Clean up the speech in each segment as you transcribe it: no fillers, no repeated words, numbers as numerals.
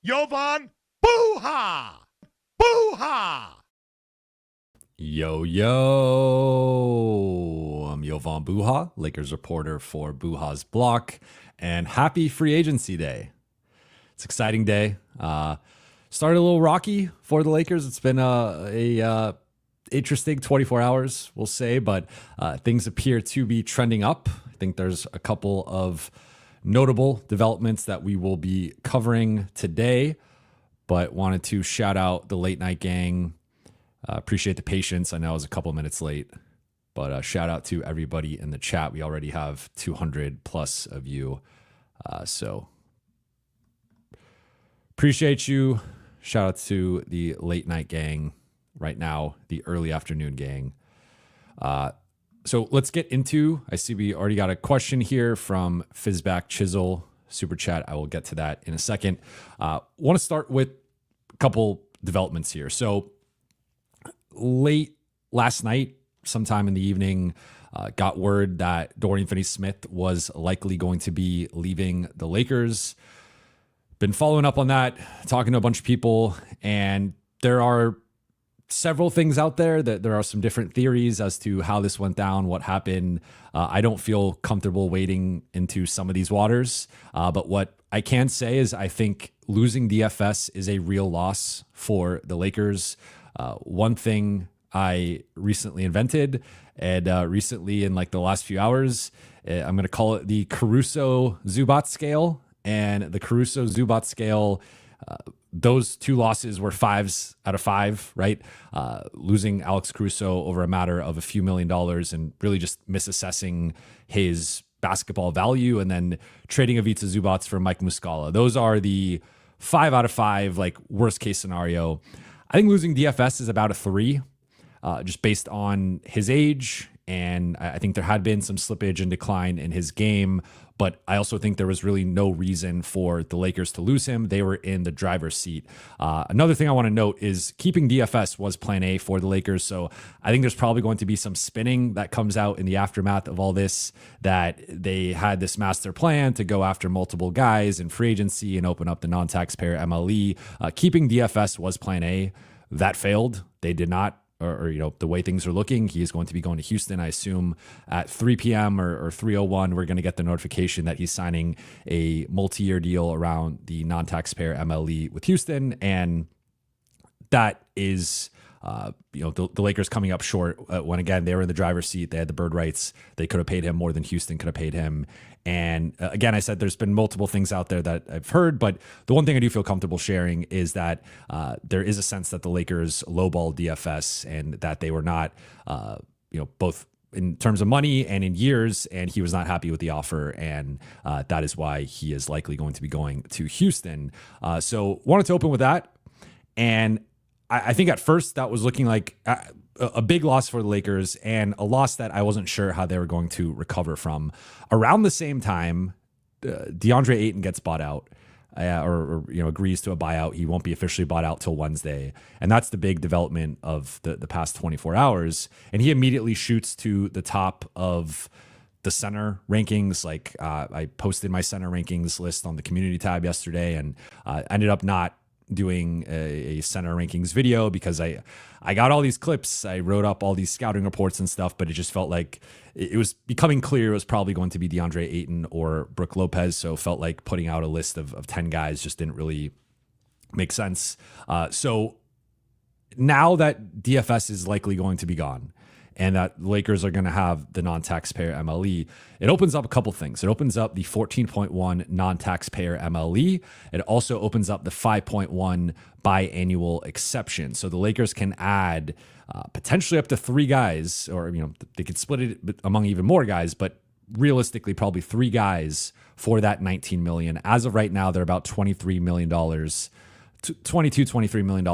Jovan Buha! Buha! Yo, I'm Jovan Buha, Lakers reporter for Buha's Block, and happy free agency day. It's an exciting day. Started a little rocky for the Lakers. It's been a interesting 24 hours, we'll say, but things appear to be trending up. I think there's a couple of notable developments that we will be covering today, but wanted to shout out the late night gang. Appreciate the patience. I know I was a couple minutes late, but shout out to everybody in the chat. We already have 200 plus of you. So appreciate you. Shout out to the late night gang right now, the early afternoon gang. So let's get into, I see we already got a question here from Fizzback Chisel, super chat. I will get to that in a second. Want to start with a couple developments here. So late last night, sometime in the evening, got word that Dorian Finney-Smith was likely going to be leaving the Lakers. Been following up on that, talking to a bunch of people, and there are several things out there that there are some different theories as to how this went down, what happened. I don't feel comfortable wading into some of these waters, but what I can say is I think losing DFS is a real loss for the Lakers. One thing I recently invented, and recently in like the last few hours, I'm going to call it the Caruso-Zubac scale. And the Caruso-Zubac scale, those two losses were 5s out of 5, right? Losing Alex Caruso over a matter of a few $1 million and really just misassessing his basketball value, and then trading Ivica Zubac for Mike Muscala. Those are the 5 out of 5, like worst case scenario. I think losing DFS is about a 3, just based on his age. And I think there had been some slippage and decline in his game, but I also think there was really no reason for the Lakers to lose him. They were in the driver's seat. Another thing I want to note is keeping DFS was plan A for the Lakers. So I think there's probably going to be some spinning that comes out in the aftermath of all this, that they had this master plan to go after multiple guys in free agency and open up the non-taxpayer MLE. Keeping DFS was plan A. That failed. They did not. Or the way things are looking, he is going to be going to Houston. I assume at 3 p.m. or 3:01, we're going to get the notification that he's signing a multi-year deal around the non-taxpayer MLE with Houston, and that is the Lakers coming up short when, again, they were in the driver's seat. They had the bird rights. They could have paid him more than Houston could have paid him. And again, I said there's been multiple things out there that I've heard, but the one thing I do feel comfortable sharing is that there is a sense that the Lakers lowballed DFS, and that they were not, both in terms of money and in years, and he was not happy with the offer, and that is why he is likely going to be going to Houston. So wanted to open with that, and I think at first that was looking like a big loss for the Lakers, and a loss that I wasn't sure how they were going to recover from. Around the same time, Deandre Ayton gets bought out, or agrees to a buyout. He won't be officially bought out till Wednesday, and that's the big development of the past 24 hours. And he immediately shoots to the top of the center rankings. Like I posted my center rankings list on the community tab yesterday, and ended up not doing a center rankings video because I got all these clips. I wrote up all these scouting reports and stuff, but it just felt like it was becoming clear it was probably going to be DeAndre Ayton or Brook Lopez. So it felt like putting out a list of 10 guys just didn't really make sense. So now that DFS is likely going to be gone, and that Lakers are going to have the non-taxpayer MLE, it opens up a couple things. It opens up the 14.1 non-taxpayer MLE. It also opens up the 5.1 biannual exception. So the Lakers can add potentially up to 3 guys, or they could split it among even more guys, but realistically probably 3 guys for that $19 million. As of right now, they're about $23 million. $23 million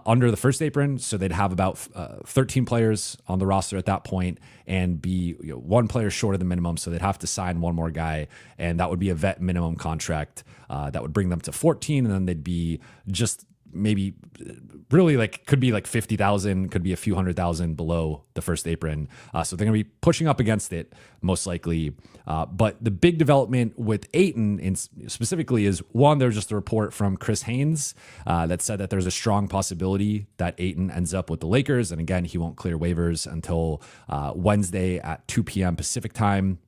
under the first apron. So they'd have about 13 players on the roster at that point, and be 1 player short of the minimum. So they'd have to sign 1 more guy, and that would be a vet minimum contract that would bring them to 14. And then they'd be just maybe really like could be like 50,000, could be a few 100,000 below the first apron. So they're going to be pushing up against it most likely. But the big development with Ayton specifically is one, there's just a report from Chris Haynes that said that there's a strong possibility that Ayton ends up with the Lakers. And again, he won't clear waivers until Wednesday at 2 p.m. Pacific time.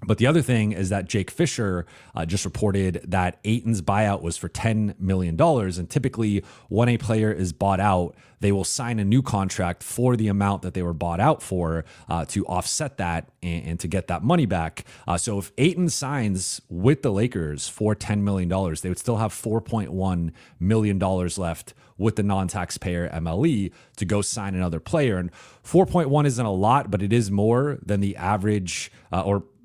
But the other thing is that Jake Fisher just reported that Ayton's buyout was for $10 million. And typically, when a player is bought out, they will sign a new contract for the amount that they were bought out for to offset that and to get that money back. So if Ayton signs with the Lakers for $10 million, they would still have $4.1 million left with the non-taxpayer MLE to go sign another player. And 4.1 isn't a lot, but it is more than the average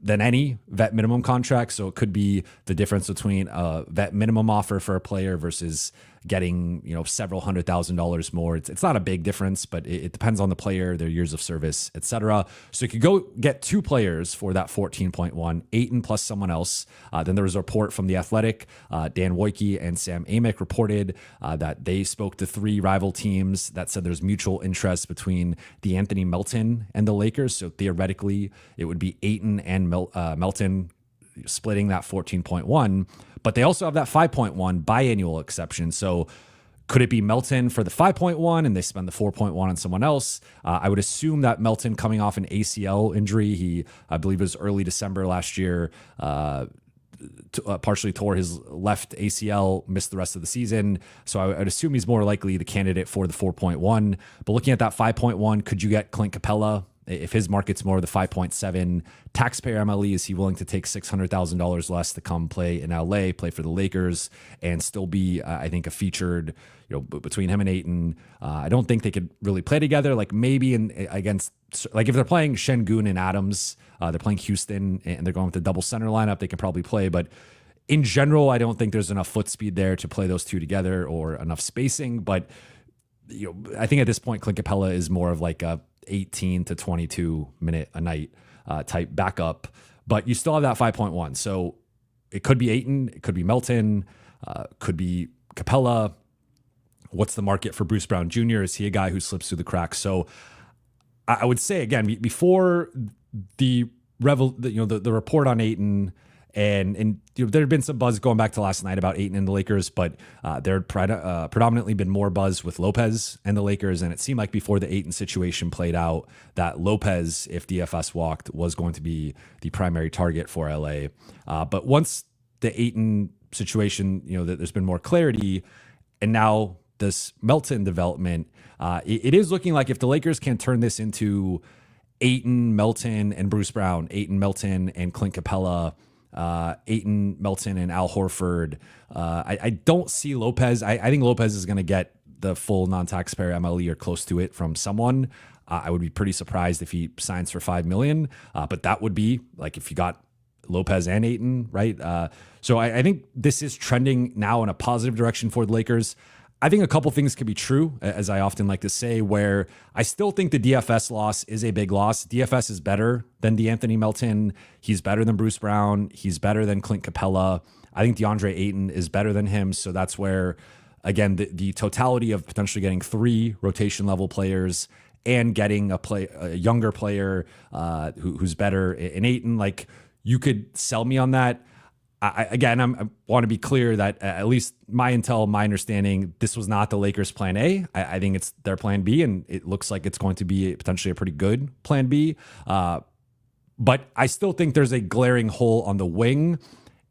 than any vet minimum contract. So it could be the difference between a vet minimum offer for a player versus getting, several $100,000 more. It's not a big difference, but it depends on the player, their years of service, etc. So you could go get two players for that 14.1, Ayton plus someone else. Then there was a report from The Athletic. Dan Wojcicki and Sam Amick reported that they spoke to three rival teams that said there's mutual interest between Deandre Melton and the Lakers. So theoretically, it would be Ayton and Melton splitting that 14.1, but they also have that 5.1 biannual exception. So could it be Melton for the 5.1 and they spend the 4.1 on someone else? I would assume that Melton, coming off an ACL injury, I believe it was early December last year, partially tore his left ACL, missed the rest of the season. So I'd assume he's more likely the candidate for the 4.1. But looking at that 5.1, could you get Clint Capella? If his market's more the 5.7 taxpayer MLE, is he willing to take $600,000 less to come play in LA, play for the Lakers, and still be, I think, a featured, between him and Ayton? I don't think they could really play together. Like maybe against, like if they're playing Şengün and Adams, they're playing Houston and they're going with the double center lineup, they can probably play. But in general, I don't think there's enough foot speed there to play those two together or enough spacing. But I think at this point, Clint Capella is more of like a 18 to 22 minute a night type backup, but you still have that 5.1. So it could be Ayton, it could be Melton, could be Capella. What's the market for Bruce Brown Jr.? Is he a guy who slips through the cracks? So I would say, again, before the report on Ayton, and there had been some buzz going back to last night about Ayton and the Lakers, but there had predominantly been more buzz with Lopez and the Lakers, and it seemed like before the Ayton situation played out that Lopez, if DFS walked, was going to be the primary target for LA. But once the Ayton situation, that there's been more clarity, and now this Melton development, it is looking like if the Lakers can turn this into Ayton, Melton, and Bruce Brown, Ayton, Melton, and Clint Capella, Ayton, Melton, and Al Horford. I don't see Lopez. I think Lopez is going to get the full non-taxpayer MLE or close to it from someone. I would be pretty surprised if he signs for $5 million. But that would be like if you got Lopez and Ayton, right? So I think this is trending now in a positive direction for the Lakers. I think a couple things could be true, as I often like to say, where I still think the DFS loss is a big loss. DFS is better than Deandre Melton. He's better than Bruce Brown. He's better than Clint Capella. I think Deandre Ayton is better than him. So that's where, again, the totality of potentially getting three rotation level players and getting a younger player who's better in Ayton, like you could sell me on that. I want to be clear that at least my intel, my understanding, this was not the Lakers' plan A. I think it's their plan B, and it looks like it's going to be potentially a pretty good plan B. But I still think there's a glaring hole on the wing.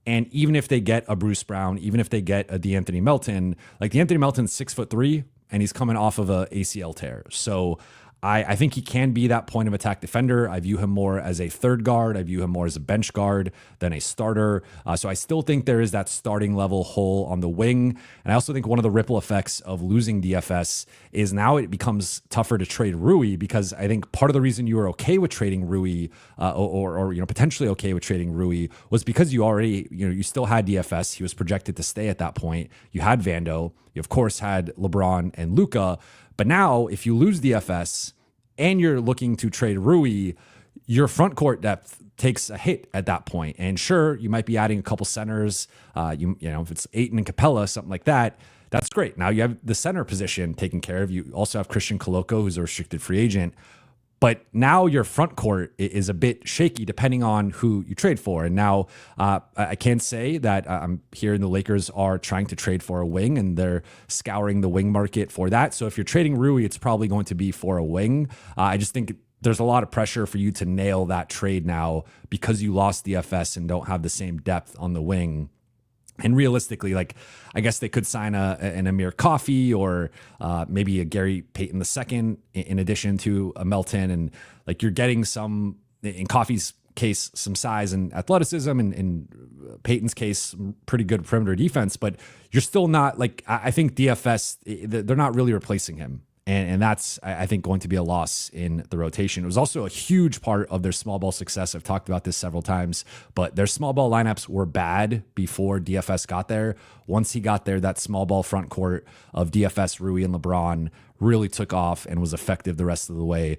And even if they get a Bruce Brown, even if they get a Deandre Melton, like Deandre Melton's 6'3", and he's coming off of a ACL tear. So I think he can be that point of attack defender. I view him more as a third guard. I view him more as a bench guard than a starter. So I still think there is that starting level hole on the wing. And I also think one of the ripple effects of losing DFS is now it becomes tougher to trade Rui, because I think part of the reason you were okay with trading Rui or potentially okay with trading Rui was because you already, you still had DFS. He was projected to stay at that point. You had Vando. You, of course, had LeBron and Luka. But now, if you lose DFS and you're looking to trade Rui, your front court depth takes a hit at that point. And sure, you might be adding a couple centers. If it's Ayton and Capella, something like that. That's great. Now you have the center position taken care of. You also have Christian Coloco, who's a restricted free agent. But now your front court is a bit shaky depending on who you trade for. And now I can say that I'm hearing the Lakers are trying to trade for a wing and they're scouring the wing market for that. So if you're trading Rui, it's probably going to be for a wing. I just think there's a lot of pressure for you to nail that trade now because you lost DFS and don't have the same depth on the wing. And realistically, like, I guess they could sign an Amir Coffey or maybe a Gary Payton II in addition to a Melton. And like, you're getting some, in Coffey's case, some size and athleticism, and in Payton's case, pretty good perimeter defense, but you're still not like, I think DFS, they're not really replacing him. And that's, I think, going to be a loss in the rotation. It was also a huge part of their small ball success. I've talked about this several times, but their small ball lineups were bad before DFS got there. Once he got there, that small ball front court of DFS, Rui, and LeBron really took off and was effective the rest of the way,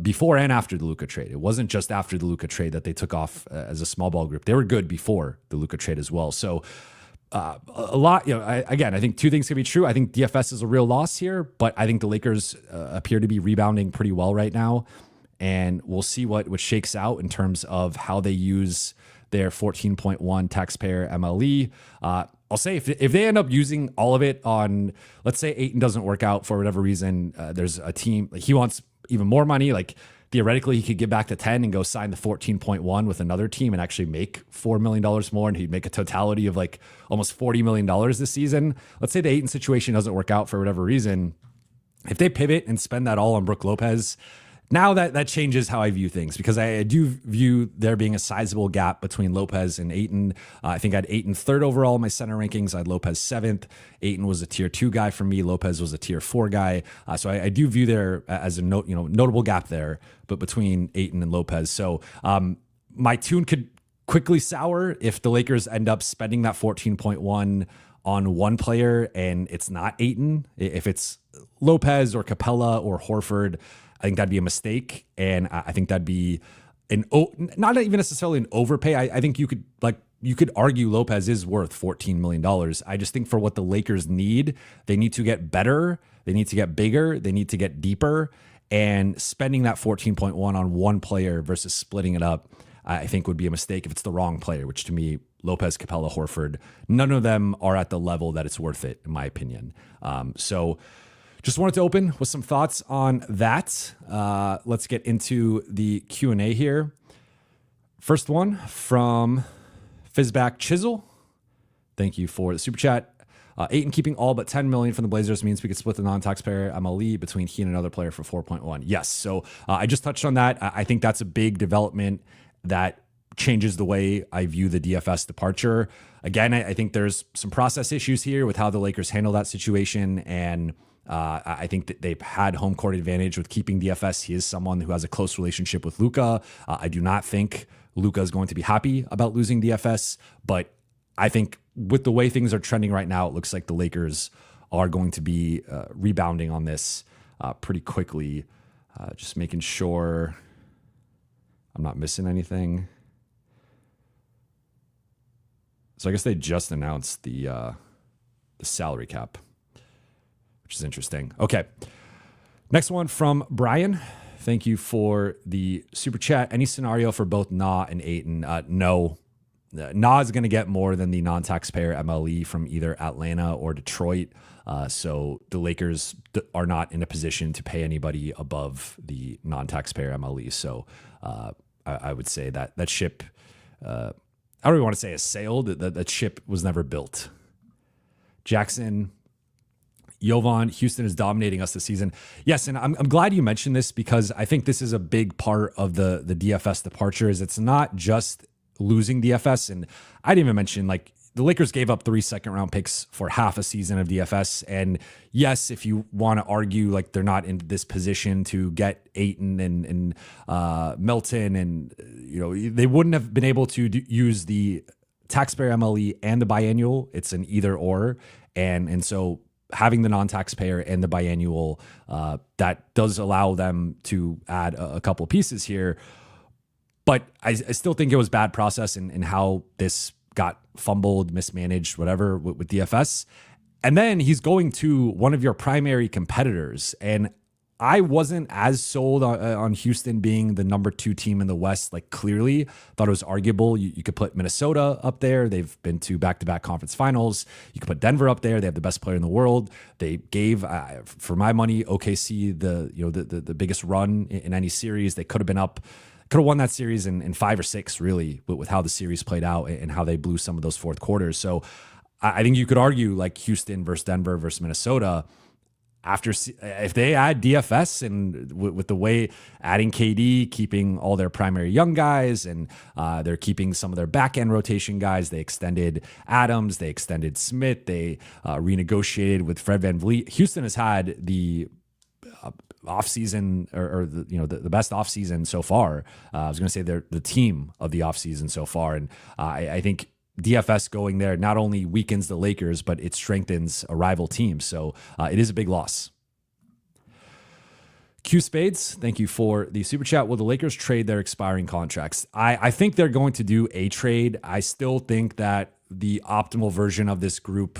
before and after the Luka trade. It wasn't just after the Luka trade that they took off as a small ball group. They were good before the Luka trade as well. So a lot, I think two things can be true. I think DFS is a real loss here, but I think the Lakers appear to be rebounding pretty well right now. And we'll see what shakes out in terms of how they use their 14.1 taxpayer MLE. I'll say if they end up using all of it on, let's say Ayton doesn't work out for whatever reason, there's a team, like he wants even more money, like theoretically, he could get back to 10 and go sign the 14.1 with another team and actually make $4 million more. And he'd make a totality of like almost $40 million this season. Let's say the Ayton situation doesn't work out for whatever reason. If they pivot and spend that all on Brook Lopez, now that changes how I view things, because I do view there being a sizable gap between Lopez and Ayton. I think I had Ayton third overall in my center rankings. I had Lopez seventh. Ayton was a tier 2 guy for me. Lopez was a tier 4 guy. So I do view there as a notable gap there, but between Ayton and Lopez. So my tune could quickly sour if the Lakers end up spending that 14.1 on one player and it's not Ayton. If it's Lopez or Capella or Horford, I think that'd be a mistake. And I think that'd be not even necessarily an overpay. I think you could argue Lopez is worth $14 million. I just think for what the Lakers need, they need to get better. They need to get bigger. They need to get deeper. And spending that 14.1 on one player versus splitting it up, I think would be a mistake if it's the wrong player, which to me, Lopez, Capella, Horford, none of them are at the level that it's worth it, in my opinion. So just wanted to open with some thoughts on that. Let's get into the Q&A here. First one from Fizzback Chisel. Thank you for the super chat. Ayton keeping all but $10 million from the Blazers means we could split the non-taxpayer MLE between he and another player for 4.1. Yes. So I just touched on that. I think that's a big development that changes the way I view the DFS departure. Again, I think there's some process issues here with how the Lakers handle that situation. And I think that they've had home court advantage with keeping DFS. He is someone who has a close relationship with Luka. I do not think Luka is going to be happy about losing DFS, but I think with the way things are trending right now, it looks like the Lakers are going to be rebounding on this pretty quickly. Just making sure I'm not missing anything. So I guess they just announced the salary cap, which is interesting. Okay. Next one from Brian. Thank you for the super chat. Any scenario for both Na and Ayton? No. Na is going to get more than the non-taxpayer MLE from either Atlanta or Detroit. So the Lakers are not in a position to pay anybody above the non-taxpayer MLE. So I would say that ship, I don't even want to say has sailed. That ship was never built. Jackson, Jovan, Houston is dominating us this season. Yes, and I'm glad you mentioned this because I think this is a big part of the DFS departure. Is it's not just losing DFS, and I didn't even mention like the Lakers gave up 3 second-round picks for half a season of DFS. And yes, if you want to argue like they're not in this position to get Ayton and Melton, and they wouldn't have been able to use the taxpayer MLE and the biannual. It's an either or, and so having the non-taxpayer and the biannual, that does allow them to add a couple pieces here. But I still think it was bad process in how this got fumbled, mismanaged, whatever with DFS. And then he's going to one of your primary competitors. And I wasn't as sold on Houston being the number 2 team in the West. Like, clearly thought it was arguable. You could put Minnesota up there. They've been to back-to-back conference finals. You could put Denver up there. They have the best player in the world. They gave, for my money, OKC the biggest run in any series. They could have won that series in 5 or 6, really, with how the series played out and how they blew some of those fourth quarters. So I think you could argue like Houston versus Denver versus Minnesota. If they add DFS and with the way adding KD, keeping all their primary young guys, and they're keeping some of their back end rotation guys. They extended Adams, they extended Smith, they renegotiated with Fred VanVleet. Houston has had the offseason or the best offseason so far. I was going to say they're the team of the offseason so far, and I think DFS going there not only weakens the Lakers, but it strengthens a rival team. So it is a big loss. Q Spades, thank you for the super chat. Will the Lakers trade their expiring contracts? I think they're going to do a trade. I still think that the optimal version of this group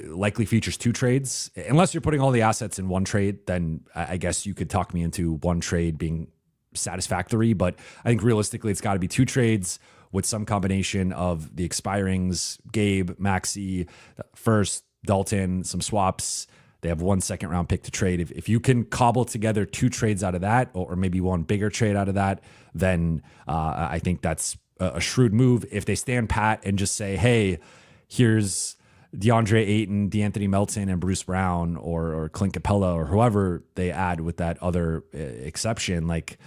likely features 2 trades. Unless you're putting all the assets in one trade, then I guess you could talk me into one trade being satisfactory. But I think realistically, it's got to be 2 trades with some combination of the expirings, Gabe, Maxey, first, Dalton, some swaps. They have 1 second-round pick to trade. If you can cobble together 2 trades out of that, or maybe one bigger trade out of that, then I think that's a shrewd move. If they stand pat and just say, hey, here's DeAndre Ayton, D'Anthony Melton, and Bruce Brown, or Clint Capella, or whoever they add with that other exception, like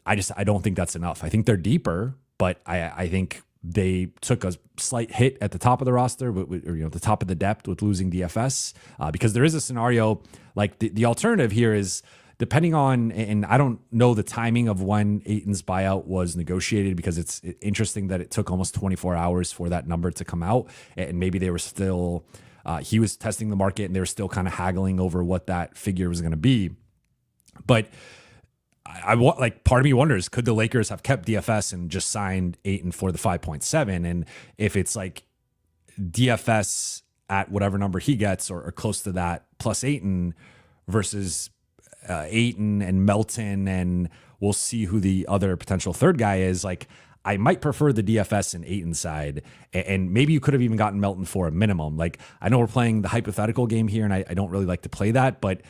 I don't think that's enough. I think they're deeper, but I think they took a slight hit at the top of the roster, or the top of the depth with losing DFS, because there is a scenario like the alternative here is depending on, and I don't know the timing of when Ayton's buyout was negotiated, because it's interesting that it took almost 24 hours for that number to come out, and maybe they were still, he was testing the market and they were still kind of haggling over what that figure was going to be. But I want, like, part of me wonders, could the Lakers have kept DFS and just signed Ayton for the 5.7? And if it's like DFS at whatever number he gets or close to that plus Ayton versus Ayton and Melton, and we'll see who the other potential third guy is. Like, I might prefer the DFS and Ayton side, and maybe you could have even gotten Melton for a minimum. Like, I know we're playing the hypothetical game here, and I don't really like to play that, but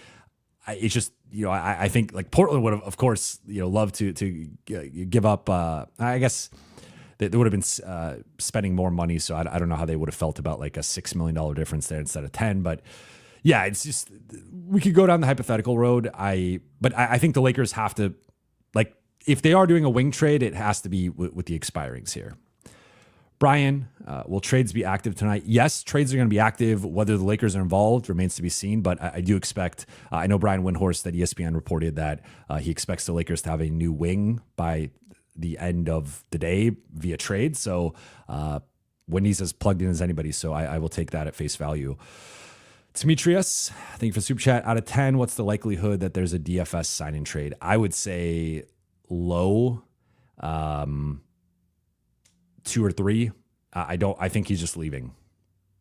it's just, I think like Portland would have, of course, loved to give up. I guess they would have been spending more money. So I don't know how they would have felt about like a $6 million difference there instead of 10. But yeah, it's just, we could go down the hypothetical road. But I think the Lakers have to, like, if they are doing a wing trade, it has to be with the expirings here. Brian, will trades be active tonight? Yes, trades are going to be active. Whether the Lakers are involved remains to be seen, but I do expect, I know Brian Windhorst at ESPN reported that he expects the Lakers to have a new wing by the end of the day via trade. So Wendy's as plugged in as anybody, so I will take that at face value. Demetrius, thank you for super chat. Out of 10, what's the likelihood that there's a DFS sign-in trade? I would say low. 2 or 3. I think he's just leaving.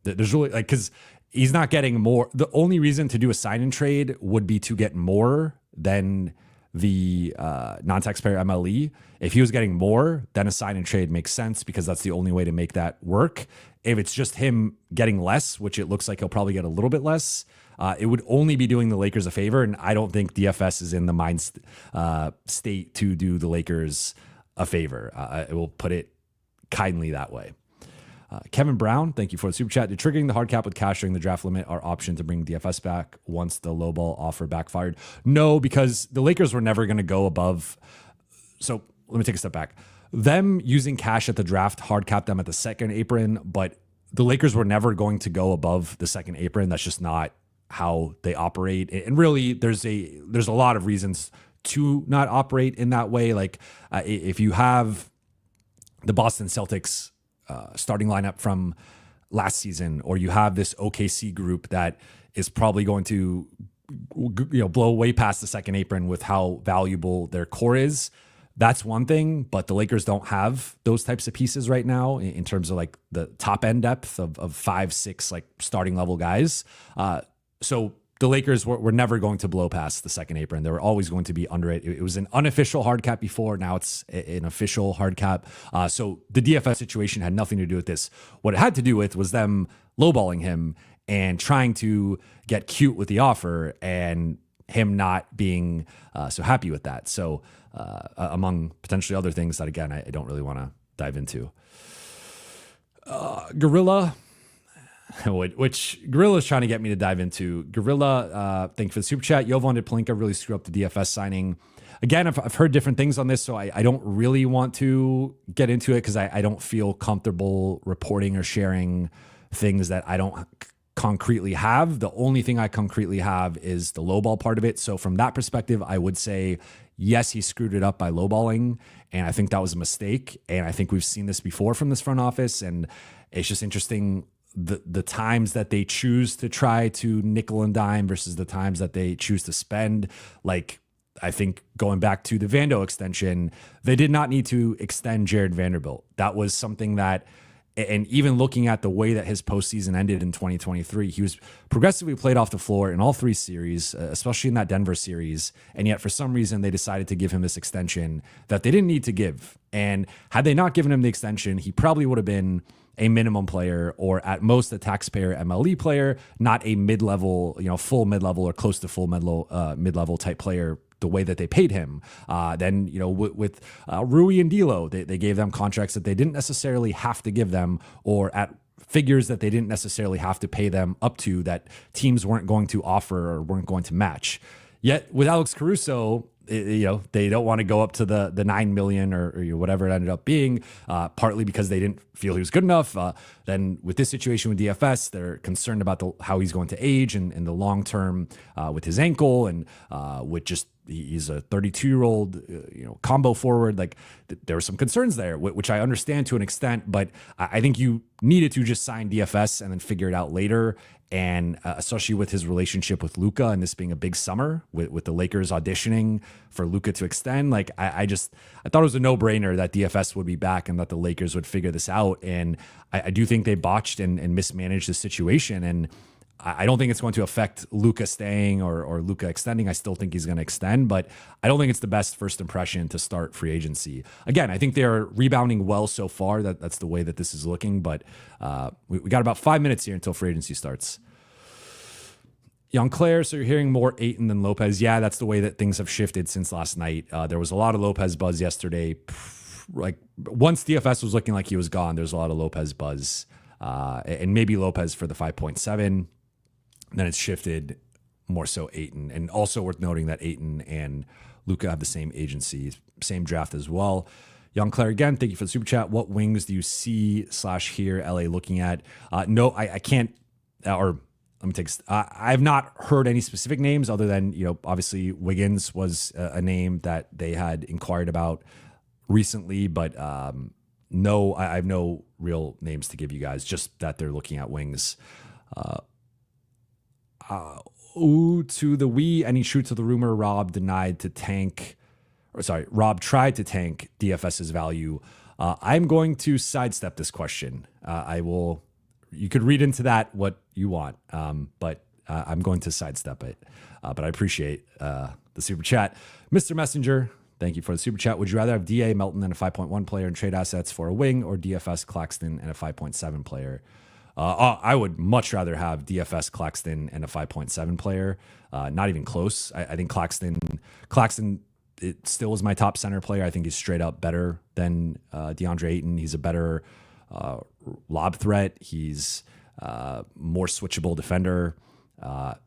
There's really, like, because he's not getting more. The only reason to do a sign and trade would be to get more than the non-taxpayer MLE. If he was getting more, then a sign and trade makes sense, because that's the only way to make that work. If it's just him getting less, which it looks like he'll probably get a little bit less, it would only be doing the Lakers a favor. And I don't think DFS is in the mind state to do the Lakers a favor. I will put it kindly that way. Kevin Brown, thank you for the super chat. Did triggering the hard cap with cash during the draft limit our option to bring DFS back once the lowball offer backfired? No, because the Lakers were never going to go above. So let me take a step back. Them using cash at the draft hard capped them at the second apron, but the Lakers were never going to go above the second apron. That's just not how they operate. And really, there's a lot of reasons to not operate in that way. Like if you have the Boston Celtics starting lineup from last season, or you have this OKC group that is probably going to blow way past the second apron with how valuable their core is, That's one thing, but the Lakers don't have those types of pieces right now in terms of like the top end depth of 5, 6 like starting level guys. So the Lakers were never going to blow past the second apron. They were always going to be under it. It was an unofficial hard cap before. Now it's an official hard cap. So the DFS situation had nothing to do with this. What it had to do with was them lowballing him and trying to get cute with the offer and him not being so happy with that. So among potentially other things that, again, I don't really want to dive into. Gorilla, which Gorilla is trying to get me to dive into. Gorilla, thank you for the super chat. Jovan Buha really screwed up the DFS signing. Again, I've heard different things on this, so I don't really want to get into it because I don't feel comfortable reporting or sharing things that I don't concretely have. The only thing I concretely have is the lowball part of it. So from that perspective, I would say, yes, he screwed it up by lowballing, and I think that was a mistake. And I think we've seen this before from this front office, and it's just interesting the times that they choose to try to nickel and dime versus the times that they choose to spend. Like, I think going back to the Vando extension, they did not need to extend Jared Vanderbilt. That was something that, and even looking at the way that his postseason ended in 2023, he was progressively played off the floor in all 3 series, especially in that Denver series. And yet for some reason, they decided to give him this extension that they didn't need to give. And had they not given him the extension, he probably would have been a minimum player or at most a taxpayer MLE player, not a mid-level, full mid-level or close to full mid-level type player the way that they paid him. Then, with Rui and D'Lo, they gave them contracts that they didn't necessarily have to give them, or at figures that they didn't necessarily have to pay them up to, that teams weren't going to offer or weren't going to match. Yet with Alex Caruso, they don't want to go up to the $9 million or whatever it ended up being, partly because they didn't feel he was good enough. Then with this situation with DFS, they're concerned about how he's going to age and the long term with his ankle and with just he's a 32-year-old combo forward. Like there were some concerns there, which I understand to an extent, but I think you needed to just sign DFS and then figure it out later. And especially with his relationship with Luka and this being a big summer with the Lakers auditioning for Luka to extend, like I thought it was a no-brainer that DFS would be back and that the Lakers would figure this out. And I do think they botched and mismanaged the situation. And I don't think it's going to affect Luka staying or Luka extending. I still think he's going to extend, but I don't think it's the best first impression to start free agency. Again, I think they're rebounding well so far. That's the way that this is looking, but we got about 5 minutes here until free agency starts. Young Claire, so you're hearing more Ayton than Lopez. Yeah, that's the way that things have shifted since last night. There was a lot of Lopez buzz yesterday. Like once DFS was looking like he was gone, there's a lot of Lopez buzz. And maybe Lopez for the 5.7. Then it's shifted more so Ayton. And also worth noting that Ayton and Luka have the same agency, same draft as well. Young Claire, again, thank you for the super chat. What wings do you see /hear LA looking at? No, I can't, or let me take, I have not heard any specific names other than, obviously Wiggins was a name that they had inquired about recently, but no, I have no real names to give you guys, just that they're looking at wings. To the any truth to the rumor, Rob tried to tank DFS's value. I'm going to sidestep this question. You could read into that what you want, but I'm going to sidestep it. But I appreciate the super chat. Mr. Messenger, thank you for the super chat. Would you rather have DA Melton and a 5.1 player and trade assets for a wing, or DFS Claxton and a 5.7 player? I would much rather have DFS Claxton and a 5.7 player. Not even close. I think Claxton, it still is my top center player. I think he's straight up better than Deandre Ayton. He's a better lob threat. He's more switchable defender. I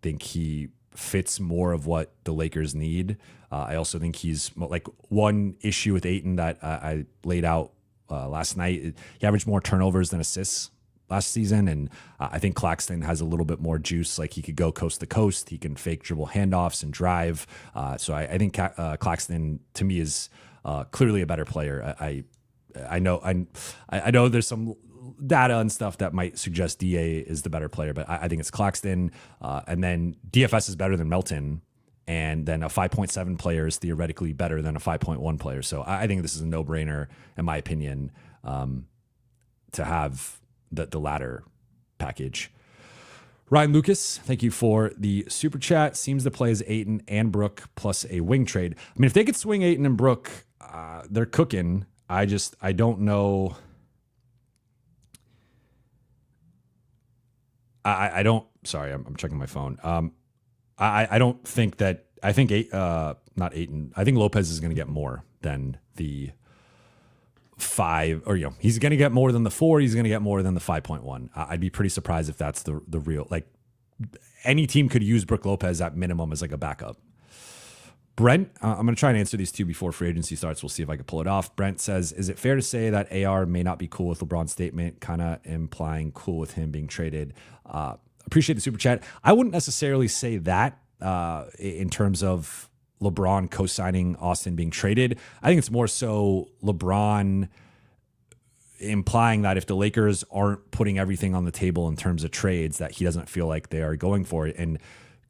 think he fits more of what the Lakers need. I also think he's like one issue with Ayton that I laid out last night. He averaged more turnovers than assists last season, and I think Claxton has a little bit more juice. Like he could go coast to coast, he can fake dribble handoffs and drive. So I think Claxton to me is clearly a better player. I know there's some data and stuff that might suggest DA is the better player, but I think it's Claxton. And then DFS is better than Melton. and then a 5.7 player is theoretically better than a 5.1 player. So I think this is a no-brainer, in my opinion, to have the latter package. Ryan Lucas, thank you for the super chat. Seems to play as Ayton and Brook plus a wing trade. I mean, if they could swing Ayton and Brook, they're cooking. I don't know. I don't. Sorry, I'm checking my phone. I don't think that. I think not Ayton. I think Lopez is going to get more than the 5, or he's going to get more than the 4. He's going to get more than the 5.1. I'd be pretty surprised if that's the real. Like, any team could use Brook Lopez at minimum as like a backup. Brent, I'm going to try and answer these two before free agency starts. We'll see if I can pull it off. Brent says, is it fair to say that AR may not be cool with LeBron's statement, kind of implying cool with him being traded? Appreciate the super chat. I wouldn't necessarily say that in terms of LeBron co-signing Austin being traded. I think it's more so LeBron implying that if the Lakers aren't putting everything on the table in terms of trades, that he doesn't feel like they are going for it. And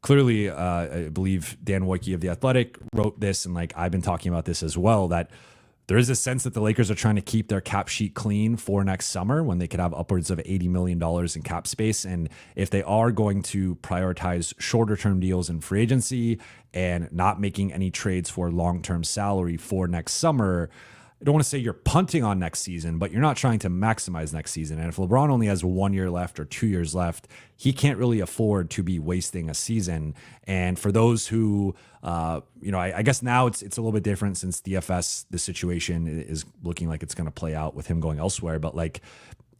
clearly, I believe Dan Wojcicki of The Athletic wrote this, and like I've been talking about this as well, that there is a sense that the Lakers are trying to keep their cap sheet clean for next summer when they could have upwards of $80 million in cap space. And if they are going to prioritize shorter term deals in free agency and not making any trades for long-term salary for next summer, I don't want to say you're punting on next season, but you're not trying to maximize next season. And if LeBron only has 1 year left or 2 years left, he can't really afford to be wasting a season. And for those who, I guess now it's a little bit different since DFS, the situation is looking like it's going to play out with him going elsewhere. But like,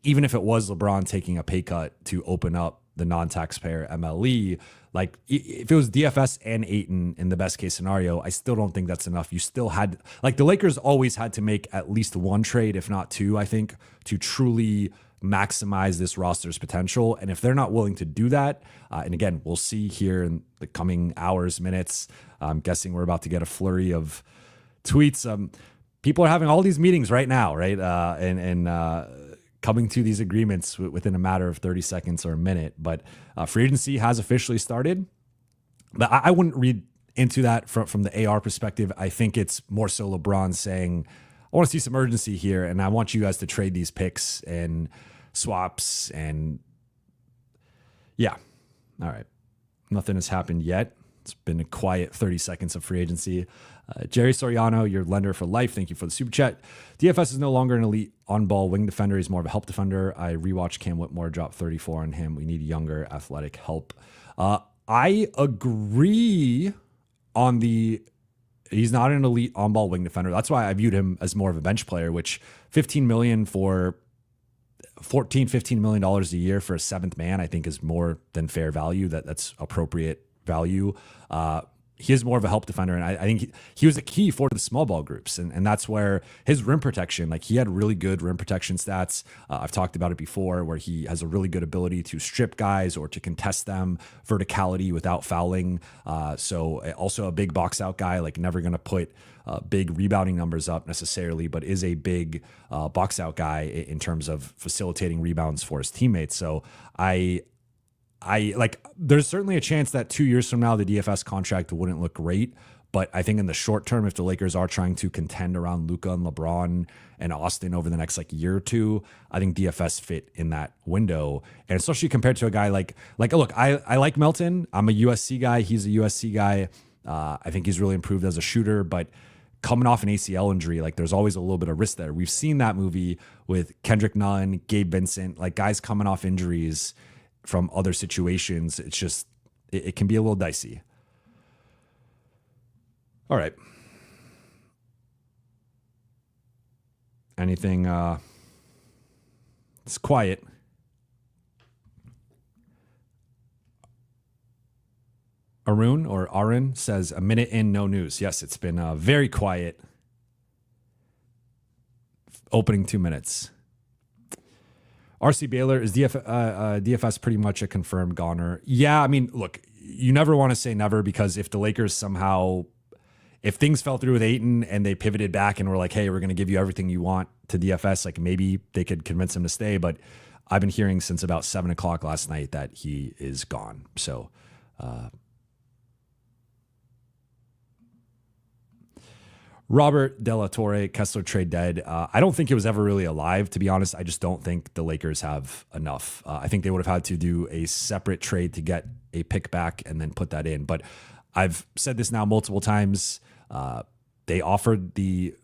even if it was LeBron taking a pay cut to open up the non-taxpayer MLE, like if it was DFS and Ayton in the best case scenario, I still don't think that's enough. You still had, like, the Lakers always had to make at least one trade, if not two, I think, to truly maximize this roster's potential. And if they're not willing to do that, and again, we'll see here in the coming hours, minutes, I'm guessing we're about to get a flurry of tweets. People are having all these meetings right now, right? Coming to these agreements within a matter of 30 seconds or a minute. But free agency has officially started. But I wouldn't read into that from the AR perspective. I think it's more so LeBron saying, I want to see some urgency here, and I want you guys to trade these picks and swaps. And yeah, all right. Nothing has happened yet. It's been a quiet 30 seconds of free agency. Jerry Soriano, your lender for life. Thank you for the super chat. DFS is no longer an elite on-ball wing defender. He's more of a help defender. I rewatched Cam Whitmore drop 34 on him. We need younger athletic help. I agree on he's not an elite on-ball wing defender. That's why I viewed him as more of a bench player, which $15 million for $15 million a year for a seventh man, I think is more than fair value. That's appropriate value. He is more of a help defender, and I think he was a key for the small ball groups, and that's where his rim protection, like he had really good rim protection stats. I've talked about it before, where he has a really good ability to strip guys or to contest them, verticality without fouling. So also a big box out guy, like never going to put big rebounding numbers up necessarily, but is a big box out guy in terms of facilitating rebounds for his teammates. So there's certainly a chance that 2 years from now, the DFS contract wouldn't look great. But I think in the short term, if the Lakers are trying to contend around Luka and LeBron and Austin over the next year or two, I think DFS fit in that window. And especially compared to a guy look, I like Melton. I'm a USC guy. He's a USC guy. I think he's really improved as a shooter, but coming off an ACL injury, there's always a little bit of risk there. We've seen that movie with Kendrick Nunn, Gabe Vincent, guys coming off injuries from other situations. It's just, it can be a little dicey. All right. Anything, it's quiet. Arun says, a minute in, no news. Yes, it's been very quiet. Opening 2 minutes. RC Baylor, is DFS pretty much a confirmed goner? Yeah, I mean, look, you never want to say never, because if the Lakers somehow, if things fell through with Ayton and they pivoted back and were like, hey, we're going to give you everything you want to DFS, maybe they could convince him to stay. But I've been hearing since about 7 o'clock last night that he is gone. So Robert De La Torre, Kessler trade dead. I don't think it was ever really alive, to be honest. I just don't think the Lakers have enough. I think they would have had to do a separate trade to get a pick back and then put that in. But I've said this now multiple times. They offered the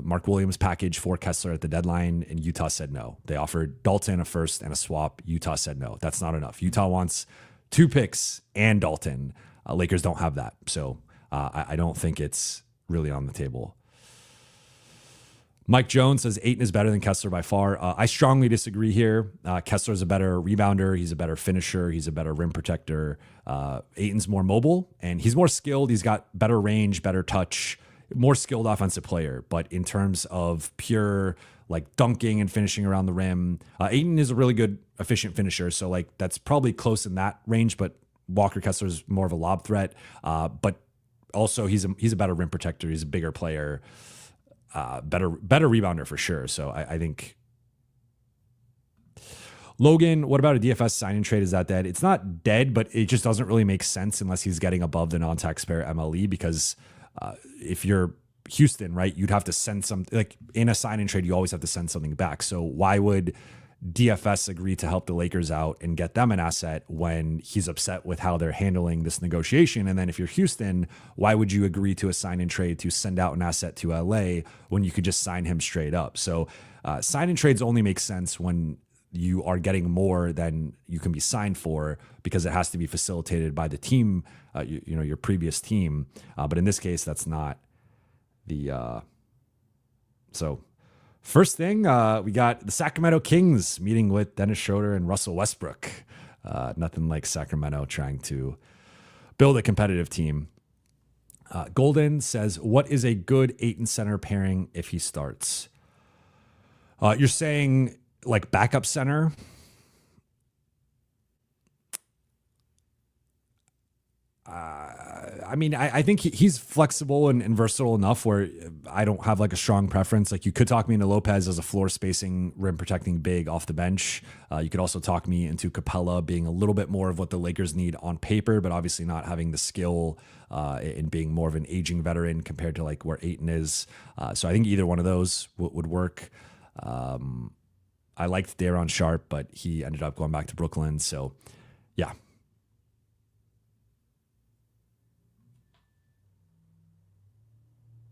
Mark Williams package for Kessler at the deadline, and Utah said no. They offered Dalton a first and a swap. Utah said no. That's not enough. Utah wants 2 picks and Dalton. Lakers don't have that. So I don't think it's really on the table. Mike Jones says Ayton is better than Kessler by far. I strongly disagree here. Kessler is a better rebounder. He's a better finisher. He's a better rim protector. Ayton's more mobile and he's more skilled. He's got better range, better touch, more skilled offensive player. But in terms of pure like dunking and finishing around the rim, Ayton is a really good, efficient finisher. So like that's probably close in that range, but Walker Kessler is more of a lob threat. But also he's a better rim protector. He's a bigger player. Better rebounder for sure. So I think Logan, what about a DFS sign and trade? Is that dead? It's not dead, but it just doesn't really make sense unless he's getting above the non-taxpayer MLE because if you're Houston, right, you'd have to send something like in a sign and trade. You always have to send something back. So why would DFS agree to help the Lakers out and get them an asset when he's upset with how they're handling this negotiation? And then if you're Houston, why would you agree to a sign and trade to send out an asset to LA when you could just sign him straight up? So sign and trades only make sense when you are getting more than you can be signed for because it has to be facilitated by the team, your previous team. But in this case, that's not the, so first thing, we got the Sacramento Kings meeting with Dennis Schroeder and Russell Westbrook. Nothing like Sacramento trying to build a competitive team. Golden says, what is a good Ayton center pairing if he starts? You're saying like backup center? I mean, I think he's flexible and versatile enough where I don't have like a strong preference. Like you could talk me into Lopez as a floor spacing, rim protecting big off the bench. You could also talk me into Capella being a little bit more of what the Lakers need on paper, but obviously not having the skill and being more of an aging veteran compared to like where Ayton is. So I think either one of those would work. I liked Daron Sharp, but he ended up going back to Brooklyn. So yeah.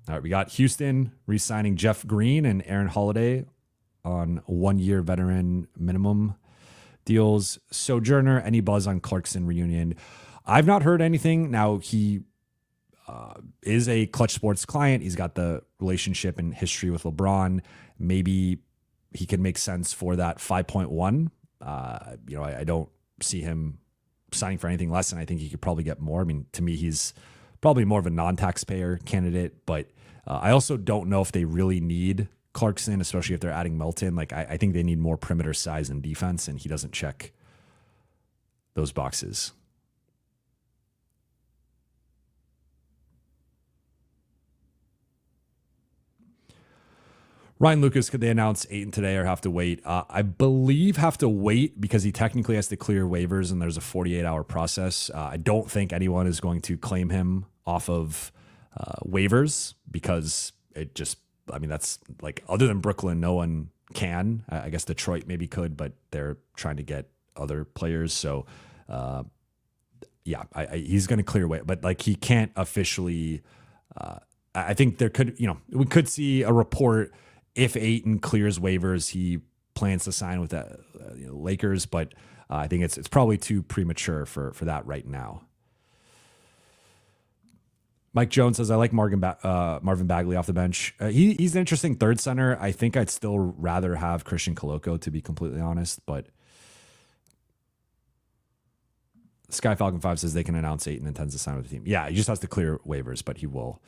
All right, we got Houston re-signing Jeff Green and Aaron Holiday on 1-year veteran minimum deals. Sojourner, any buzz on Clarkson reunion? I've not heard anything. Now, he is a Clutch Sports client. He's got the relationship and history with LeBron. Maybe he can make sense for that 5.1. I don't see him signing for anything less, and I think he could probably get more. I mean, to me, he's probably more of a non-taxpayer candidate, but I also don't know if they really need Clarkson, especially if they're adding Melton. Like I think they need more perimeter size and defense, and he doesn't check those boxes. Ryan Lucas, could they announce Ayton today or have to wait? I believe have to wait because he technically has to clear waivers and there's a 48-hour process. I don't think anyone is going to claim him off of waivers because it just, I mean, that's like, other than Brooklyn, no one can. I guess Detroit maybe could, but they're trying to get other players. So, he's going to clear away, but like he can't officially. I think there could, we could see a report if Ayton clears waivers, he plans to sign with the Lakers, but I think it's probably too premature for that right now. Mike Jones says, I like Marvin Bagley off the bench. He's an interesting third center. I think I'd still rather have Christian Coloco, to be completely honest, but Sky Falcon 5 says they can announce Ayton intends to sign with the team. Yeah, he just has to clear waivers, but he will.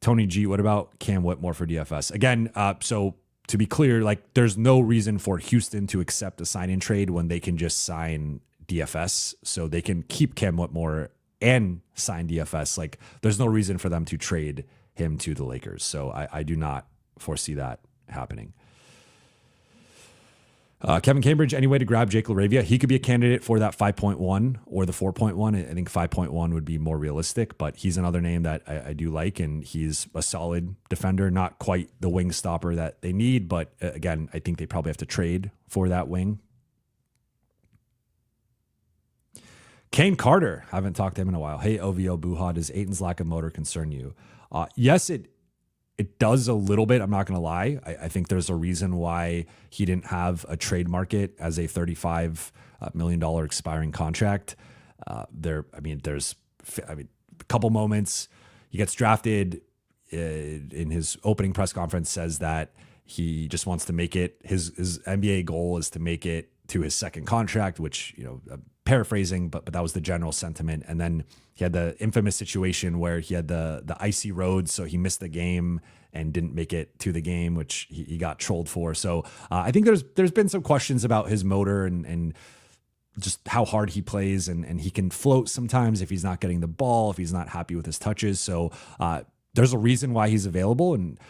Tony G, what about Cam Whitmore for DFS? Again, so to be clear, like there's no reason for Houston to accept a sign-in trade when they can just sign DFS. So they can keep Cam Whitmore and sign DFS. Like there's no reason for them to trade him to the Lakers. So I do not foresee that happening. Kevin Cambridge, any way to grab Jake LaRavia? He could be a candidate for that 5.1 or the 4.1. I think 5.1 would be more realistic, but he's another name that I do like, and he's a solid defender, not quite the wing stopper that they need, but again, I think they probably have to trade for that wing. Kane Carter, haven't talked to him in a while. Hey, OVO Buha, does Ayton's lack of motor concern you? Yes, it does a little bit. I'm not going to lie. I think there's a reason why he didn't have a trade market as a $35 million expiring contract. There's a couple moments. He gets drafted in his opening press conference, says that he just wants to make it. His NBA goal is to make it to his second contract, which, paraphrasing, but that was the general sentiment. And then he had the infamous situation where he had the icy roads, so he missed the game and didn't make it to the game, which he got trolled for. So I think there's been some questions about his motor and just how hard he plays, and he can float sometimes if he's not getting the ball, if he's not happy with his touches. So there's a reason why he's available, and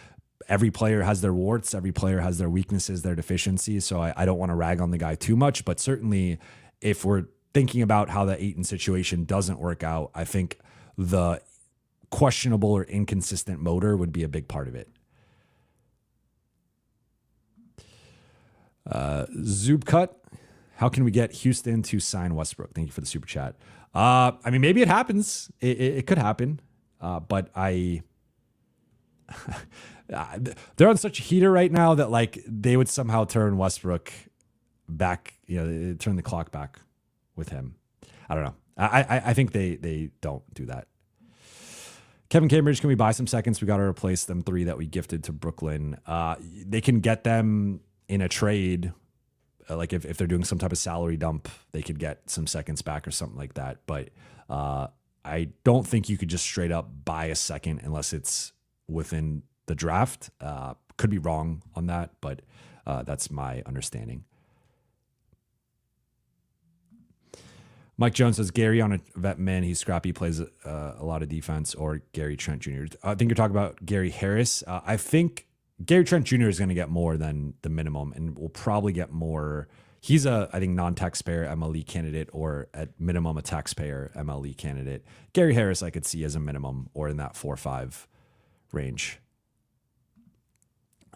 every player has their warts, every player has their weaknesses, their deficiencies. So I don't want to rag on the guy too much, but certainly if we're thinking about how the Ayton situation doesn't work out, I think the questionable or inconsistent motor would be a big part of it. Zubcut, how can we get Houston to sign Westbrook? Thank you for the super chat. Maybe it happens. It could happen, but they're on such a heater right now that they would somehow turn Westbrook back, turn the clock back with him. I don't know. I think they don't do that. Kevin Cambridge, can we buy some seconds? We got to replace them 3 that we gifted to Brooklyn. They can get them in a trade. If they're doing some type of salary dump, they could get some seconds back or something like that. But I don't think you could just straight up buy a second unless it's within the draft. Could be wrong on that, but that's my understanding. Mike Jones says, Gary on a vet man, he's scrappy, plays a lot of defense, or Gary Trent Jr. I think you're talking about Gary Harris. I think Gary Trent Jr. is going to get more than the minimum, and will probably get more. He's I think, non-taxpayer MLE candidate, or at minimum a taxpayer MLE candidate. Gary Harris I could see as a minimum, or in that 4-5 range.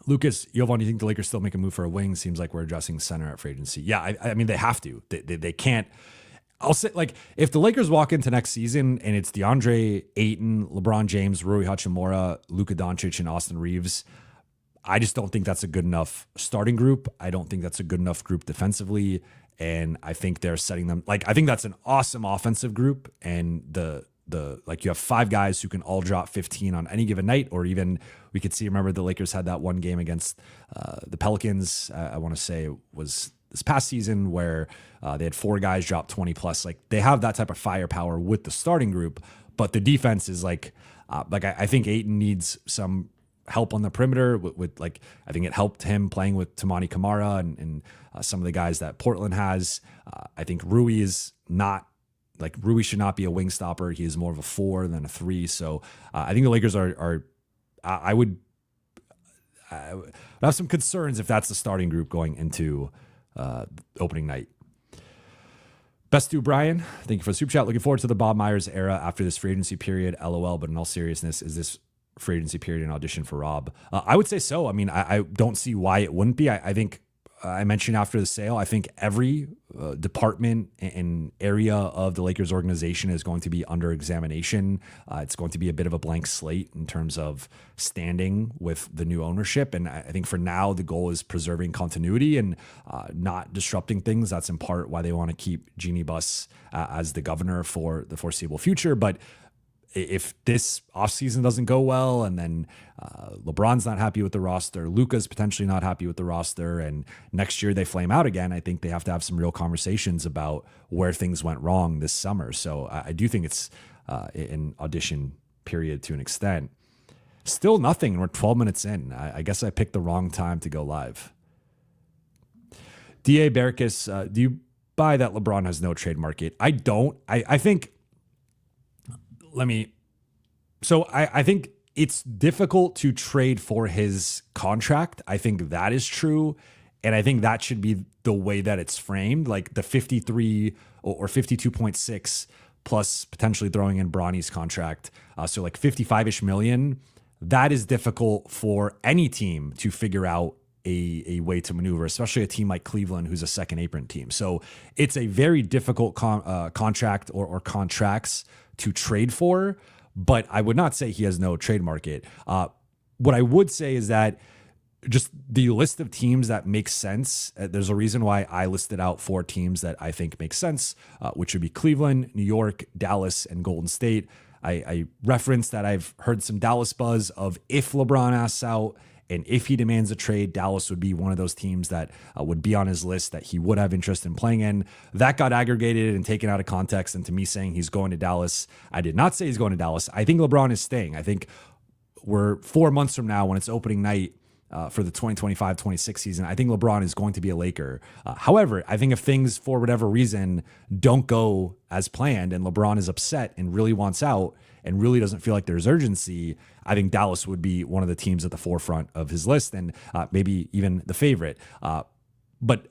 Lucas, Jovan, do you think the Lakers still make a move for a wing? Seems like we're addressing center at free agency. Yeah, I mean, they have to. They can't. I'll say, if the Lakers walk into next season and it's DeAndre Ayton, LeBron James, Rui Hachimura, Luka Doncic, and Austin Reeves, I just don't think that's a good enough starting group. I don't think that's a good enough group defensively. And I think they're setting them, I think that's an awesome offensive group. And you have 5 guys who can all drop 15 on any given night, or even we could see, remember the Lakers had that one game against the Pelicans. I want to say it was this past season where they had 4 guys drop 20 plus. They have that type of firepower with the starting group, but the defense is I think Ayton needs some help on the perimeter with I think it helped him playing with Tamani Kamara and some of the guys that Portland has. I think Rui is not, Rui should not be a wing stopper. He is more of a 4 than a 3. So I think the Lakers I would have some concerns if that's the starting group going into opening night. Best to Brian, thank you for the super chat. Looking forward to the Bob Myers era after this free agency period. LOL, but in all seriousness, is this free agency period an audition for Rob? I would say so. I mean, I don't see why it wouldn't be. I think I mentioned after the sale, I think every department and area of the Lakers organization is going to be under examination. It's going to be a bit of a blank slate in terms of standing with the new ownership. And I think for now, the goal is preserving continuity and not disrupting things. That's in part why they want to keep Jeannie Buss as the governor for the foreseeable future. But if this offseason doesn't go well, and then LeBron's not happy with the roster, Luka's potentially not happy with the roster, and next year they flame out again, I think they have to have some real conversations about where things went wrong this summer. So I do think it's an audition period to an extent. Still nothing. We're 12 minutes in. I guess I picked the wrong time to go live. D.A. Barricus, do you buy that LeBron has no trade market? I don't. I think... I think it's difficult to trade for his contract. I think that is true. And I think that should be the way that it's framed, like the 53 or 52.6 plus potentially throwing in Bronny's contract. So like 55-ish million. That is difficult for any team to figure out a way to maneuver, especially a team like Cleveland, who's a second apron team. So it's a very difficult contract or contracts to trade for, but I would not say he has no trade market. What I would say is that just the list of teams that make sense, there's a reason why I listed out 4 teams that I think make sense, which would be Cleveland, New York, Dallas, and Golden State. I referenced that I've heard some Dallas buzz of if LeBron asks out and if he demands a trade, Dallas would be one of those teams that would be on his list that he would have interest in playing in. That got aggregated and taken out of context into me saying he's going to Dallas. I did not say he's going to Dallas. I think LeBron is staying. I think we're 4 months from now when it's opening night for the 2025-26 season, I think LeBron is going to be a Laker. However, I think if things, for whatever reason, don't go as planned and LeBron is upset and really wants out and really doesn't feel like there's urgency, I think Dallas would be one of the teams at the forefront of his list and maybe even the favorite. But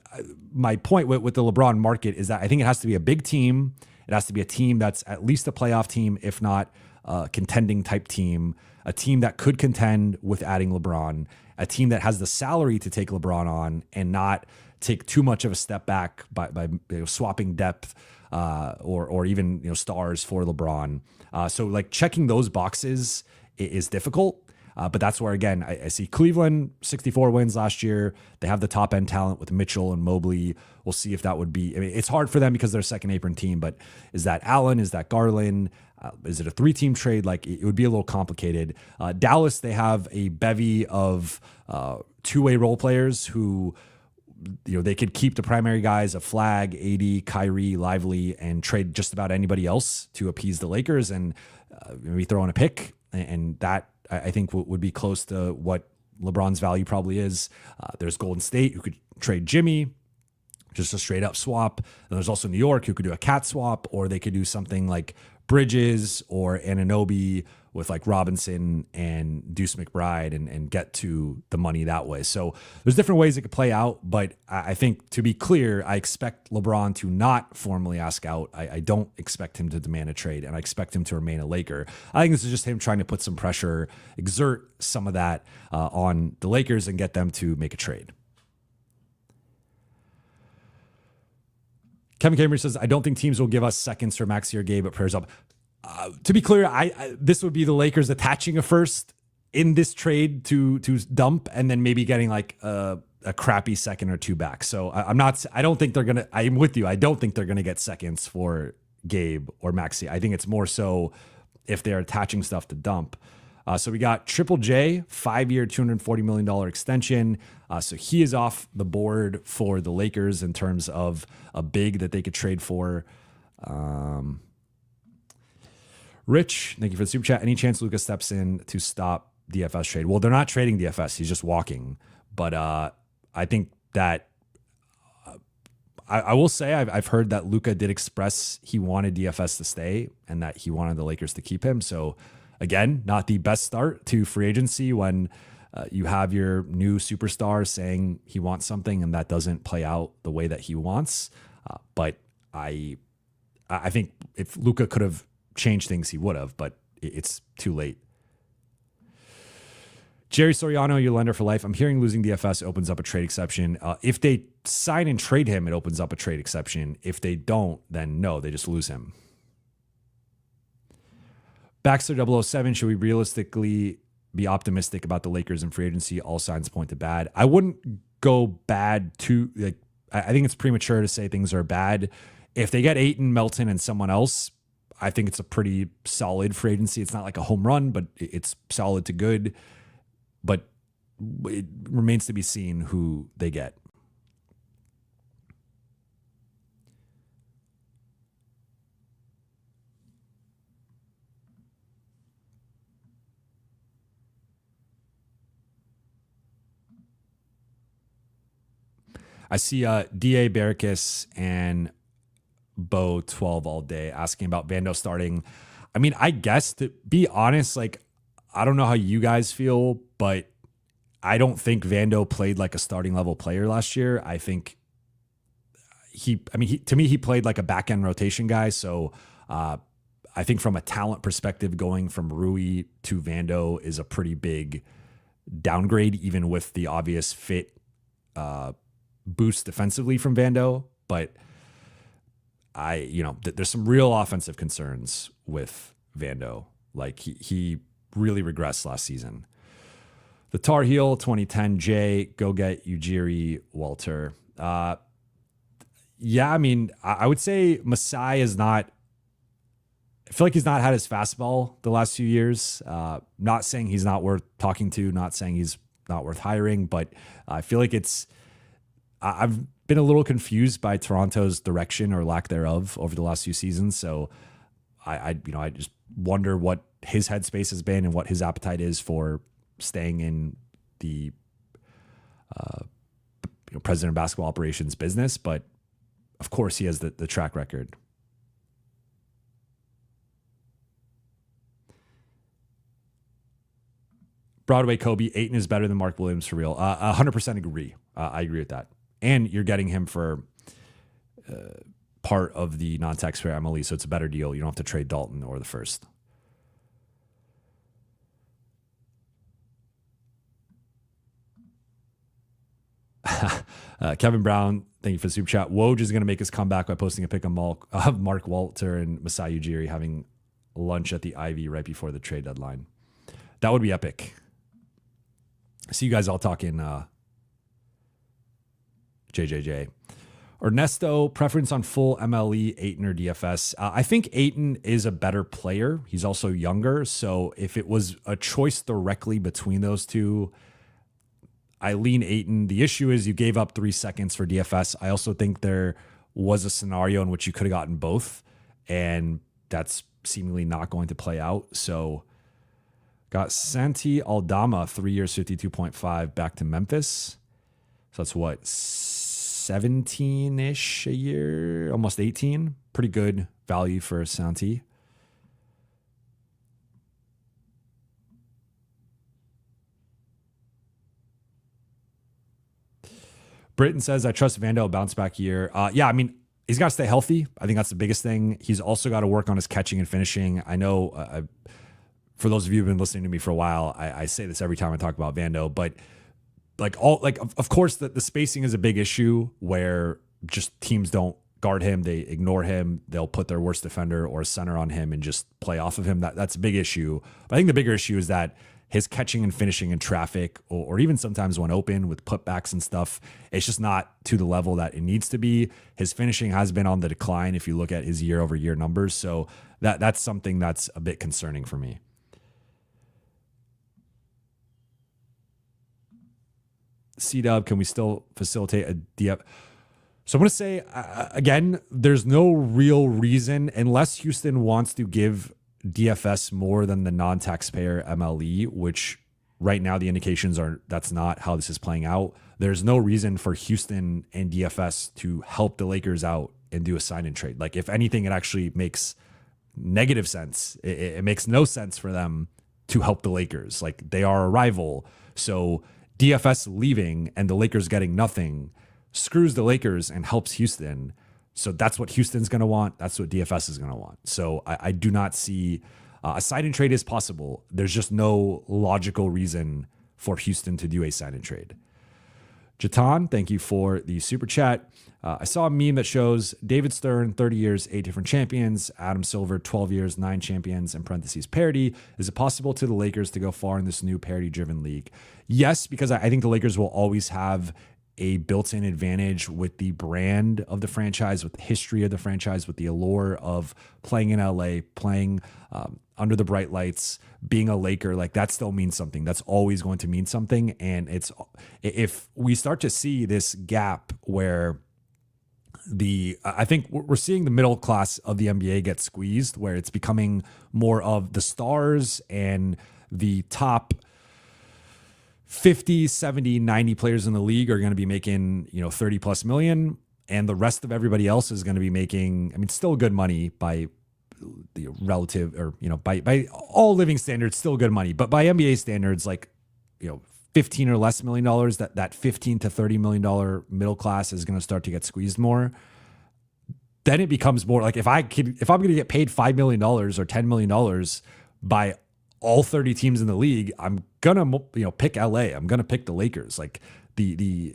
my point with the LeBron market is that I think it has to be a big team. It has to be a team that's at least a playoff team, if not a contending type team, a team that could contend with adding LeBron, a team that has the salary to take LeBron on and not take too much of a step back by swapping depth or even stars for LeBron. So like checking those boxes is difficult. But that's where, again, I see Cleveland, 64 wins last year. They have the top end talent with Mitchell and Mobley. We'll see if that would be, I mean, it's hard for them because they're a second apron team, but is that Allen? Is that Garland? Is it a 3-team trade? Like it would be a little complicated. Dallas, they have a bevy of two-way role players who, they could keep the primary guys of Flag, AD, Kyrie, Lively, and trade just about anybody else to appease the Lakers and maybe throw in a pick. And that, I think, would be close to what LeBron's value probably is. There's Golden State, who could trade Jimmy, just a straight up swap. And there's also New York, who could do a cat swap, or they could do something like Bridges or Anunoby with like Robinson and Deuce McBride and get to the money that way. So there's different ways it could play out, but I think, to be clear, I expect LeBron to not formally ask out. I don't expect him to demand a trade, and I expect him to remain a Laker. I think this is just him trying to put some pressure, exert some of that on the Lakers and get them to make a trade. Kevin Cambridge says, I don't think teams will give us seconds for Maxey or Gabe, but prayers up. To be clear, this would be the Lakers attaching a first in this trade to dump, and then maybe getting like a crappy second or two back. So I don't think they're going to, I'm with you. I don't think they're going to get seconds for Gabe or Maxey. I think it's more so if they're attaching stuff to dump. So we got Triple J, 5-year, $240 million extension. So he is off the board for the Lakers in terms of a big that they could trade for. Rich, thank you for the super chat. Any chance Luka steps in to stop DFS trade? Well, they're not trading DFS. He's just walking. But I think that I will say I've heard that Luka did express he wanted DFS to stay and that he wanted the Lakers to keep him. So again, not the best start to free agency when you have your new superstar saying he wants something and that doesn't play out the way that he wants. But I think if Luka could have changed things, he would have, but it's too late. Jerry Soriano, your lender for life. I'm hearing losing DFS opens up a trade exception. If they sign and trade him, it opens up a trade exception. If they don't, then no, they just lose him. Baxter 007, should we realistically be optimistic about the Lakers in free agency? All signs point to bad. I wouldn't go bad too. Like, I think it's premature to say things are bad. If they get Ayton, Melton, and someone else, I think it's a pretty solid free agency. It's not like a home run, but it's solid to good. But it remains to be seen who they get. I see D.A. Barricus and Bo 12 all day asking about Vando starting. I mean, I guess, to be honest, like, I don't know how you guys feel, but I don't think Vando played like a starting level player last year. I think to me, he played like a back end rotation guy. So I think from a talent perspective, going from Rui to Vando is a pretty big downgrade, even with the obvious fit boost defensively from Vando. But there's some real offensive concerns with Vando. Like he really regressed last season. The Tar Heel 2010 J, go get Ujiri Walter. I would say Masai is not. I feel like he's not had his fastball the last few years. Not saying he's not worth talking to, not saying he's not worth hiring, but I feel like I've been a little confused by Toronto's direction or lack thereof over the last few seasons. So I just wonder what his headspace has been and what his appetite is for staying in the president of basketball operations business. But of course, he has the track record. Broadway Kobe, Ayton is better than Mark Williams for real. 100% agree. I agree with that. And you're getting him for part of the non-taxpayer MLE, so it's a better deal. You don't have to trade Dalton or the first. Kevin Brown, thank you for the super chat. Woj is going to make his comeback by posting a pic of Mark Walter and Masai Ujiri having lunch at the Ivy right before the trade deadline. That would be epic. See you guys all talking JJJ. Ernesto, preference on full MLE, Ayton or DFS? I think Ayton is a better player. He's also younger. So if it was a choice directly between those two, I lean Ayton. The issue is you gave up 3 seconds for DFS. I also think there was a scenario in which you could have gotten both, and that's seemingly not going to play out. So got Santi Aldama, 3 years, 52.5 back to Memphis. So that's what, 17-ish a year, almost 18. Pretty good value for Santi. Britton says, I trust Vando bounce back year. He's got to stay healthy. I think that's the biggest thing. He's also got to work on his catching and finishing. I know for those of you who've been listening to me for a while, I say this every time I talk about Vando, but of course the spacing is a big issue where just teams don't guard him. They ignore him. They'll put their worst defender or center on him and just play off of him. That's a big issue. But I think the bigger issue is that his catching and finishing in traffic, or even sometimes when open with putbacks and stuff, it's just not to the level that it needs to be. His finishing has been on the decline if you look at his year-over-year numbers. So that's something that's a bit concerning for me. C-Dub, can we still facilitate a DF? So I'm going to say, again, there's no real reason, unless Houston wants to give DFS more than the non-taxpayer MLE, which right now the indications are that's not how this is playing out. There's no reason for Houston and DFS to help the Lakers out and do a sign and trade. Like, if anything, it actually makes negative sense. It makes no sense for them to help the Lakers. Like, they are a rival. So DFS leaving and the Lakers getting nothing screws the Lakers and helps Houston. So that's what Houston's going to want. That's what DFS is going to want. So I do not see a sign and trade is possible. There's just no logical reason for Houston to do a sign and trade. Jatan, thank you for the super chat. I saw a meme that shows David Stern, 30 years, 8 different champions. Adam Silver, 12 years, 9 champions, in parentheses, parity. Is it possible to the Lakers to go far in this new parity-driven league? Yes, because I think the Lakers will always have a built-in advantage with the brand of the franchise, with the history of the franchise, with the allure of playing in LA, playing under the bright lights, being a Laker. Like, that still means something. That's always going to mean something. And if we start to see this gap where I think we're seeing the middle class of the NBA get squeezed, where it's becoming more of the stars and the top 50, 70, 90 players in the league are going to be making, 30 plus million. And the rest of everybody else is going to be making, still good money by the relative, or, by all living standards, still good money. But by NBA standards, like, $15 or less million, that $15 to $30 million middle class is going to start to get squeezed more. Then it becomes more like if I'm going to get paid $5 million or $10 million by all 30 teams in the league, I'm gonna pick LA. I'm gonna pick the Lakers. Like the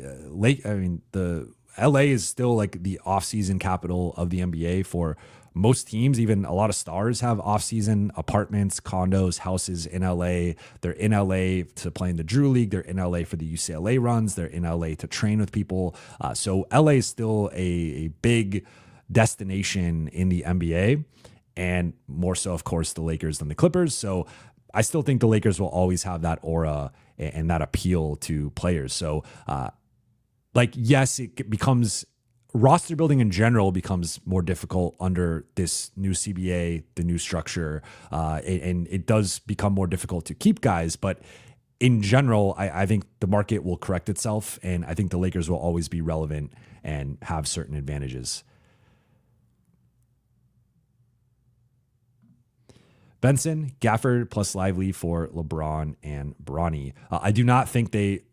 LA is still like the off-season capital of the NBA for most teams. Even a lot of stars have off-season apartments, condos, houses in LA. They're in LA to play in the Drew League. They're in LA for the UCLA runs. They're in LA to train with people. So LA is still a big destination in the NBA, and more so, of course, the Lakers than the Clippers. So I still think the Lakers will always have that aura and that appeal to players. So, yes, it becomes roster building in general becomes more difficult under this new CBA, the new structure, and it does become more difficult to keep guys. But in general, I think the market will correct itself, and I think the Lakers will always be relevant and have certain advantages. Benson, Gafford plus Lively for LeBron and Bronny. I do not think they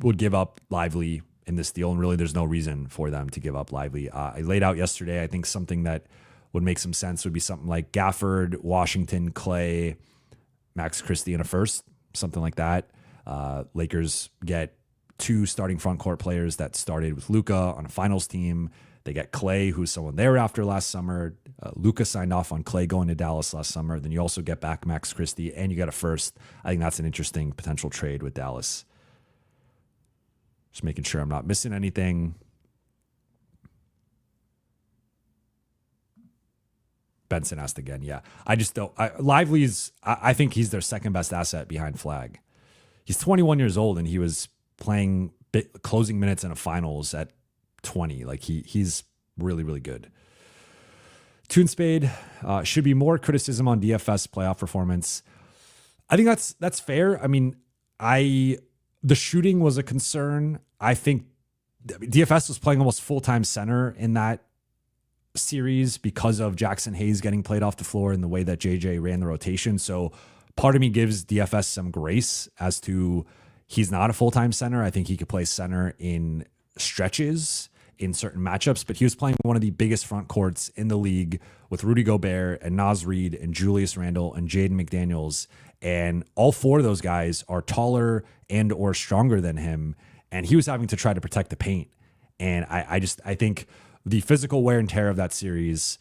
would give up Lively in this deal, and really there's no reason for them to give up Lively. I laid out yesterday, I think something that would make some sense would be something like Gafford, Washington, Clay, Max Christie in a first, something like that. Lakers get 2 starting front court players that started with Luka on a finals team. They get Clay, who's someone they were after last summer. Luka signed off on Clay going to Dallas last summer. Then you also get back Max Christie, and you get a first. I think that's an interesting potential trade with Dallas. Just making sure I'm not missing anything. Benson asked again. Yeah, I just don't. Lively's, I think he's their second best asset behind Flag. He's 21 years old, and he was playing closing minutes in a finals at 20. Like he's really, really good. Toon Spade, should be more criticism on DFS playoff performance. I think that's fair. I mean, the shooting was a concern. I think DFS was playing almost full-time center in that series because of Jackson Hayes getting played off the floor and the way that JJ ran the rotation. So part of me gives DFS some grace as to he's not a full-time center. I think he could play center in stretches in certain matchups, but he was playing one of the biggest front courts in the league with Rudy Gobert and Naz Reid and Julius Randle and Jaden McDaniels. And all 4 of those guys are taller and or stronger than him. And he was having to try to protect the paint. And I think the physical wear and tear of that series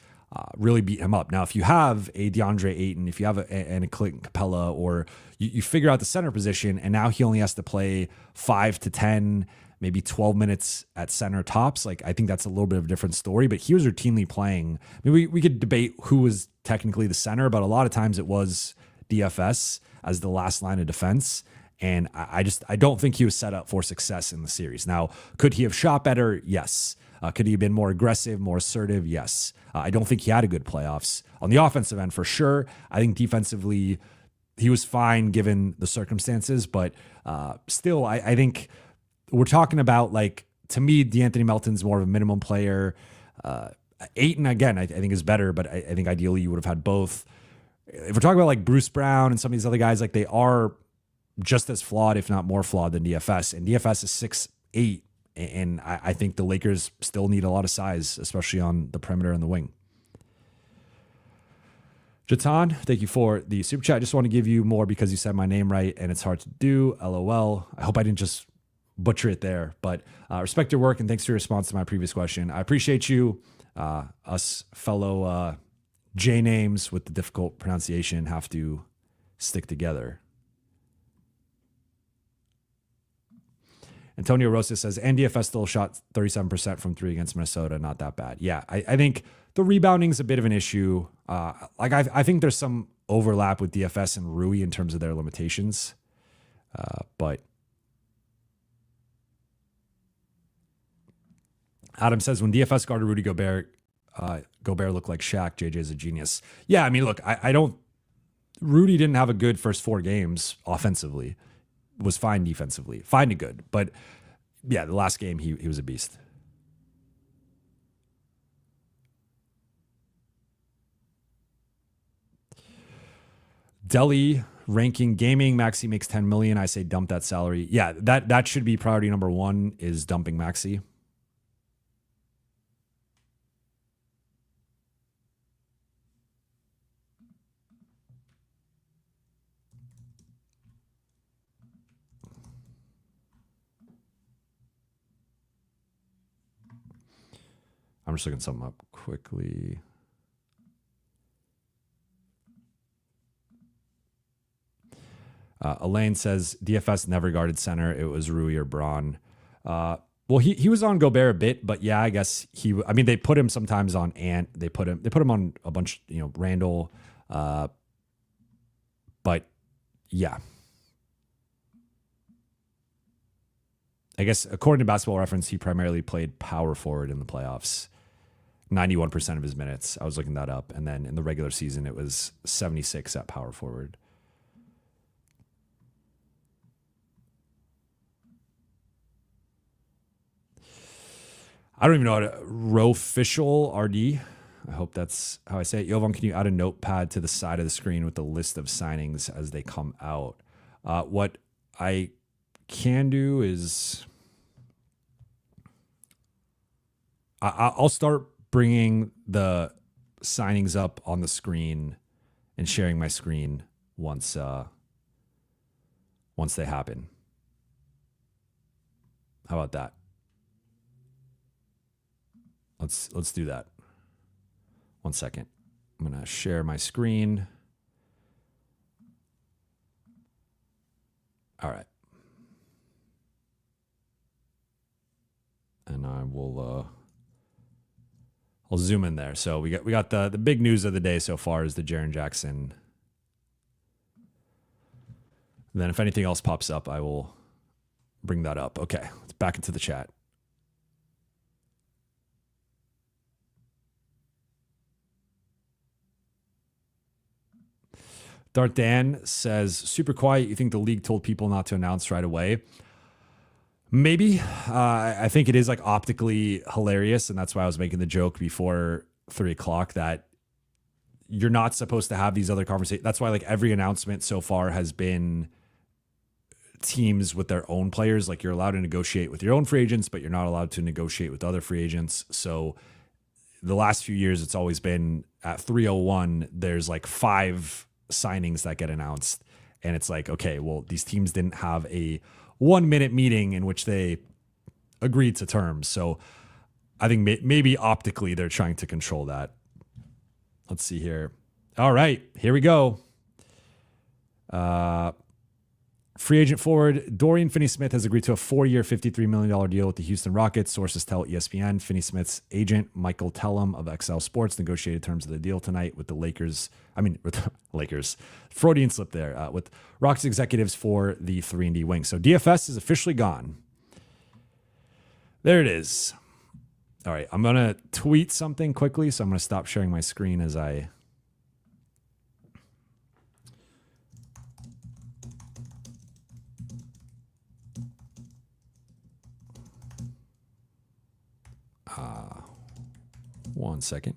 really beat him up. Now, if you have a Deandre Ayton, if you have a Clint Capella, or you figure out the center position, and now he only has to play 5 to 10, maybe 12 minutes at center tops. Like, I think that's a little bit of a different story, but he was routinely playing. I mean, we could debate who was technically the center, but a lot of times it was DFS as the last line of defense. And I don't think he was set up for success in the series. Now, could he have shot better? Yes. Could he have been more aggressive, more assertive? Yes. I don't think he had a good playoffs. On the offensive end, for sure. I think defensively, he was fine given the circumstances, but still, I think we're talking about, like, to me, DeAnthony Melton's more of a minimum player. Ayton, again, I think is better, but I think ideally you would have had both. If we're talking about like Bruce Brown and some of these other guys, like, they are just as flawed, if not more flawed than DFS. And DFS is 6'8", and I think the Lakers still need a lot of size, especially on the perimeter and the wing. Jatan, thank you for the super chat. I just want to give you more because you said my name right, and it's hard to do. LOL. I hope I didn't just butcher it there, but respect your work, and thanks for your response to my previous question. I appreciate you. Us fellow J names with the difficult pronunciation have to stick together. Antonio Rosa says, and DFS still shot 37% from 3 against Minnesota. Not that bad. Yeah, I think the rebounding is a bit of an issue. I think there's some overlap with DFS and Rui in terms of their limitations. But Adam says, when DFS guarded Rudy Gobert, Gobert looked like Shaq. JJ's a genius. Yeah, I mean, look, Rudy didn't have a good first 4 games offensively. Was fine defensively, fine to good. But yeah, the last game, he was a beast. Delhi ranking gaming. Maxi makes 10 million. I say dump that salary. Yeah, that should be priority number one, is dumping Maxi. I'm just looking something up quickly. Elaine says DFS never guarded center. It was Rui or Braun. Well, he was on Gobert a bit, but yeah, I guess I mean, they put him sometimes on Ant. They put him on a bunch, Randall. But yeah, I guess according to Basketball Reference, he primarily played power forward in the playoffs. 91% of his minutes. I was looking that up. And then in the regular season, it was 76 at power forward. I don't even know how to Rofficial RD. I hope that's how I say it. Jovan, can you add a notepad to the side of the screen with the list of signings as they come out? What I can do is I'll start bringing the signings up on the screen and sharing my screen once they happen. How about that? Let's do that. 1 second. I'm going to share my screen. All right. And I will I'll zoom in there. So we got the big news of the day so far is the Jaren Jackson. And then if anything else pops up, I will bring that up. Okay, let's back into the chat. Darth Dan says, super quiet. You think the league told people not to announce right away? Maybe. I think it is like optically hilarious. And that's why I was making the joke before 3 o'clock that you're not supposed to have these other conversations. That's why like every announcement so far has been teams with their own players. Like you're allowed to negotiate with your own free agents, but you're not allowed to negotiate with other free agents. So the last few years, it's always been at 3:01, there's like 5 signings that get announced. And it's like, okay, well, these teams didn't have a 1-minute meeting in which they agreed to terms. So I think maybe optically they're trying to control that. Let's see here. All right, here we go. Free agent forward Dorian Finney-Smith has agreed to a 4-year, $53 million deal with the Houston Rockets. Sources tell ESPN. Finney-Smith's agent, Michael Tellum of XL Sports, negotiated terms of the deal tonight with the Lakers. With Lakers. Freudian slip there. With Rockets executives for the 3-and-D wing. So DFS is officially gone. There it is. All right, I'm going to tweet something quickly, so I'm going to stop sharing my screen as I... One second.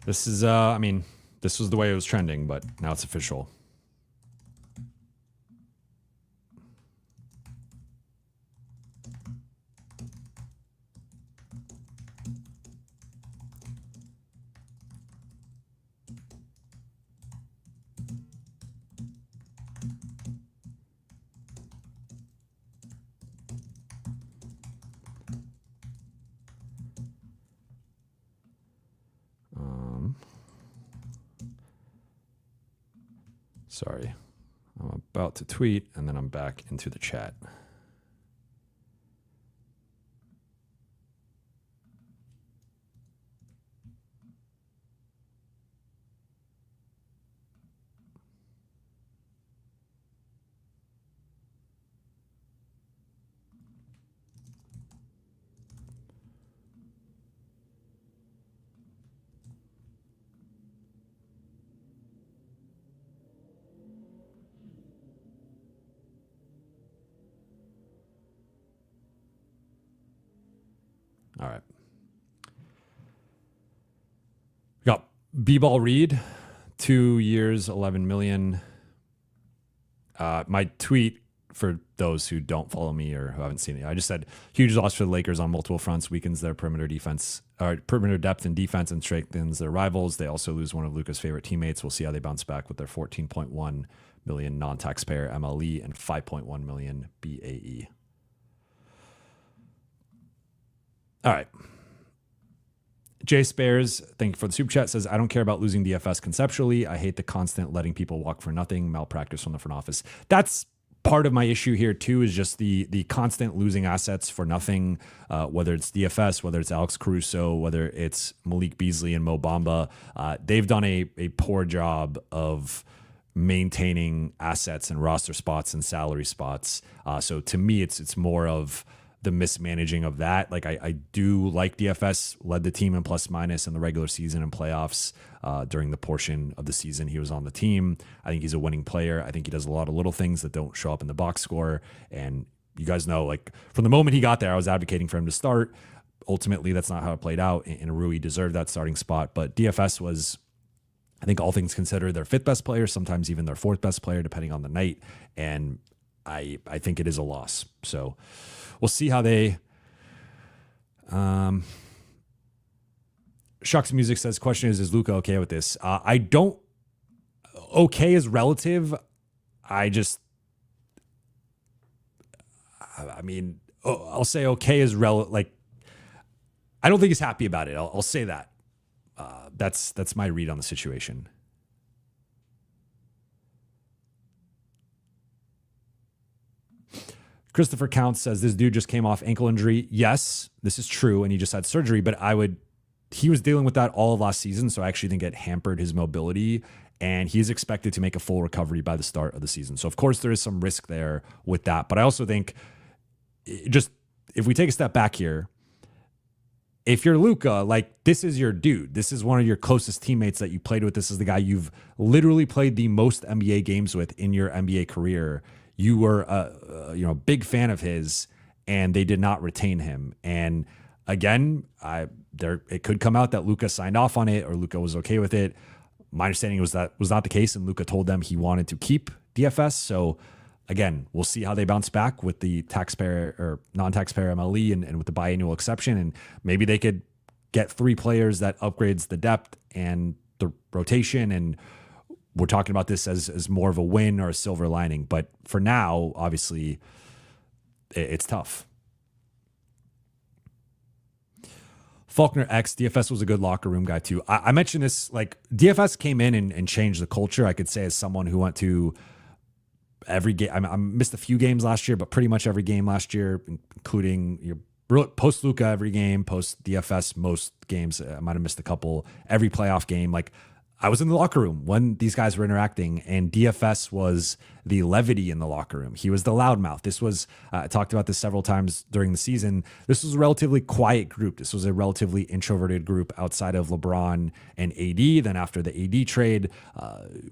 This is, I mean, this was the way it was trending, but now it's official. Sorry, I'm about to tweet and then I'm back into the chat. All right. We got B-Ball Reed, 2 years, 11 million. My tweet, for those who don't follow me or who haven't seen it, I just said huge loss for the Lakers on multiple fronts, weakens their perimeter defense, or perimeter depth and defense, and strengthens their rivals. They also lose one of Luka's favorite teammates. We'll see how they bounce back with their 14.1 million non-taxpayer MLE and 5.1 million BAE. All right. Jay Spares, thank you for the super chat, says, I don't care about losing DFS conceptually. I hate the constant letting people walk for nothing, malpractice from the front office. That's part of my issue here too, is just the constant losing assets for nothing, whether it's DFS, whether it's Alex Caruso, whether it's Malik Beasley and Mo Bamba. They've done a poor job of maintaining assets and roster spots and salary spots. So to me, it's more of the mismanaging of that. Like I do like DFS, led the team in plus minus in the regular season and playoffs during the portion of the season he was on the team. I think he's a winning player. I think he does a lot of little things that don't show up in the box score. And you guys know, like from the moment he got there, I was advocating for him to start. Ultimately, that's not how it played out. And Rui deserved that starting spot. But DFS was, I think all things considered, their fifth best player, sometimes even their fourth best player, depending on the night. And I think it is a loss. So we'll see how they. Shucks Music says, question is Luka okay with this? I don't. Okay is relative. I mean, I'll say okay is relative. Like, I don't think he's happy about it. I'll say that. That's my read on the situation. Christopher Counts says, this dude just came off ankle injury. Yes, this is true, and he just had surgery, but he was dealing with that all of last season, so I actually think it hampered his mobility, and he's expected to make a full recovery by the start of the season. So, of course, there is some risk there with that, but I also think just if we take a step back here, if you're Luka, like, this is your dude. This is one of your closest teammates that you played with. This is the guy you've literally played the most NBA games with in your NBA career. You were a big fan of his, and they did not retain him. And again, it could come out that Luka signed off on it or Luka was okay with it. My understanding was that was not the case, and Luka told them he wanted to keep DFS. So again, we'll see how they bounce back with the taxpayer or non-taxpayer MLE and with the biannual exception, and maybe they could get 3 players that upgrades the depth and the rotation, and we're talking about this as more of a win or a silver lining. But for now, obviously, it's tough. Faulkner X, DFS was a good locker room guy too. I mentioned this, like DFS came in and changed the culture, I could say, as someone who went to every game. I missed a few games last year, but pretty much every game last year, including your post Luka every game, post DFS most games. I might have missed a couple. Every playoff game, like I was in the locker room when these guys were interacting, and DFS was the levity in the locker room. He was the loudmouth. This was, I talked about this several times during the season. This was a relatively quiet group. This was a relatively introverted group outside of LeBron and AD. Then after the AD trade,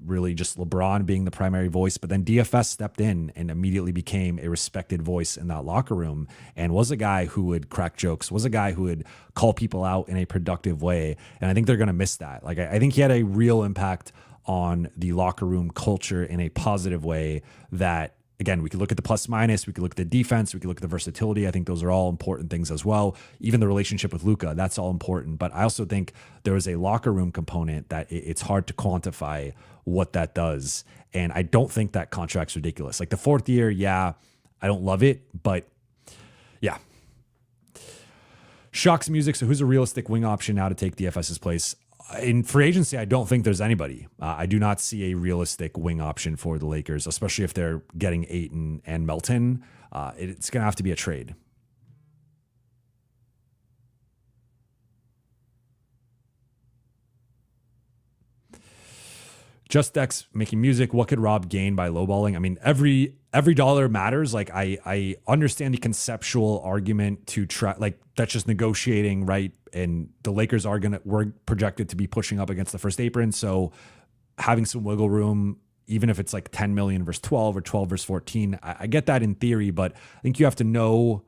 really just LeBron being the primary voice. But then DFS stepped in and immediately became a respected voice in that locker room, and was a guy who would crack jokes, was a guy who would call people out in a productive way. And I think they're going to miss that. Like, I think he had a real impact on the locker room culture in a positive way that, again, we could look at the plus minus, we could look at the defense, we could look at the versatility. I think those are all important things as well. Even the relationship with Luka, that's all important. But I also think there was a locker room component that it's hard to quantify what that does. And I don't think that contract's ridiculous. Like the 4th year, yeah, I don't love it, but yeah. Shocks Music, so who's a realistic wing option now to take DFS's place? In free agency, I don't think there's anybody. I do not see a realistic wing option for the Lakers, especially if they're getting Ayton and Melton. It's going to have to be a trade. Just Dex making music. What could Rob gain by lowballing? I mean, every dollar matters. Like I understand the conceptual argument to try, like that's just negotiating, right? And the Lakers we're projected to be pushing up against the first apron. So having some wiggle room, even if it's like 10 million versus 12 or 12 versus 14, I get that in theory, but I think you have to know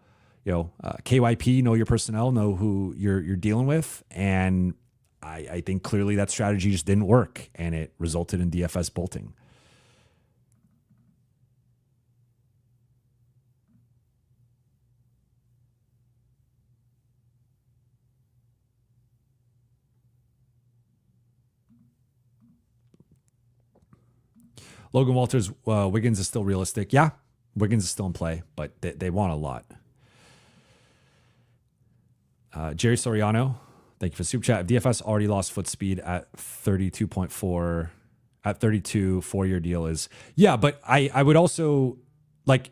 KYP, know your personnel, know who you're dealing with. And I think clearly that strategy just didn't work, and it resulted in DFS bolting. Logan Walters, Wiggins is still realistic. Yeah, Wiggins is still in play, but they want a lot. Jerry Soriano, thank you for super chat. If DFS already lost foot speed at 32.4, at 32, 4-year deal is, yeah, but I would also, like,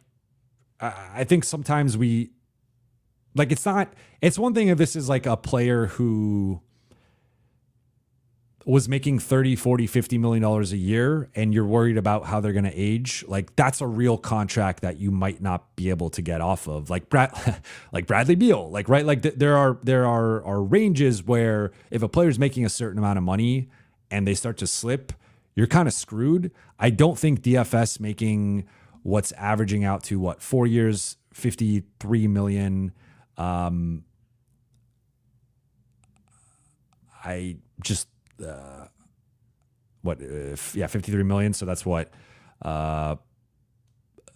I think sometimes we, like, it's one thing if this is like a player who was making 30, 40, $50 million a year and you're worried about how they're going to age. Like, that's a real contract that you might not be able to get off of, like Bradley Beal, like, right. Like there are ranges where if a player's making a certain amount of money and they start to slip, you're kind of screwed. I don't think DFS making what's averaging out to 4 years, 53 million. I just, 53 million. So that's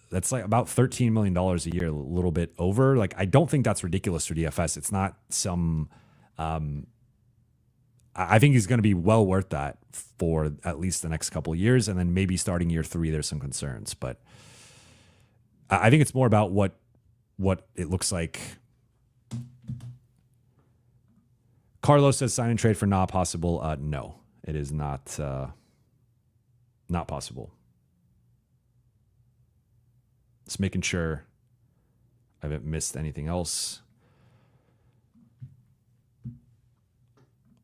that's like about $13 million a year, a little bit over. Like, I don't think that's ridiculous for DFS. It's not some, I think he's going to be well worth that for at least the next couple of years. And then maybe starting year 3, there's some concerns, but I think it's more about what it looks like. Carlos says sign and trade for not possible. No, it is not possible. Just making sure I haven't missed anything else.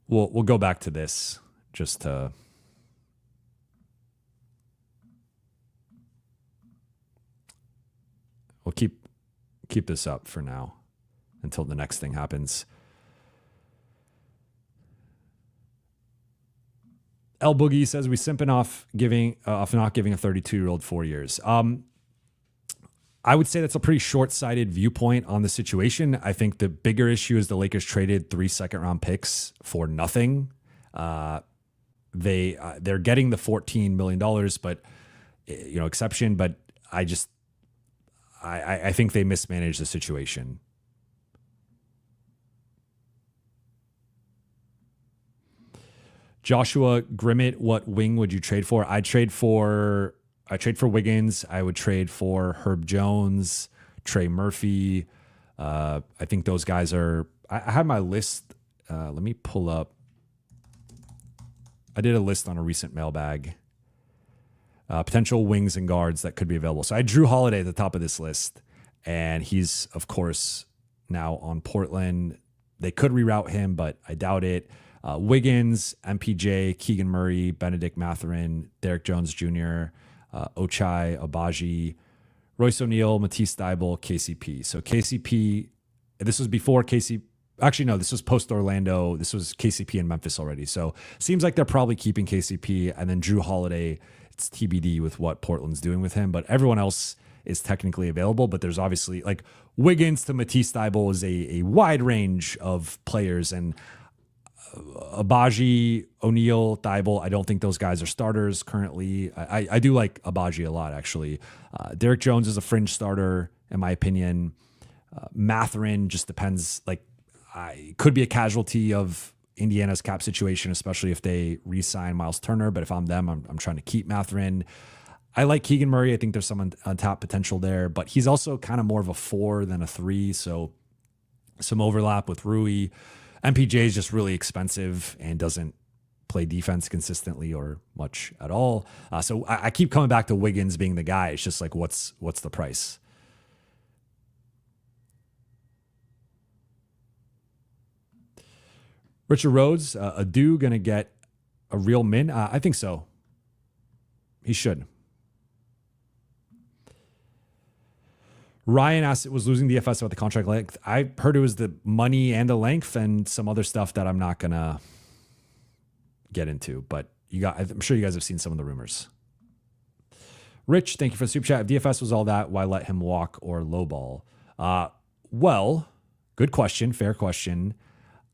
We'll go back to this just to. We'll keep this up for now until the next thing happens. L Boogie says we simping off not giving a 32-year-old 4 years. I would say that's a pretty short-sighted viewpoint on the situation. I think the bigger issue is the Lakers traded 3 second-round picks for nothing. They're getting the $14 million, but exception. But I think they mismanaged the situation. Joshua Grimmett, what wing would you trade for? I'd trade for Wiggins. I would trade for Herb Jones, Trey Murphy. I think those guys are. I have my list. Let me pull up. I did a list on a recent mailbag. Potential wings and guards that could be available. So I had Drew Holiday at the top of this list, and he's of course now on Portland. They could reroute him, but I doubt it. Wiggins, MPJ, Keegan Murray, Benedict Mathurin, Derek Jones Jr., Ochai Agbaji, Royce O'Neal, Matisse Thybulle, KCP. So KCP, this was before KCP. Actually, no, this was post Orlando. This was KCP in Memphis already. So seems like they're probably keeping KCP. And then Drew Holiday, it's TBD with what Portland's doing with him. But everyone else is technically available. But there's obviously, like, Wiggins to Matisse Thybulle is a wide range of players. And Agbaji, O'Neal, Thybulle, I don't think those guys are starters currently. I do like Agbaji a lot, actually. Derek Jones is a fringe starter, in my opinion. Mathurin just depends. Like, could be a casualty of Indiana's cap situation, especially if they re-sign Miles Turner. But if I'm them, I'm trying to keep Mathurin. I like Keegan Murray. I think there's some untapped potential there, but he's also kind of more of a 4 than a 3. So some overlap with Rui. MPJ is just really expensive and doesn't play defense consistently or much at all. So I keep coming back to Wiggins being the guy. It's just like, what's the price? Richard Rhodes, Adu going to get a real min? I think so. He should. Ryan asked, was losing DFS about the contract length. I heard it was the money and the length and some other stuff that I'm not going to get into. But I'm sure you guys have seen some of the rumors. Rich, thank you for the super chat. If DFS was all that, why let him walk or lowball? Well, good question. Fair question.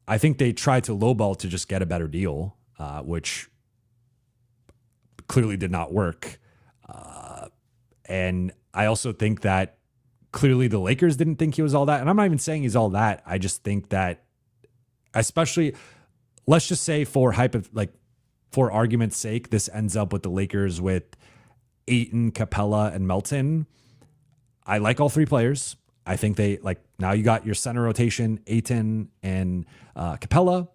I think they tried to lowball to just get a better deal, which clearly did not work. And I also think that clearly the Lakers didn't think he was all that. And I'm not even saying he's all that. I just think that, especially, let's just say for argument's sake, this ends up with the Lakers with Ayton, Capella, and Melton. I like all three players. I think they now you got your center rotation, Ayton and Capella.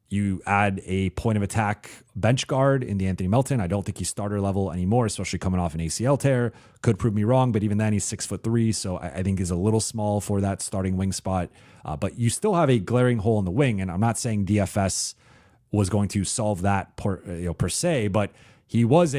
You add a point of attack bench guard in the Anthony Melton. I don't think he's starter level anymore, especially coming off an ACL tear. Could prove me wrong, but even then he's 6'3", so I think he's a little small for that starting wing spot. But you still have a glaring hole in the wing, and I'm not saying DFS was going to solve that per se, but he was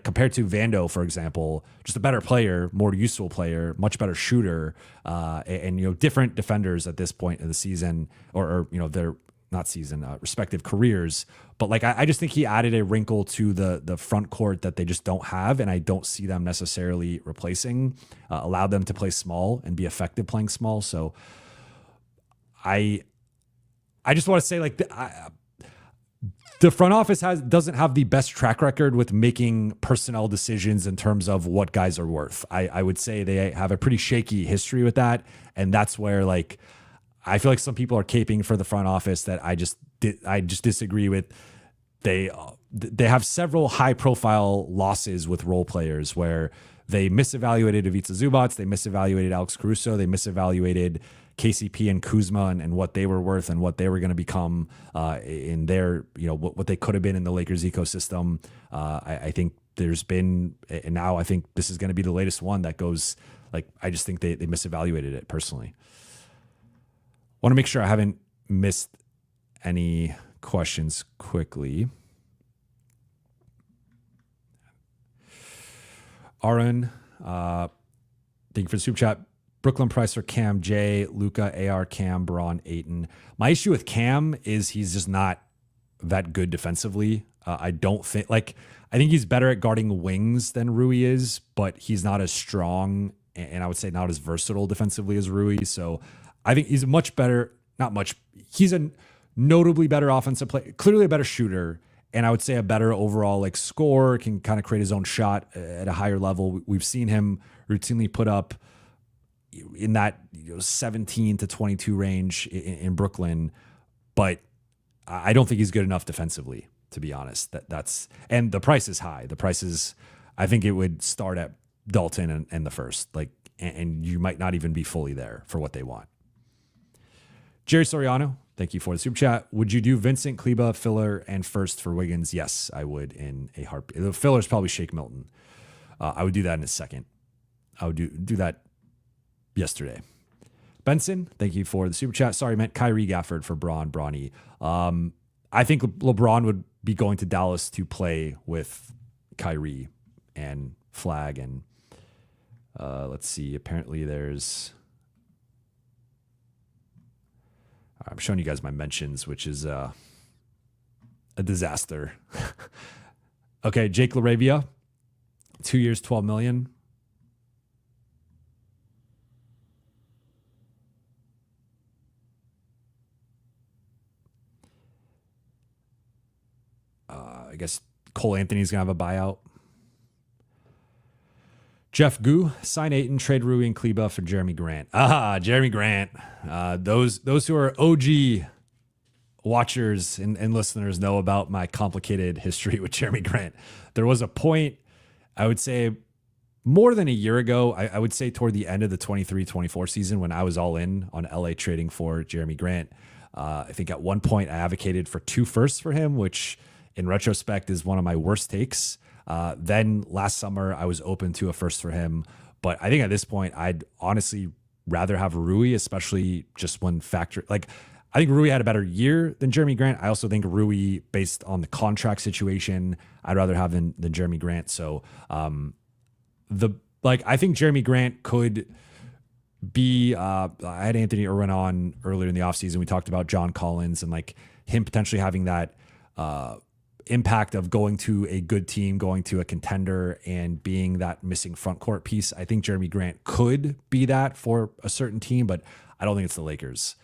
compared to Vando, for example, just a better player, more useful player, much better shooter, and different defenders at this point of the season, or their not season, respective careers. But I just think he added a wrinkle to the front court that they just don't have, and I don't see them necessarily replacing. Allowed them to play small and be effective playing small. So I just want to say the front office doesn't have the best track record with making personnel decisions in terms of what guys are worth. I would say they have a pretty shaky history with that, and that's where I feel like some people are caping for the front office that I just disagree with. They have several high profile losses with role players where they misevaluated Ivica Zubac, they misevaluated Alex Caruso, they misevaluated KCP and Kuzma and what they were worth and what they were going to become in their, what they could have been in the Lakers ecosystem. I think there's been, and now I think this is going to be the latest one that goes I just think they misevaluated it personally. Want to make sure I haven't missed any questions quickly. Aaron, thank you for the super chat. Brooklyn Price or Cam, J, Luka, AR, Cam, Braun, Ayton. My issue with Cam is he's just not that good defensively. I don't think I think he's better at guarding wings than Rui is, but he's not as strong and I would say not as versatile defensively as Rui. So I think he's he's a notably better offensive player, clearly a better shooter, and I would say a better overall scorer, can kind of create his own shot at a higher level. We've seen him routinely put up in that 17 to 22 range in Brooklyn, but I don't think he's good enough defensively, to be honest. And the price is high. The price is, I think it would start at Dalton and the first, and you might not even be fully there for what they want. Jerry Soriano, thank you for the super chat. Would you do Vincent, Kleba, filler, and first for Wiggins? Yes, I would in a heartbeat. The filler is probably Shake Milton. I would do that in a second. I would do that yesterday. Benson, thank you for the super chat. Sorry, I meant Kyrie Gafford for Bronny. I think LeBron would be going to Dallas to play with Kyrie and Flag. And let's see, apparently there's... I'm showing you guys my mentions, which is a disaster. Okay, Jake LaRavia, 2 years, $12 million. I guess Cole Anthony's gonna have a buyout. Jeff Gu, sign Ayton, trade Rui and Kleba for Jeremy Grant. Jeremy Grant. Those who are OG watchers and listeners know about my complicated history with Jeremy Grant. There was a point, I would say more than a year ago, I would say toward the end of the 23-24 season when I was all in on LA trading for Jeremy Grant. I think at one point I advocated for 2 firsts for him, which in retrospect is one of my worst takes. Then last summer, I was open to a first for him. But I think at this point, I'd honestly rather have Rui, especially just when I think Rui had a better year than Jeremy Grant. I also think Rui, based on the contract situation, I'd rather have than Jeremy Grant. So I think Jeremy Grant could be, I had Anthony Irwin on earlier in the offseason. We talked about John Collins and him potentially having that impact of going to a good team, going to a contender, and being that missing front court piece. I think Jeremy Grant could be that for a certain team, but I don't think it's the Lakers.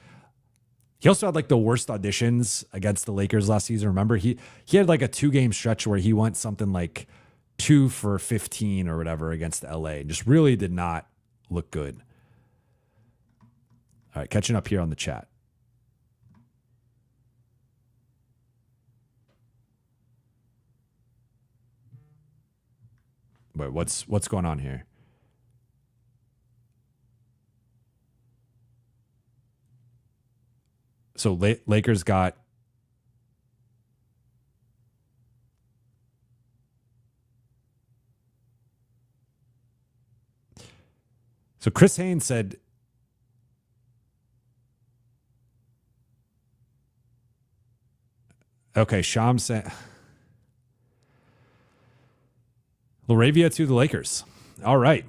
He also had like the worst auditions against the Lakers last season. Remember, he had like a 2-game stretch where he went something like 2 for 15 or whatever against LA, and just really did not look good. All right, catching up here on the chat. Wait, what's going on here? So Lakers got so Chris Haynes said okay, Sham said LaRavia to the Lakers. All right.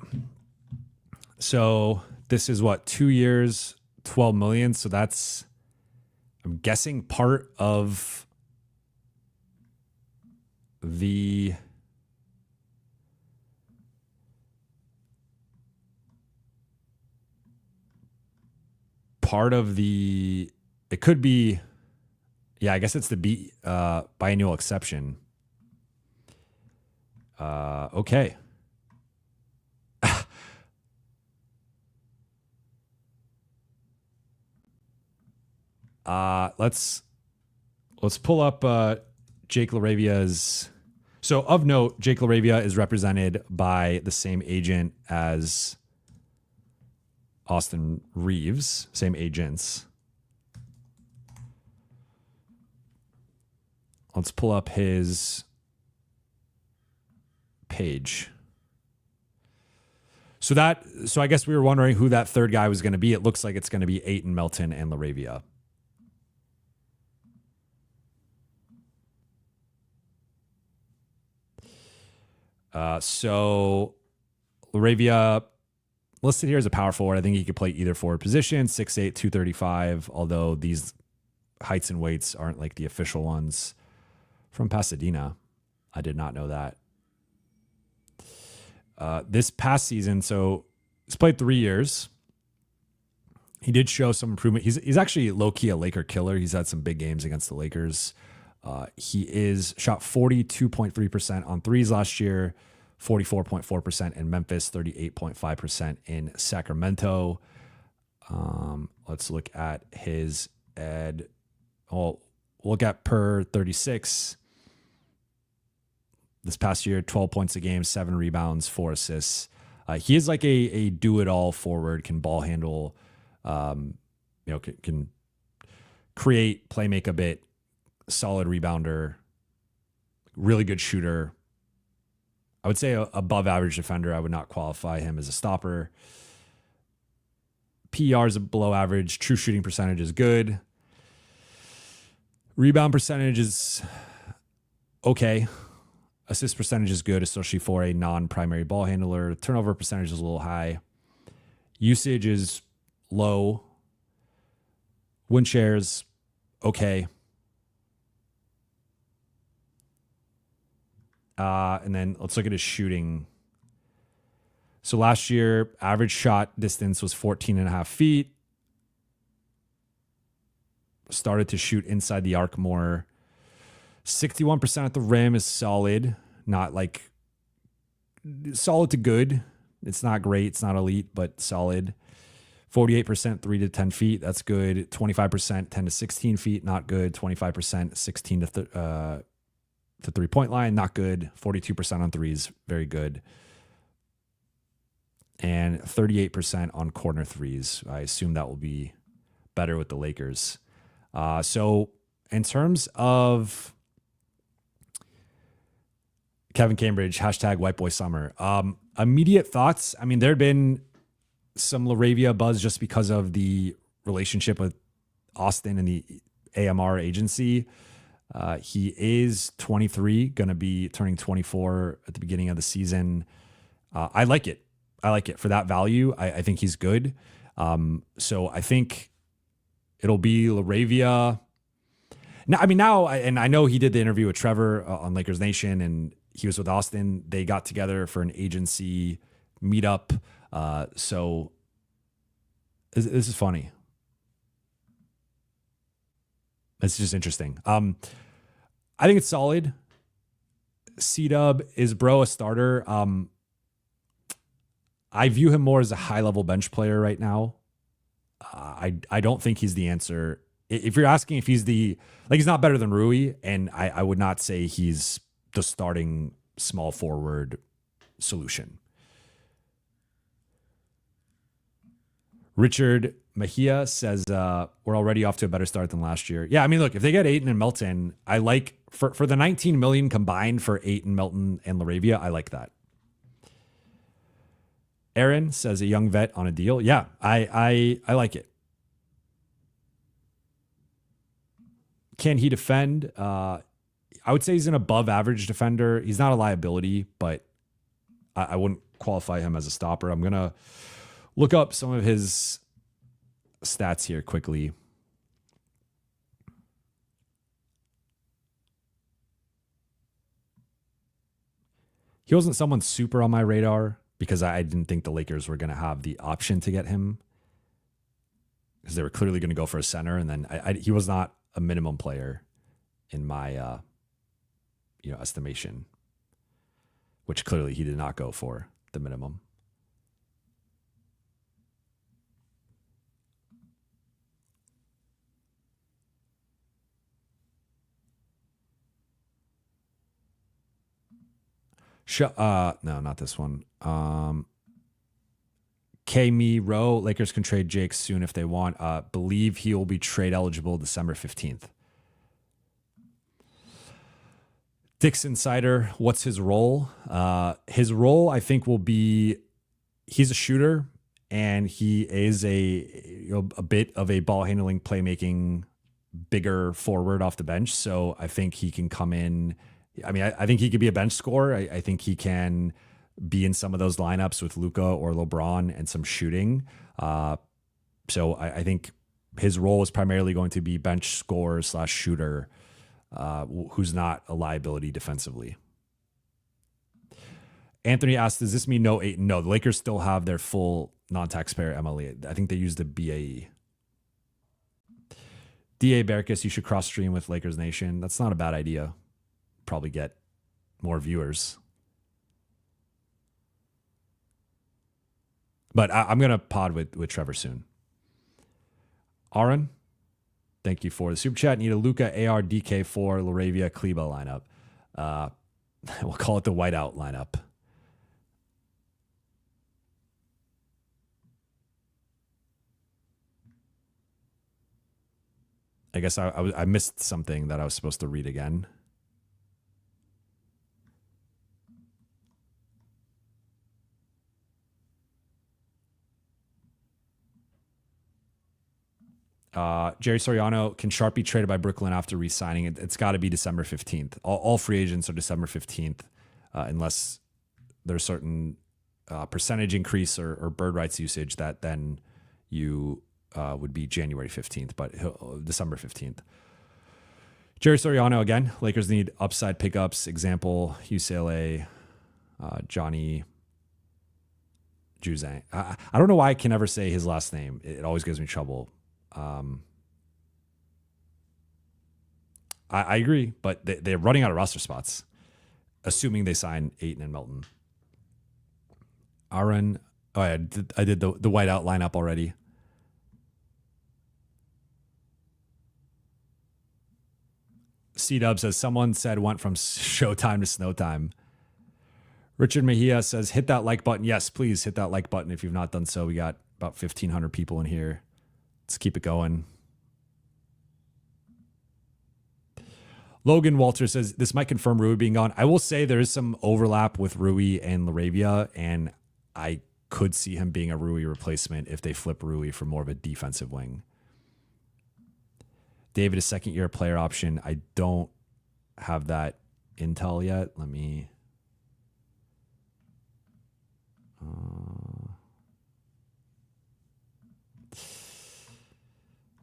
So this is what, 2 years, 12 million. So that's, I'm guessing, part of the it could be, yeah, I guess it's the biannual exception. Okay. Let's pull up Jake LaRavia's. So of note, Jake LaRavia is represented by the same agent as Austin Reeves, same agents. Let's pull up his page. So I guess we were wondering who that third guy was going to be. It looks like it's going to be Ayton, Melton, and LaRavia. So LaRavia listed here as a power forward. I think he could play either forward position, 6'8", 235, although these heights and weights aren't like the official ones. From Pasadena. I did not know that. This past season, so he's played 3 years. He did show some improvement. He's actually low-key a Laker killer. He's had some big games against the Lakers. He shot 42.3% on threes last year, 44.4% in Memphis, 38.5% in Sacramento. Let's look at his ed. We'll look at per 36. This past year, 12 points a game, 7 rebounds, 4 assists. He is like a do-it-all forward, can ball handle, can create, play make a bit, solid rebounder, really good shooter. I would say above average defender. I would not qualify him as a stopper. PER is below average. True shooting percentage is good. Rebound percentage is okay. Assist percentage is good, especially for a non-primary ball handler. Turnover percentage is a little high. Usage is low. Win shares, okay. And then let's look at his shooting. So last year, average shot distance was 14.5 feet. Started to shoot inside the arc more. 61% at the rim is solid. Not like solid to good. It's not great. It's not elite, but solid. 48% 3 to 10 feet. That's good. 25% 10 to 16 feet. Not good. 25% 16 to 3-point line. Not good. 42% on threes. Very good. And 38% on corner threes. I assume that will be better with the Lakers. So in terms of Kevin Cambridge, hashtag white boy summer. Immediate thoughts. I mean, there had been some LaRavia buzz just because of the relationship with Austin and the AMR agency. He is 23, going to be turning 24 at the beginning of the season. I like it. For that value. I think he's good. So I think it'll be LaRavia. Now, I mean, and I know he did the interview with Trevor on Lakers Nation, and he was with Austin. They got together for an agency meetup. So this is funny. It's just interesting. I think it's solid. C-Dub, is bro a starter? I view him more as a high-level bench player right now. I don't think he's the answer. If you're asking if he's he's not better than Rui, and I would not say he's the starting small forward solution. Richard Mejia says, we're already off to a better start than last year. Yeah, I mean, look, if they get Ayton and Melton, I like, for the 19 million combined for Ayton, Melton, and LaRavia, I like that. Aaron says a young vet on a deal. Yeah, I like it. Can he defend? I would say he's an above average defender. He's not a liability, but I wouldn't qualify him as a stopper. I'm going to look up some of his stats here quickly. He wasn't someone super on my radar because I didn't think the Lakers were going to have the option to get him, because they were clearly going to go for a center. And then he was not a minimum player in my estimation, which clearly he did not go for the minimum. No, not this one. K-Me Rowe, Lakers can trade Jake soon if they want. Believe he will be trade eligible December 15th. Dick's Insider, what's his role? His role, I think, will be, he's a shooter, and he is a bit of a ball handling, playmaking, bigger forward off the bench. So I think he can come in. I mean, I think he could be a bench scorer. I think he can be in some of those lineups with Luka or LeBron and some shooting. So I think his role is primarily going to be bench scorer / shooter, who's not a liability defensively. Anthony asked, does this mean no Ayton? No, the Lakers still have their full non-taxpayer MLE. I think they used a BAE. DA Berkus, you should cross-stream with Lakers Nation. That's not a bad idea. Probably get more viewers. But I'm going to pod with Trevor soon. Aaron, thank you for the super chat. Need a Luka, AR, DK4, LaRavia, Kleba lineup. We'll call it the whiteout lineup. I guess I missed something that I was supposed to read again. Jerry Soriano, can Sharp be traded by Brooklyn after re-signing? It's got to be December 15th. All free agents are December 15th, unless there's certain percentage increase or bird rights usage that then you would be January 15th, but December 15th. Jerry Soriano again. Lakers need upside pickups. Example, UCLA, Johnny Juzang. I don't know why I can never say his last name. It always gives me trouble. I agree, but they're running out of roster spots, assuming they sign Ayton and Melton. Aaron, I did the whiteout lineup already. C-Dub says, someone said went from showtime to snow time. Richard Mejia says, hit that like button. Yes, please hit that like button if you've not done so. We got about 1,500 people in here. Let's keep it going. Logan Walter says, this might confirm Rui being gone. I will say there is some overlap with Rui and LaRavia, and I could see him being a Rui replacement if they flip Rui for more of a defensive wing. David, a second-year player option. I don't have that intel yet. Let me...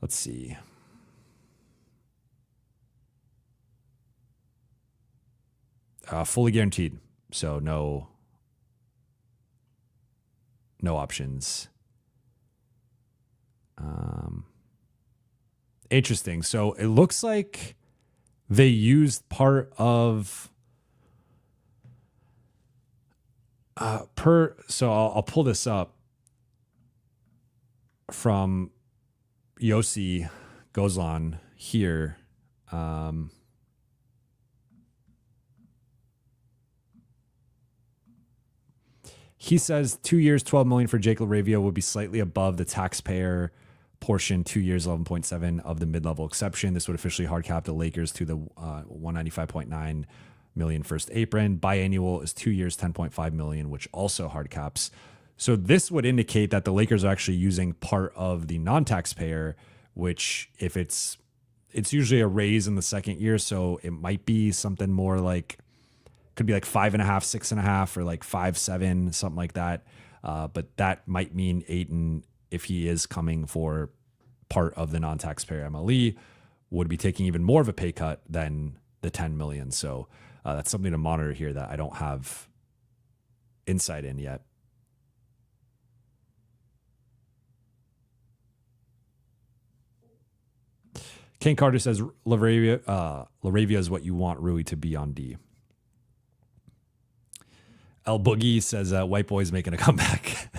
let's see. Fully guaranteed. So no options. Interesting. So it looks like they used part of so I'll pull this up from Yossi Gozlan here. He says 2 years, $12 million for Jake LaRavia would be slightly above the taxpayer portion, 2 years, 11.7 of the mid-level exception. This would officially hard cap the Lakers to the $195.9 million first apron. Biannual is 2 years, $10.5 million, which also hard caps. So this would indicate that the Lakers are actually using part of the non-taxpayer, which if it's usually a raise in the second year, so it might be something more like, could be like 5.5, 6.5, or like 5.7, something like that. But that might mean Ayton, if he is coming for part of the non-taxpayer MLE, would be taking even more of a pay cut than the 10 million. So that's something to monitor here that I don't have insight in yet. Ken Carter says LaRavia is what you want Rui to be on D. El Boogie says White Boy's making a comeback.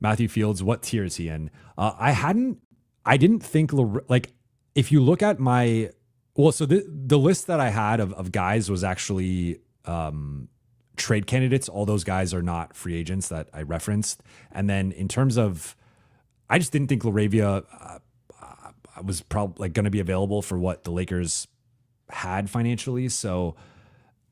Matthew Fields, what tier is he in? I didn't think, like, if you look at so the list that I had of guys was actually trade candidates. All those guys are not free agents that I referenced. And then in terms of, I just didn't think LaRavia was probably like going to be available for what the Lakers had financially. So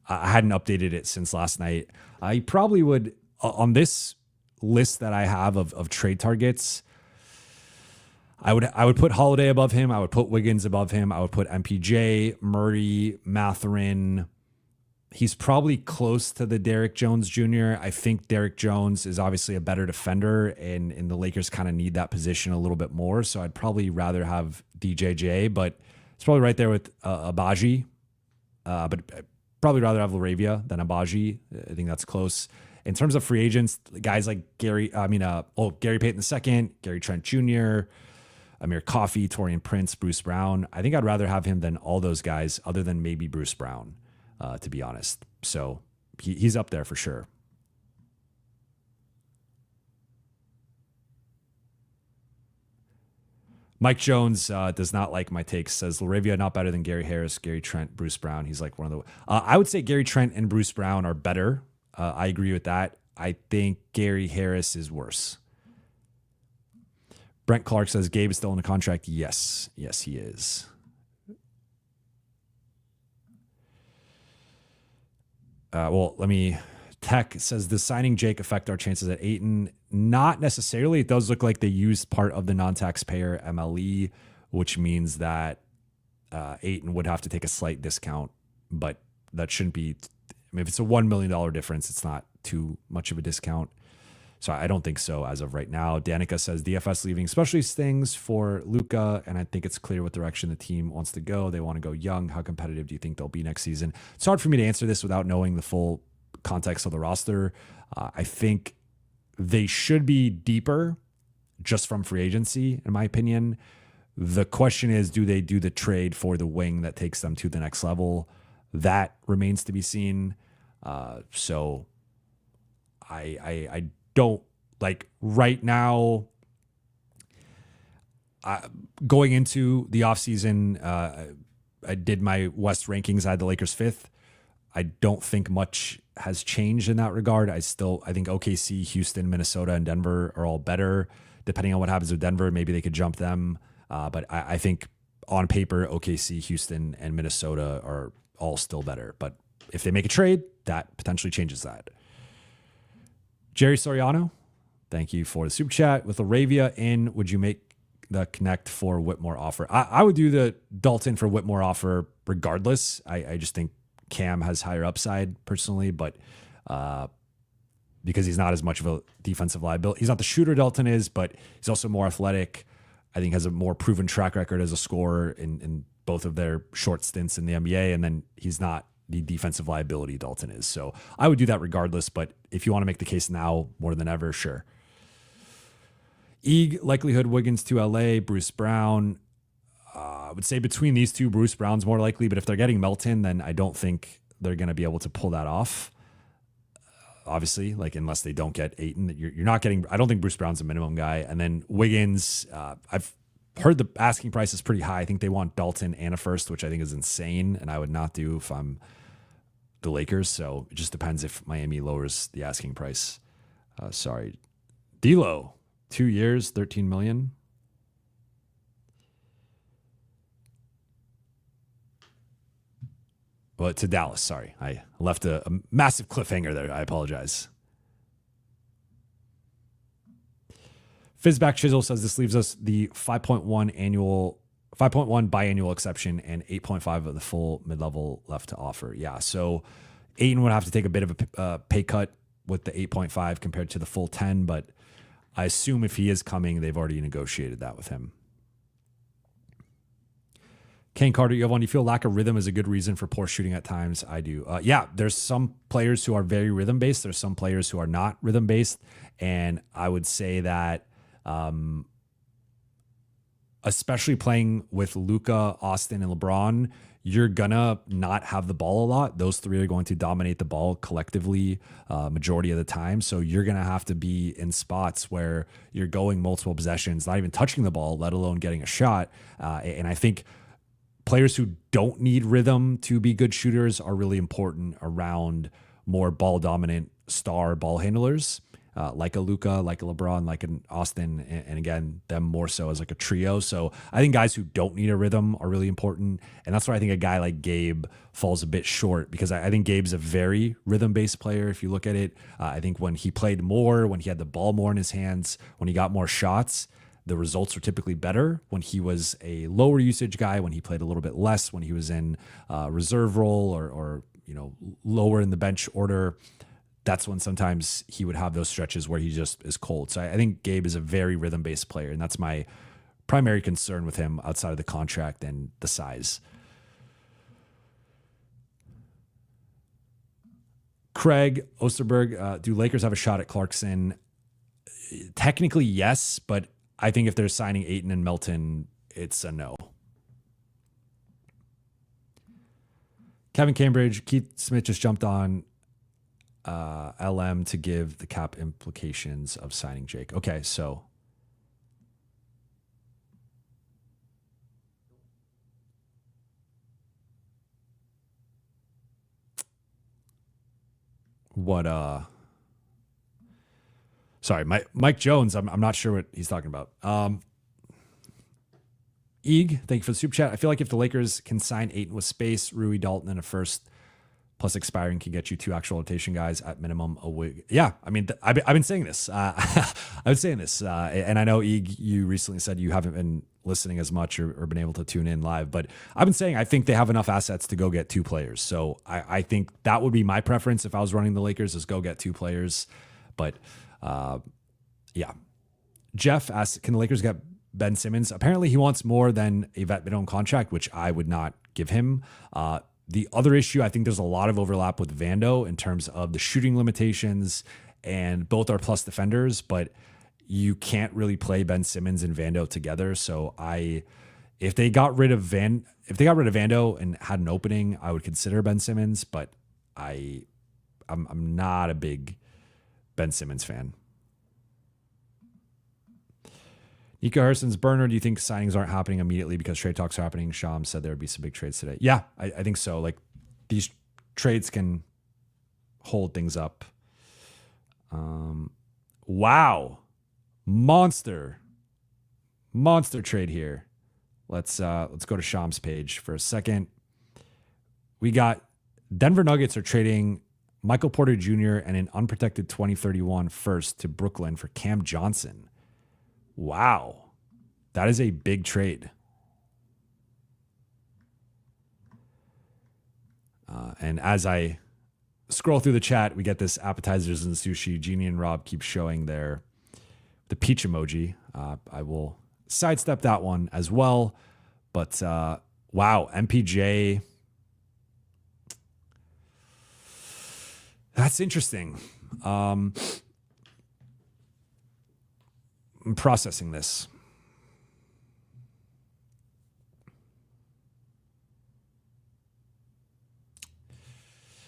I hadn't updated it since last night. I probably would, on this list that I have of trade targets, I would put Holiday above him. I would put Wiggins above him. I would put MPJ, Murray, Mathurin. He's probably close to the Derrick Jones Jr. I think Derrick Jones is obviously a better defender, and the Lakers kind of need that position a little bit more. So I'd probably rather have DJJ, but it's probably right there with Abaji. But I'd probably rather have LaRavia than Abaji. I think that's close. In terms of free agents, guys like Gary Payton II, Gary Trent Jr., Amir Coffey, Taurean Prince, Bruce Brown. I think I'd rather have him than all those guys, other than maybe Bruce Brown, to be honest. So he's up there for sure. Mike Jones does not like my takes. Says LaRavia not better than Gary Harris, Gary Trent, Bruce Brown. He's like one of the. I would say Gary Trent and Bruce Brown are better. I agree with that. I think Gary Harris is worse. Brent Clark says Gabe is still in a contract. Yes, he is. Let me. Tech says, does signing Jake affect our chances at Ayton? Not necessarily. It does look like they used part of the non-taxpayer MLE, which means that Ayton would have to take a slight discount, but that shouldn't be. I mean, if it's a $1 million difference, it's not too much of a discount. So I don't think so as of right now. Danica says DFS leaving especially stings for Luka, and I think it's clear what direction the team wants to go. They want to go young. How competitive do you think they'll be next season? It's hard for me to answer this without knowing the full context of the roster. I think they should be deeper just from free agency, in my opinion. The question is, do they do the trade for the wing that takes them to the next level? That remains to be seen. So I don't like right now. Going into the offseason, I did my West rankings. I had the Lakers 5th. I don't think much has changed in that regard. I think OKC, Houston, Minnesota, and Denver are all better. Depending on what happens with Denver, maybe they could jump them. But I think on paper, OKC, Houston, and Minnesota are all still better. But if they make a trade, that potentially changes that. Jerry Soriano, thank you for the super chat. With LaRavia in, would you make the connect for Whitmore offer? I would do the Dalton for Whitmore offer regardless. I just think Cam has higher upside personally, but because he's not as much of a defensive liability. He's not the shooter Dalton is, but he's also more athletic. I think has a more proven track record as a scorer in both of their short stints in the NBA, and then he's not the defensive liability Dalton is. So I would do that regardless, but if you want to make the case now more than ever, sure. Likelihood Wiggins to LA, Bruce Brown. I would say between these two, Bruce Brown's more likely, but if they're getting Melton, then I don't think they're going to be able to pull that off. Obviously, like unless they don't get Ayton, you're not getting, I don't think Bruce Brown's a minimum guy. And then Wiggins, I've heard the asking price is pretty high. I think they want Dalton and a first, which I think is insane, and I would not do if I'm the Lakers. So it just depends if Miami lowers the asking price. Sorry. D'Lo, 2 years, $13 million. Well, to Dallas, sorry. I left a massive cliffhanger there. I apologize. Fizzback Chisel says this leaves us the 5.1 biannual exception and 8.5 of the full mid-level left to offer. Yeah, so Ayton would have to take a bit of a pay cut with the 8.5 compared to the full 10, but I assume if he is coming, they've already negotiated that with him. Kane Carter, Jovan, you feel lack of rhythm is a good reason for poor shooting at times? I do. Yeah, there's some players who are very rhythm-based. There's some players who are not rhythm-based. And I would say that especially playing with Luka, Austin, and LeBron, you're going to not have the ball a lot. Those three are going to dominate the ball collectively majority of the time. So you're going to have to be in spots where you're going multiple possessions, not even touching the ball, let alone getting a shot. And I think players who don't need rhythm to be good shooters are really important around more ball dominant star ball handlers, like a Luka, like a LeBron, like an Austin, and again, them more so as like a trio. So I think guys who don't need a rhythm are really important. And that's why I think a guy like Gabe falls a bit short, because I think Gabe's a very rhythm-based player. If you look at it, I think when he played more, when he had the ball more in his hands, when he got more shots, the results are typically better. When he was a lower usage guy, when he played a little bit less, when he was in reserve role or lower in the bench order, that's when sometimes he would have those stretches where he just is cold. So I think Gabe is a very rhythm-based player, and that's my primary concern with him outside of the contract and the size. Craig Osterberg, do Lakers have a shot at Clarkson? Technically, yes, but I think if they're signing Ayton and Melton, it's a no. Kevin Cambridge, Keith Smith just jumped on LM to give the cap implications of signing Jake. Okay, so what sorry, Mike Jones, I'm not sure what he's talking about. Eeg, thank you for the super chat. I feel like if the Lakers can sign Ayton with space, Rui, Dalton, and a first plus expiring can get you two actual rotation guys at minimum a wig. Yeah, I mean, I've been saying this. I've been saying this. And I know, Eeg, you recently said you haven't been listening as much or been able to tune in live, but I've been saying I think they have enough assets to go get two players. So I think that would be my preference if I was running the Lakers, is go get two players. But yeah. Jeff asked, can the Lakers get Ben Simmons? Apparently he wants more than a vet minimum contract, which I would not give him. The other issue, I think there's a lot of overlap with Vando in terms of the shooting limitations, and both are plus defenders, but you can't really play Ben Simmons and Vando together. So if they got rid of Vando and had an opening, I would consider Ben Simmons, but I'm not a big Ben Simmons fan. Nico Harrison's burner. Do you think signings aren't happening immediately because trade talks are happening? Sham said there would be some big trades today. Yeah, I think so. Like, these trades can hold things up. Wow. Monster trade here. Let's go to Sham's page for a second. We got Denver Nuggets are trading Michael Porter Jr. and an unprotected 2031 first to Brooklyn for Cam Johnson. Wow. That is a big trade. And as I scroll through the chat, we get this appetizers and sushi. Jeannie and Rob keep showing the peach emoji. I will sidestep that one as well. But Wow, MPJ. That's interesting. I'm processing this.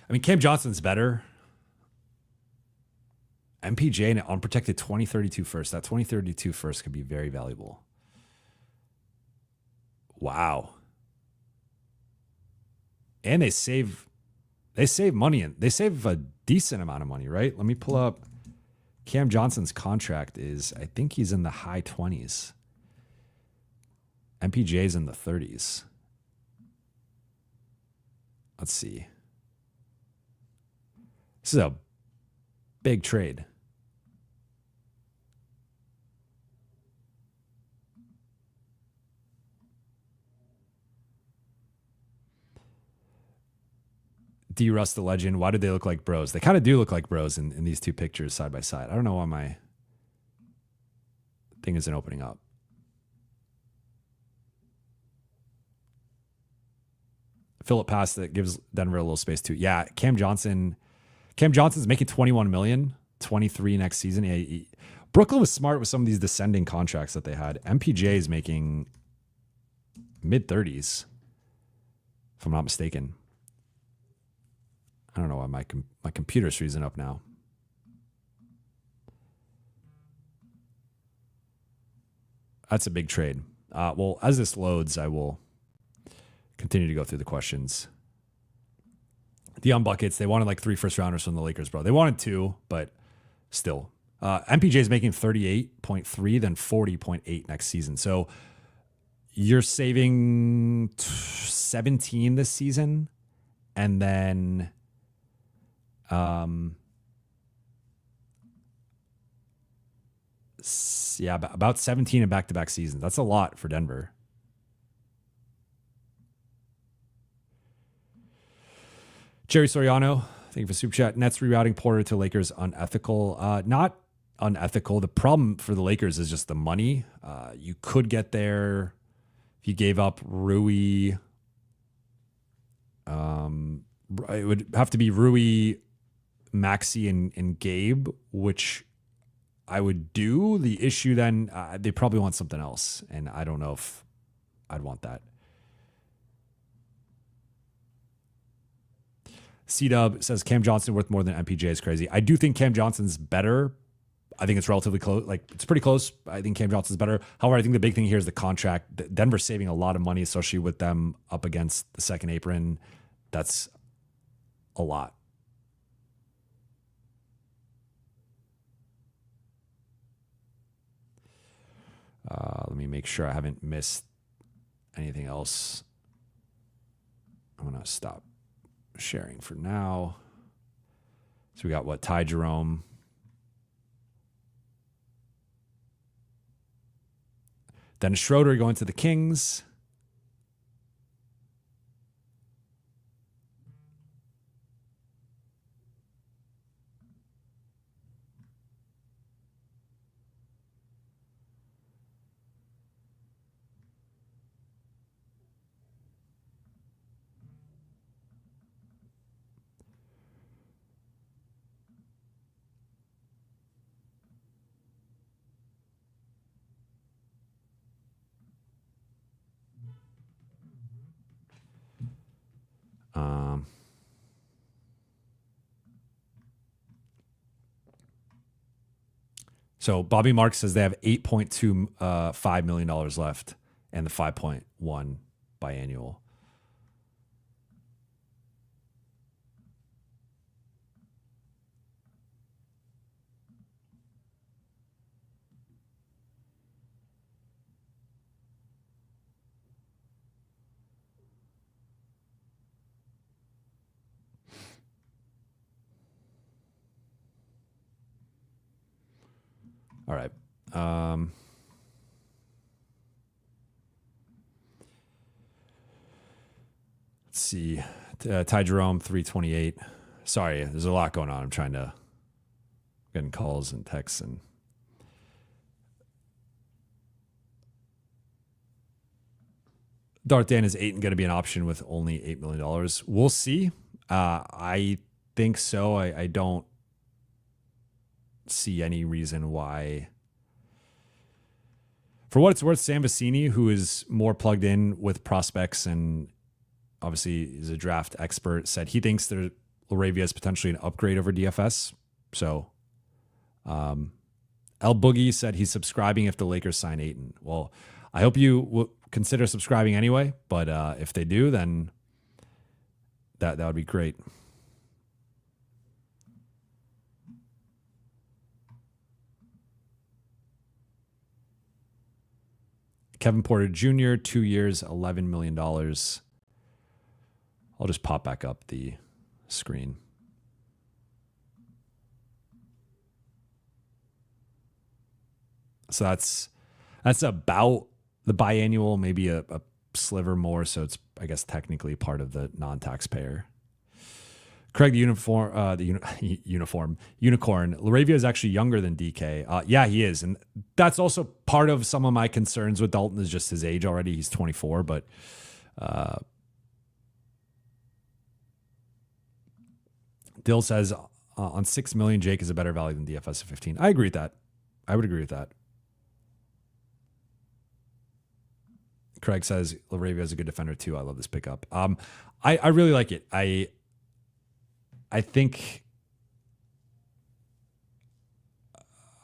I mean, Cam Johnson's better. MPJ and an unprotected 2032 first. That 2032 first could be very valuable. Wow. And they save money, and they save a decent amount of money, right? Let me pull up Cam Johnson's contract is, I think he's in the high 20s. MPJ's in the 30s. Let's see. This is a big trade. D-Russ the legend. Why do they look like bros? They kind of do look like bros in these two pictures side by side. I don't know why my thing isn't opening up. Philip Pass that gives Denver a little space too. Yeah, Cam Johnson's making $21 million, 23 next season. Yeah, Brooklyn was smart with some of these descending contracts that they had. MPJ is making mid-30s, if I'm not mistaken. I don't know why my computer's freezing up now. That's a big trade. Well, as this loads, I will continue to go through the questions. Dion Buckets, they wanted like 3 first rounders from the Lakers, bro. They wanted 2, but still. MPJ is making 38.3, then 40.8 next season. So you're saving 17 this season, and then yeah, about 17 in back-to-back seasons. That's a lot for Denver. Jerry Soriano, thank you for super chat. Nets rerouting Porter to Lakers unethical. Not unethical. The problem for the Lakers is just the money. You could get there if you gave up Rui. It would have to be Rui, Maxey, and Gabe, which I would do. The issue then, they probably want something else, and I don't know if I'd want that. C-Dub says Cam Johnson worth more than MPJ is crazy. I do think Cam Johnson's better. I think it's relatively close. Like, it's pretty close. I think Cam Johnson's better. However, I think the big thing here is the contract. Denver's saving a lot of money, especially with them up against the second apron. That's a lot. Let me make sure I haven't missed anything else. I'm going to stop sharing for now. So we got what? Ty Jerome. Dennis Schroeder going to the Kings. So Bobby Marks says they have $8.25 million left and the 5.1 biannual. All right. Let's see. Ty Jerome, 328. Sorry, there's a lot going on. I'm trying to getting calls and texts and Darth Dan, is Ayton going to be an option with only $8 million? We'll see. I think so. I don't see any reason why. For what it's worth, Sam Vecini, who is more plugged in with prospects and obviously is a draft expert, said he thinks that LaRavia is potentially an upgrade over DFS. So El Boogie said he's subscribing if the Lakers sign Ayton. Well, I hope you will consider subscribing anyway, but if they do, then that would be great. Kevin Porter Jr., 2 years, $11 million. I'll just pop back up the screen. So that's about the biannual, maybe a sliver more. So it's, I guess, technically part of the non-taxpayer. Craig, the unicorn. LaRavia is actually younger than DK. Yeah, he is. And that's also part of some of my concerns with Dalton is just his age already. He's 24, but Dill says on 6 million, Jake is a better value than DFS at 15. I agree with that. I would agree with that. Craig says LaRavia is a good defender too. I love this pickup. I really like it. I think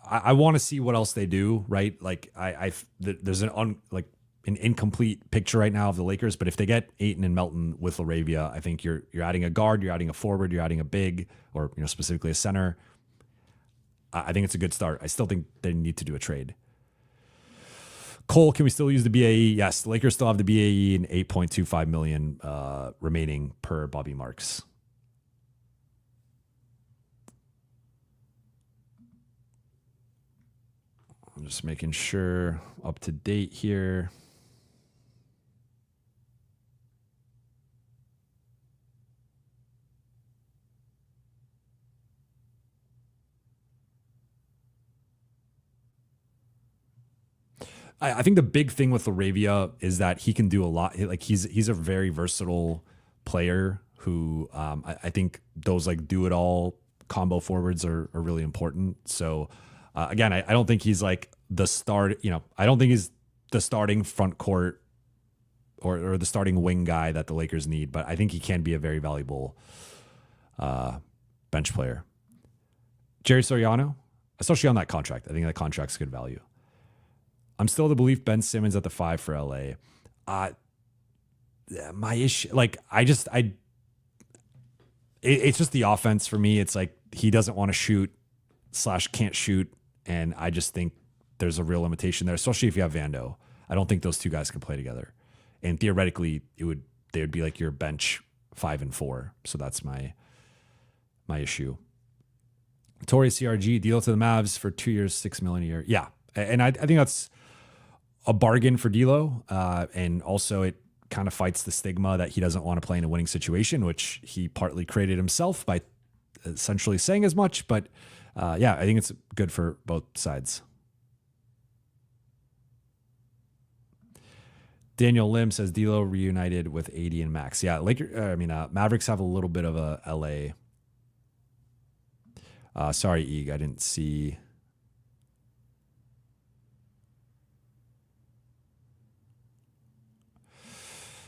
I want to see what else they do, right? Like there's an incomplete picture right now of the Lakers, but if they get Ayton and Melton with LaRavia, I think you're adding a guard, you're adding a forward, you're adding a big, or specifically a center. I think it's a good start. I still think they need to do a trade. Cole, can we still use the BAE? Yes, the Lakers still have the BAE and $8.25 million remaining per Bobby Marks. I'm just making sure up to date here. I think the big thing with LaRavia is that he can do a lot. Like he's a very versatile player who I think those like do it all combo forwards are really important. So again, I don't think he's like the start. I don't think he's the starting front court or the starting wing guy that the Lakers need. But I think he can be a very valuable bench player. Jerry Soriano, especially on that contract. I think that contract's good value. I'm still of the belief Ben Simmons at the 5 for LA. My issue, it's just the offense for me. It's like he doesn't want to shoot / can't shoot. And I just think there's a real limitation there, especially if you have Vando. I don't think those two guys can play together. And theoretically, they would be like your bench 5 and 4. So that's my issue. Torrey CRG, deal to the Mavs for 2 years, $6 million a year. Yeah. And I think that's a bargain for D'Lo, and also it kind of fights the stigma that he doesn't want to play in a winning situation, which he partly created himself by essentially saying as much. But yeah, I think it's good for both sides. Daniel Lim says D'Lo reunited with AD and Max. Yeah, Mavericks have a little bit of a LA. Sorry, Eeg, I didn't see.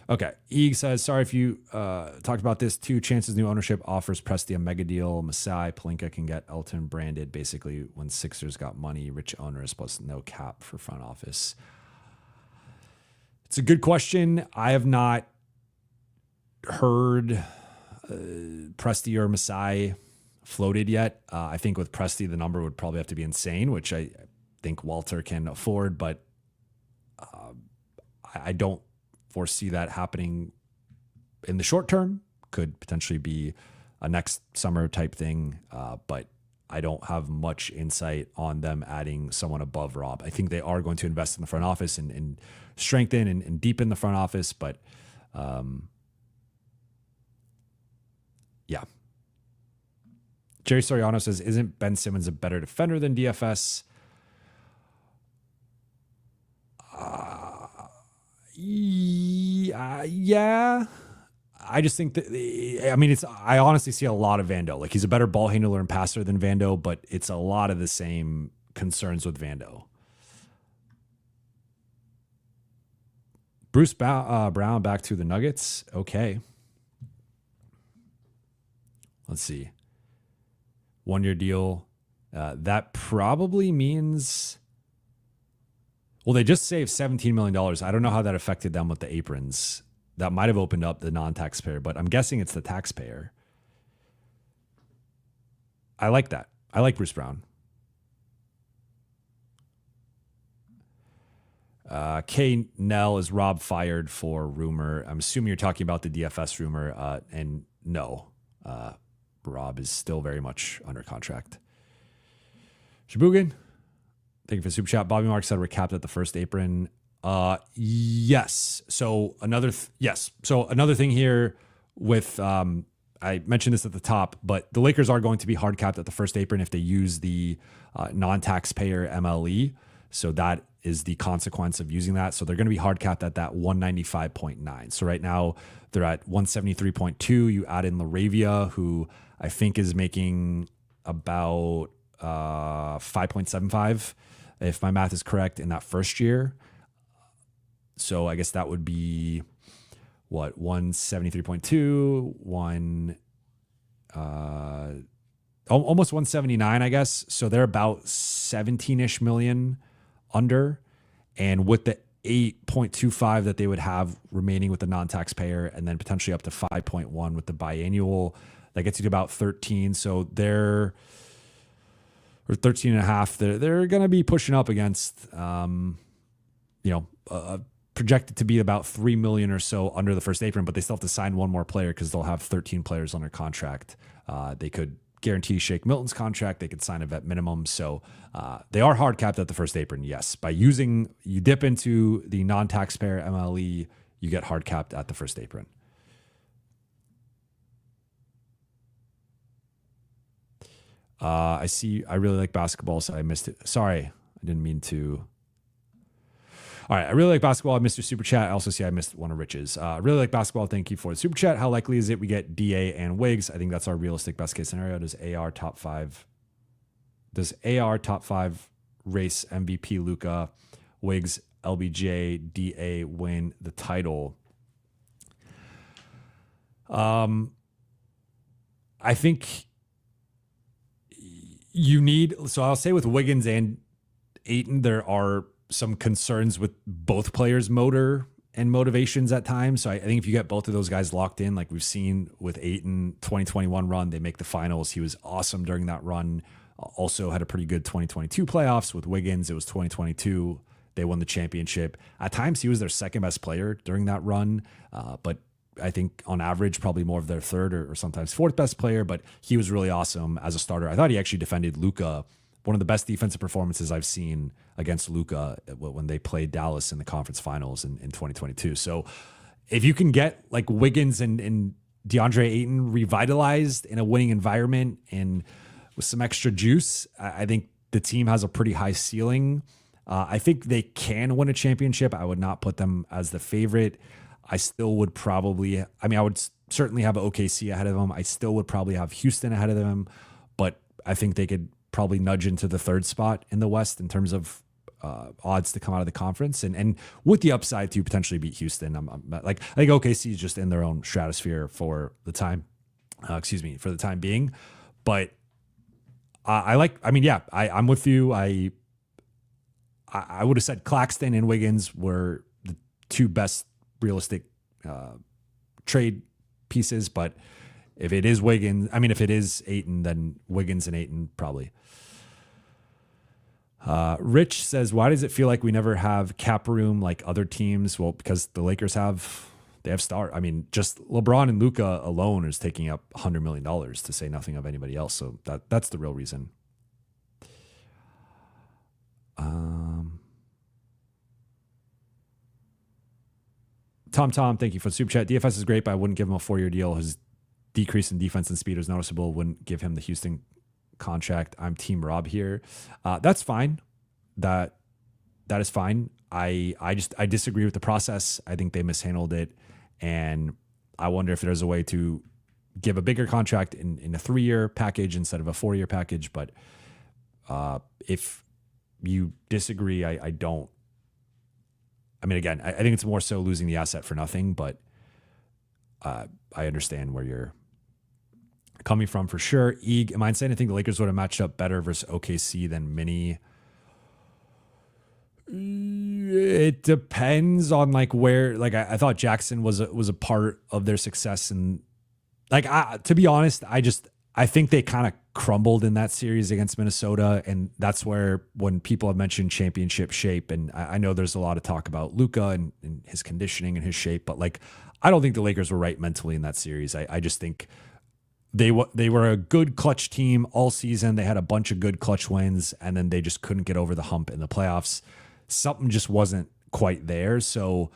Okay. Eeg says, sorry if you talked about this too. Chance's new ownership offers Presti a mega deal. Masai, Pelinka can get Elton branded basically when Sixers got money, rich owners plus no cap for front office. It's a good question. I have not heard Presti or Masai floated yet. I think with Presti, the number would probably have to be insane, which I think Walter can afford, but I don't foresee that happening in the short term. Could potentially be a next summer type thing, but I don't have much insight on them adding someone above Rob. I think they are going to invest in the front office and strengthen and deepen the front office, but yeah. Jerry Soriano says, isn't Ben Simmons a better defender than DFS? Yeah. I just think that, I mean, I honestly see a lot of Vando. Like, he's a better ball handler and passer than Vando, but it's a lot of the same concerns with Vando. Bruce Brown back to the Nuggets. Okay. Let's see. 1-year deal. That probably means, well, they just saved $17 million. I don't know how that affected them with the aprons. That might have opened up the non-taxpayer, but I'm guessing it's the taxpayer. I like that. I like Bruce Brown. K. Nell, is Rob fired for rumor? I'm assuming you're talking about the DFS rumor. And no, Rob is still very much under contract. Shabugan, thank you for the super chat. Bobby Mark said we're capped at the first apron. Yes. So another thing here with, I mentioned this at the top, but the Lakers are going to be hard capped at the first apron if they use the non-taxpayer MLE. So that is the consequence of using that. So they're going to be hard capped at that 195.9. So right now they're at 173.2. You add in LaRavia, who I think is making about 5.75, if my math is correct, in that first year. So I guess that would be what, 173.2, almost 179, I guess. So they're about 17-ish million under, and with the 8.25 that they would have remaining with the non-taxpayer, and then potentially up to 5.1 with the biannual, that gets you to about 13. So they're, or 13 and a half. They're going to be pushing up against, projected to be about 3 million or so under the first apron, but they still have to sign one more player because they'll have 13 players under contract. They could guarantee Shake Milton's contract. They could sign a vet minimum. So they are hard capped at the first apron. Yes. By you dip into the non-taxpayer MLE, you get hard capped at the first apron. I really like basketball, so I missed it. Sorry. I didn't mean to. All right. I really like basketball. I missed your super chat. I also see I missed one of Rich's. I really like basketball. Thank you for the super chat. How likely is it we get DA and Wiggs? I think that's our realistic best case scenario. Does AR top five race MVP Luka, Wiggs, LBJ, DA win the title? I think you need, so I'll say with Wiggins and Ayton, there are some concerns with both players' motor and motivations at times. So I think if you get both of those guys locked in, like we've seen with Ayton, 2021 run, they make the finals. He was awesome during that run. Also had a pretty good 2022 playoffs. With Wiggins, it was 2022. They won the championship. At times, he was their second best player during that run. But I think on average, probably more of their third or sometimes fourth best player. But he was really awesome as a starter. I thought he actually defended Luka. One of the best defensive performances I've seen against Luka when they played Dallas in the conference finals in 2022. So if you can get like Wiggins and DeAndre Ayton revitalized in a winning environment and with some extra juice, I think the team has a pretty high ceiling. I think they can win a championship. I would not put them as the favorite. I still would probably, I would certainly have OKC ahead of them. I still would probably have Houston ahead of them, but I think they could probably nudge into the third spot in the West in terms of odds to come out of the conference, and with the upside to potentially beat Houston. I think OKC is just in their own stratosphere for the time, for the time being. But I'm with you. I would have said Claxton and Wiggins were the two best realistic trade pieces, but if it is Ayton, then Wiggins and Ayton probably. Rich says, why does it feel like we never have cap room like other teams? Well, because the Lakers have star. Just LeBron and Luka alone is taking up $100 million, to say nothing of anybody else. So that's the real reason. Tom, thank you for the super chat. DFS is great, but I wouldn't give him a 4-year deal. His decrease in defense and speed is noticeable. Wouldn't give him the Houston contract. I'm Team Rob here. That's fine. That that is fine. I disagree with the process. I think they mishandled it, and I wonder if there's a way to give a bigger contract in a 3-year package instead of a 4-year package. But if you disagree, I don't. I mean, again, I think it's more so losing the asset for nothing, but I understand where you're coming from for sure. Eeg, am I saying I think the Lakers would have matched up better versus OKC than Mini? It depends on like where. Like I thought Jackson was a part of their success, and like to be honest, I think they kind of crumbled in that series against Minnesota, and that's where when people have mentioned championship shape, and I know there's a lot of talk about Luka and his conditioning and his shape, but like I don't think the Lakers were right mentally in that series. I just think they were a good clutch team all season. They had a bunch of good clutch wins, and then they just couldn't get over the hump in the playoffs. Something just wasn't quite there. So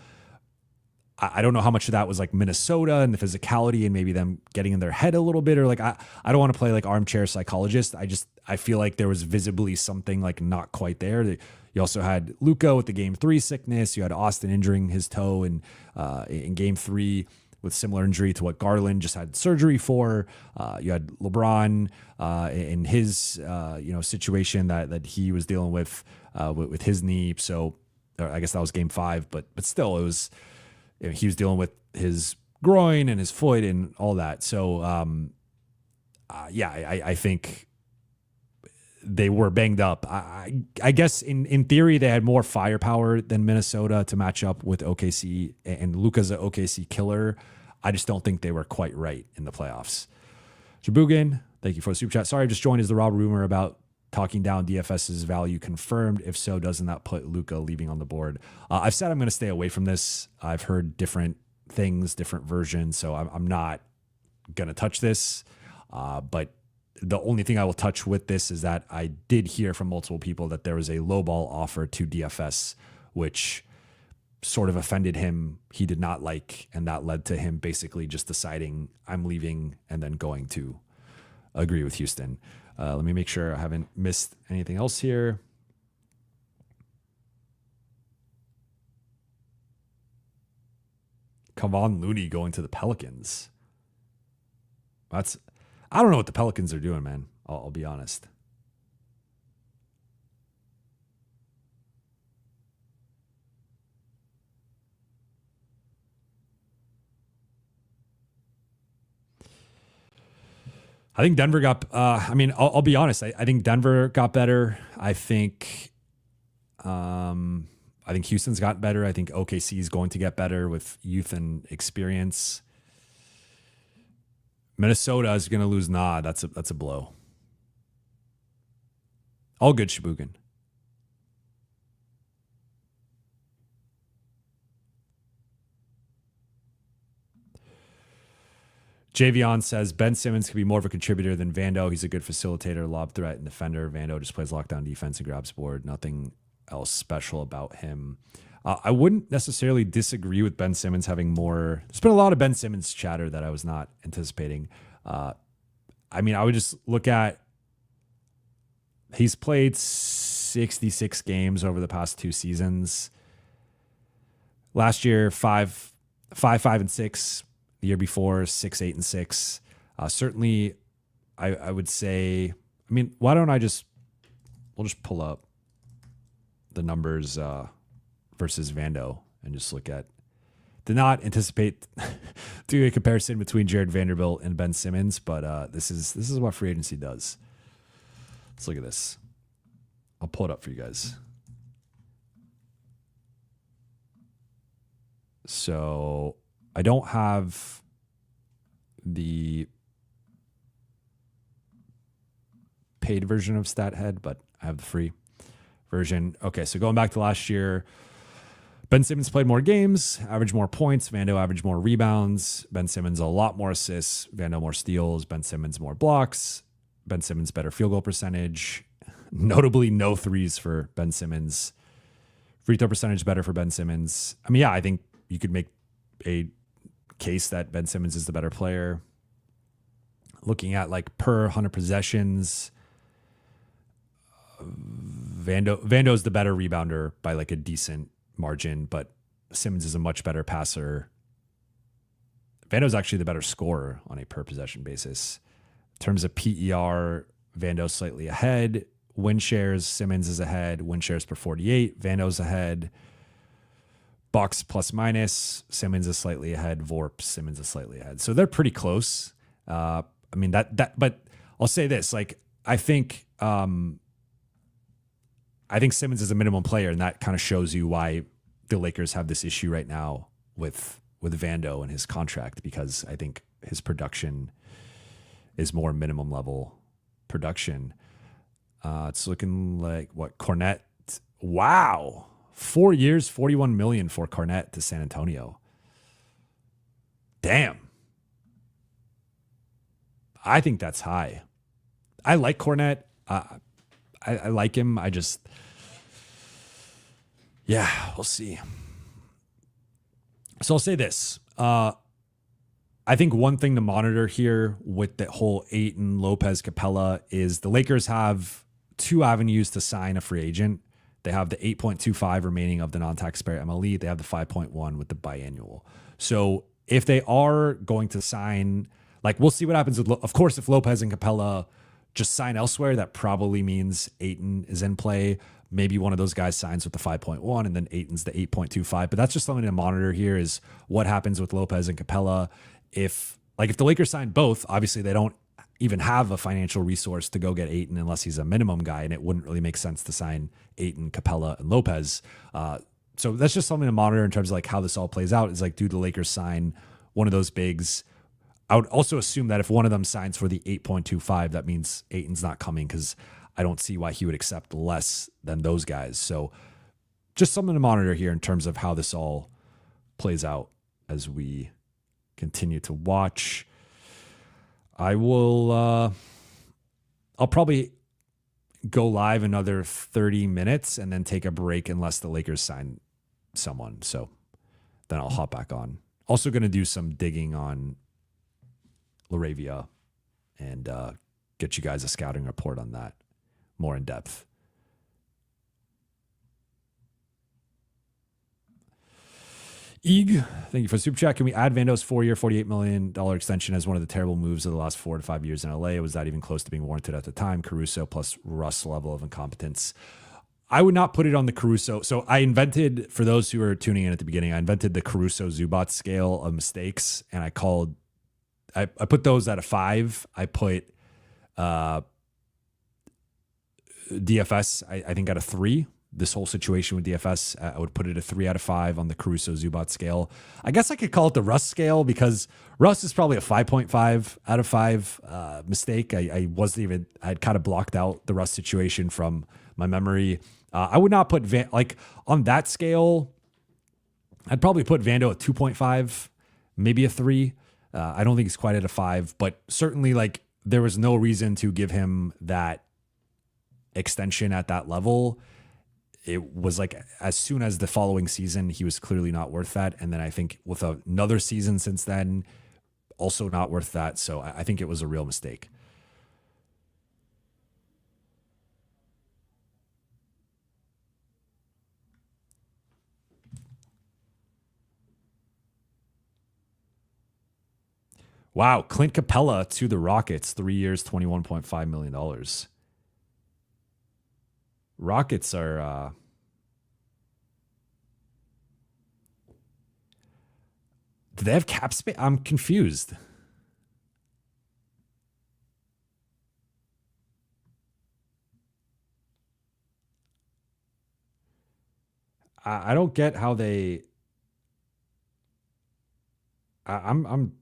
I don't know how much of that was like Minnesota and the physicality and maybe them getting in their head a little bit, or like I don't want to play like armchair psychologist. I feel like there was visibly something like not quite there. You also had Luka with the game 3 sickness. You had Austin injuring his toe in game 3 with similar injury to what Garland just had surgery for. You had LeBron in his situation that he was dealing with his knee. So I guess that was game 5, but still it was. He was dealing with his groin and his foot and all that. So, I think they were banged up. I guess in theory, they had more firepower than Minnesota to match up with OKC, and Luka's an OKC killer. I just don't think they were quite right in the playoffs. Jabugan, thank you for the super chat. Sorry, I just joined. Is the Rob rumor about talking down DFS's value confirmed? If so, doesn't that put Luka leaving on the board? I've said I'm going to stay away from this. I've heard different things, different versions, so I'm not going to touch this. But the only thing I will touch with this is that I did hear from multiple people that there was a lowball offer to DFS, which sort of offended him. He did not like, and that led to him basically just deciding I'm leaving and then going to agree with Houston. Let me make sure I haven't missed anything else here. Kevon Looney going to the Pelicans. I don't know what the Pelicans are doing, man. I'll be honest. I think Denver got, I'll be honest. I think Denver got better. I think Houston's got better. I think OKC is going to get better with youth and experience. Minnesota is going to lose. Nah, that's a blow. All good, Shibugan. Javion says Ben Simmons could be more of a contributor than Vando. He's a good facilitator, lob threat, and defender. Vando just plays lockdown defense and grabs board. Nothing else special about him. I wouldn't necessarily disagree with Ben Simmons having more. There's been a lot of Ben Simmons chatter that I was not anticipating. I would just look at he's played 66 games over the past 2 seasons. Last year, 5-5-6. The year before, 6-8-6. Certainly, I would say. Why don't we'll just pull up the numbers versus Vando and just look at. Did not anticipate doing a comparison between Jared Vanderbilt and Ben Simmons, but this is what free agency does. Let's look at this. I'll pull it up for you guys. So I don't have the paid version of StatHead, but I have the free version. Okay, so going back to last year, Ben Simmons played more games, averaged more points. Vando averaged more rebounds. Ben Simmons a lot more assists. Vando more steals. Ben Simmons more blocks. Ben Simmons better field goal percentage. Notably, no threes for Ben Simmons. Free throw percentage better for Ben Simmons. I think you could make a case that Ben Simmons is the better player. Looking at like per 100 possessions, Vando's the better rebounder by like a decent margin, but Simmons is a much better passer. Vando's actually the better scorer on a per possession basis. In terms of PER, Vando's slightly ahead. Win shares, Simmons is ahead. Win shares per 48, Vando's ahead. Box plus minus, Simmons is slightly ahead. VORP, Simmons is slightly ahead. So they're pretty close. I mean but I'll say this: like I think Simmons is a minimum player, and that kind of shows you why the Lakers have this issue right now with Vando and his contract, because I think his production is more minimum level production. It's looking like what Cornette. Wow. 4 years, $41 million for Cornette to San Antonio. Damn. I think that's high. I like Cornette. I like him. We'll see. So I'll say this. I think one thing to monitor here with the whole Ayton, Lopez, Capella is the Lakers have two avenues to sign a free agent. They have the 8.25 remaining of the non-taxpayer MLE. They have the 5.1 with the biannual. So if they are going to sign, like we'll see what happens with, of course, if Lopez and Capella just sign elsewhere, that probably means Ayton is in play. Maybe one of those guys signs with the 5.1 and then Ayton's the 8.25. But that's just something to monitor here is what happens with Lopez and Capella. If the Lakers sign both, obviously they don't even have a financial resource to go get Ayton unless he's a minimum guy, and it wouldn't really make sense to sign Ayton, Capella, and Lopez. So that's just something to monitor in terms of like how this all plays out. Is like, do the Lakers sign one of those bigs? I would also assume that if one of them signs for the 8.25, that means Ayton's not coming, because I don't see why he would accept less than those guys. So just something to monitor here in terms of how this all plays out as we continue to watch. I'll probably go live another 30 minutes and then take a break unless the Lakers sign someone. So then I'll hop back on. Also going to do some digging on LaRavia and get you guys a scouting report on that more in depth. Eeg, thank you for the super chat. Can we add Vando's 4-year, $48 million extension as one of the terrible moves of the last 4 to 5 years in LA? Was that even close to being warranted at the time? Caruso plus Russ level of incompetence. I would not put it on the Caruso. So I invented, for those who are tuning in at the beginning, I invented the Caruso-Zubac scale of mistakes, and I put those at a 5. I put DFS, I think, at a 3. This whole situation with DFS, I would put it a 3 out of 5 on the Caruso-Zubac scale. I guess I could call it the Russ scale, because Russ is probably a 5.5 out of 5 mistake. I had kind of blocked out the Russ situation from my memory. I would not put on that scale. I'd probably put Vando at 2.5, maybe a 3. I don't think he's quite at a 5, but certainly there was no reason to give him that extension at that level. It was as soon as the following season, he was clearly not worth that. And then I think with another season since then, also not worth that. So I think it was a real mistake. Wow. Clint Capella to the Rockets, 3 years, $21.5 million. Rockets are do they have cap space? I'm confused. I don't get how they I'm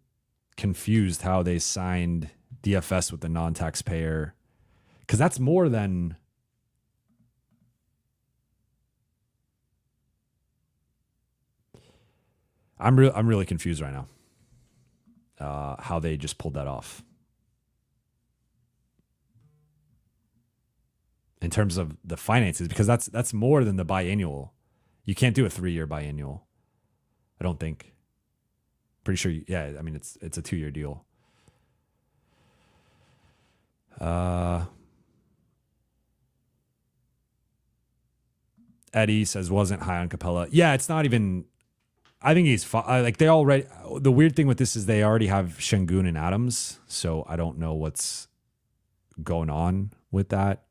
confused how they signed DFS with the non-taxpayer, because that's more than I'm really confused right now. How they just pulled that off in terms of the finances, because that's more than the biannual. You can't do a 3-year biannual, I don't think. Pretty sure. Yeah, I mean it's a 2-year deal. Eddie says wasn't high on Capella. Yeah, it's not even. I think he's like they already. The weird thing with this is they already have Şengün and Adams, so I don't know what's going on with that.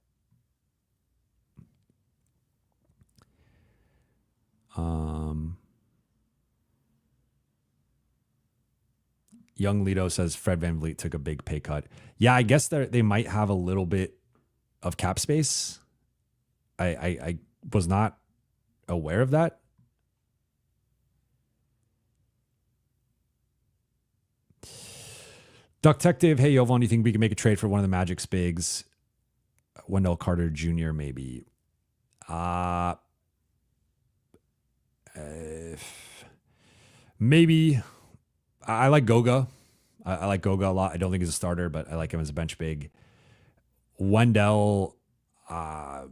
Young Lido says Fred VanVleet took a big pay cut. Yeah, I guess they might have a little bit of cap space. I was not aware of that. Ducktective, hey Jovan, do you think we can make a trade for one of the Magic's bigs? Wendell Carter Jr. maybe. Maybe. I like Goga. I like Goga a lot. I don't think he's a starter, but I like him as a bench big. Wendell, I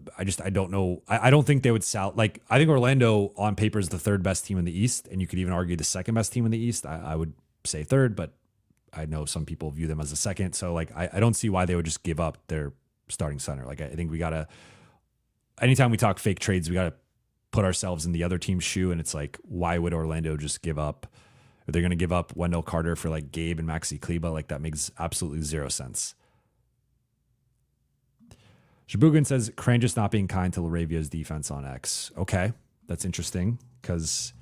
don't know. I don't think they would sell. Like, I think Orlando on paper is the third best team in the East, and you could even argue the second best team in the East. I would say third, but I know some people view them as a second. So, like, I don't see why they would just give up their starting center. Like, I think we got to, anytime we talk fake trades, we got to put ourselves in the other team's shoe. And it's like, why would Orlando just give up? Are they going to give up Wendell Carter for like Gabe and Maxi Kleba? Like, that makes absolutely zero sense. Shabugan says, Crane just not being kind to LaRavia's defense on X. Okay, that's interesting because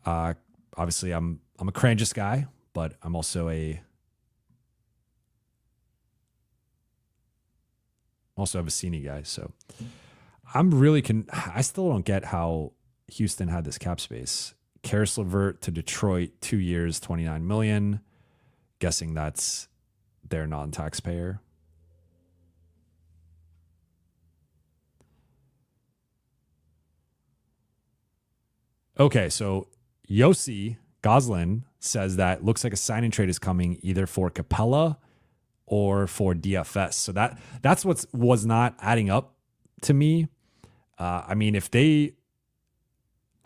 obviously I'm a Crangus guy, but I'm also have a Vecini guy. So I still don't get how Houston had this cap space. Karis LeVert to Detroit, 2 years, $29 million. Guessing that's their non-taxpayer. Okay, so Yossi Goslin says that looks like a sign and trade is coming either for Capella or for DFS. So that's what was not adding up to me. I mean,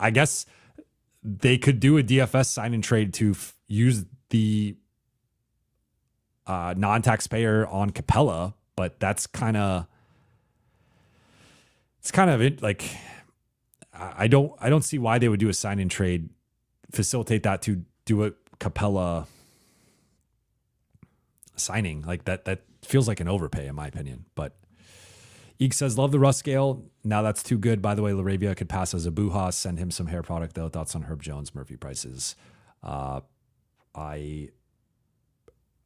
I guess they could do a DFS sign and trade to use the non-taxpayer on Capella, but that's kind of it. Like, I don't see why they would do a sign and trade, facilitate that to do a Capella signing. Like that feels like an overpay in my opinion. But Eek says, love the Russ scale. Now that's too good. By the way, LaRavia could pass as a Buha. Send him some hair product though. Thoughts on Herb Jones, Murphy prices? I don't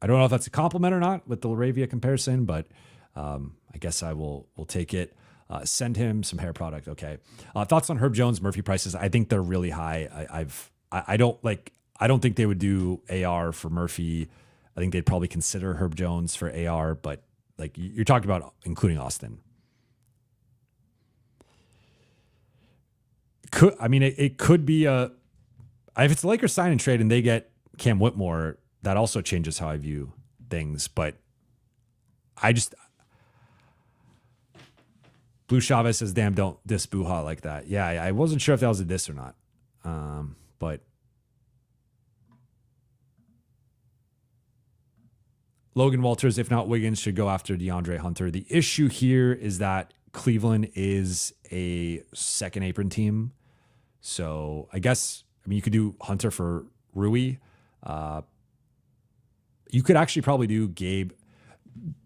know if that's a compliment or not with the LaRavia comparison, but I guess we'll take it. Send him some hair product. Okay. Thoughts on Herb Jones, Murphy prices? I think they're really high. I don't think they would do AR for Murphy. I think they'd probably consider Herb Jones for AR, but like you're talking about including Austin. It could be if it's a Lakers sign and trade and they get Cam Whitmore, that also changes how I view things. But Blue Chavez says, damn, don't diss Buha like that. Yeah, I wasn't sure if that was a diss or not. But Logan Walters, if not Wiggins, should go after DeAndre Hunter. The issue here is that Cleveland is a second apron team. So I guess, you could do Hunter for Rui. You could actually probably do Gabe.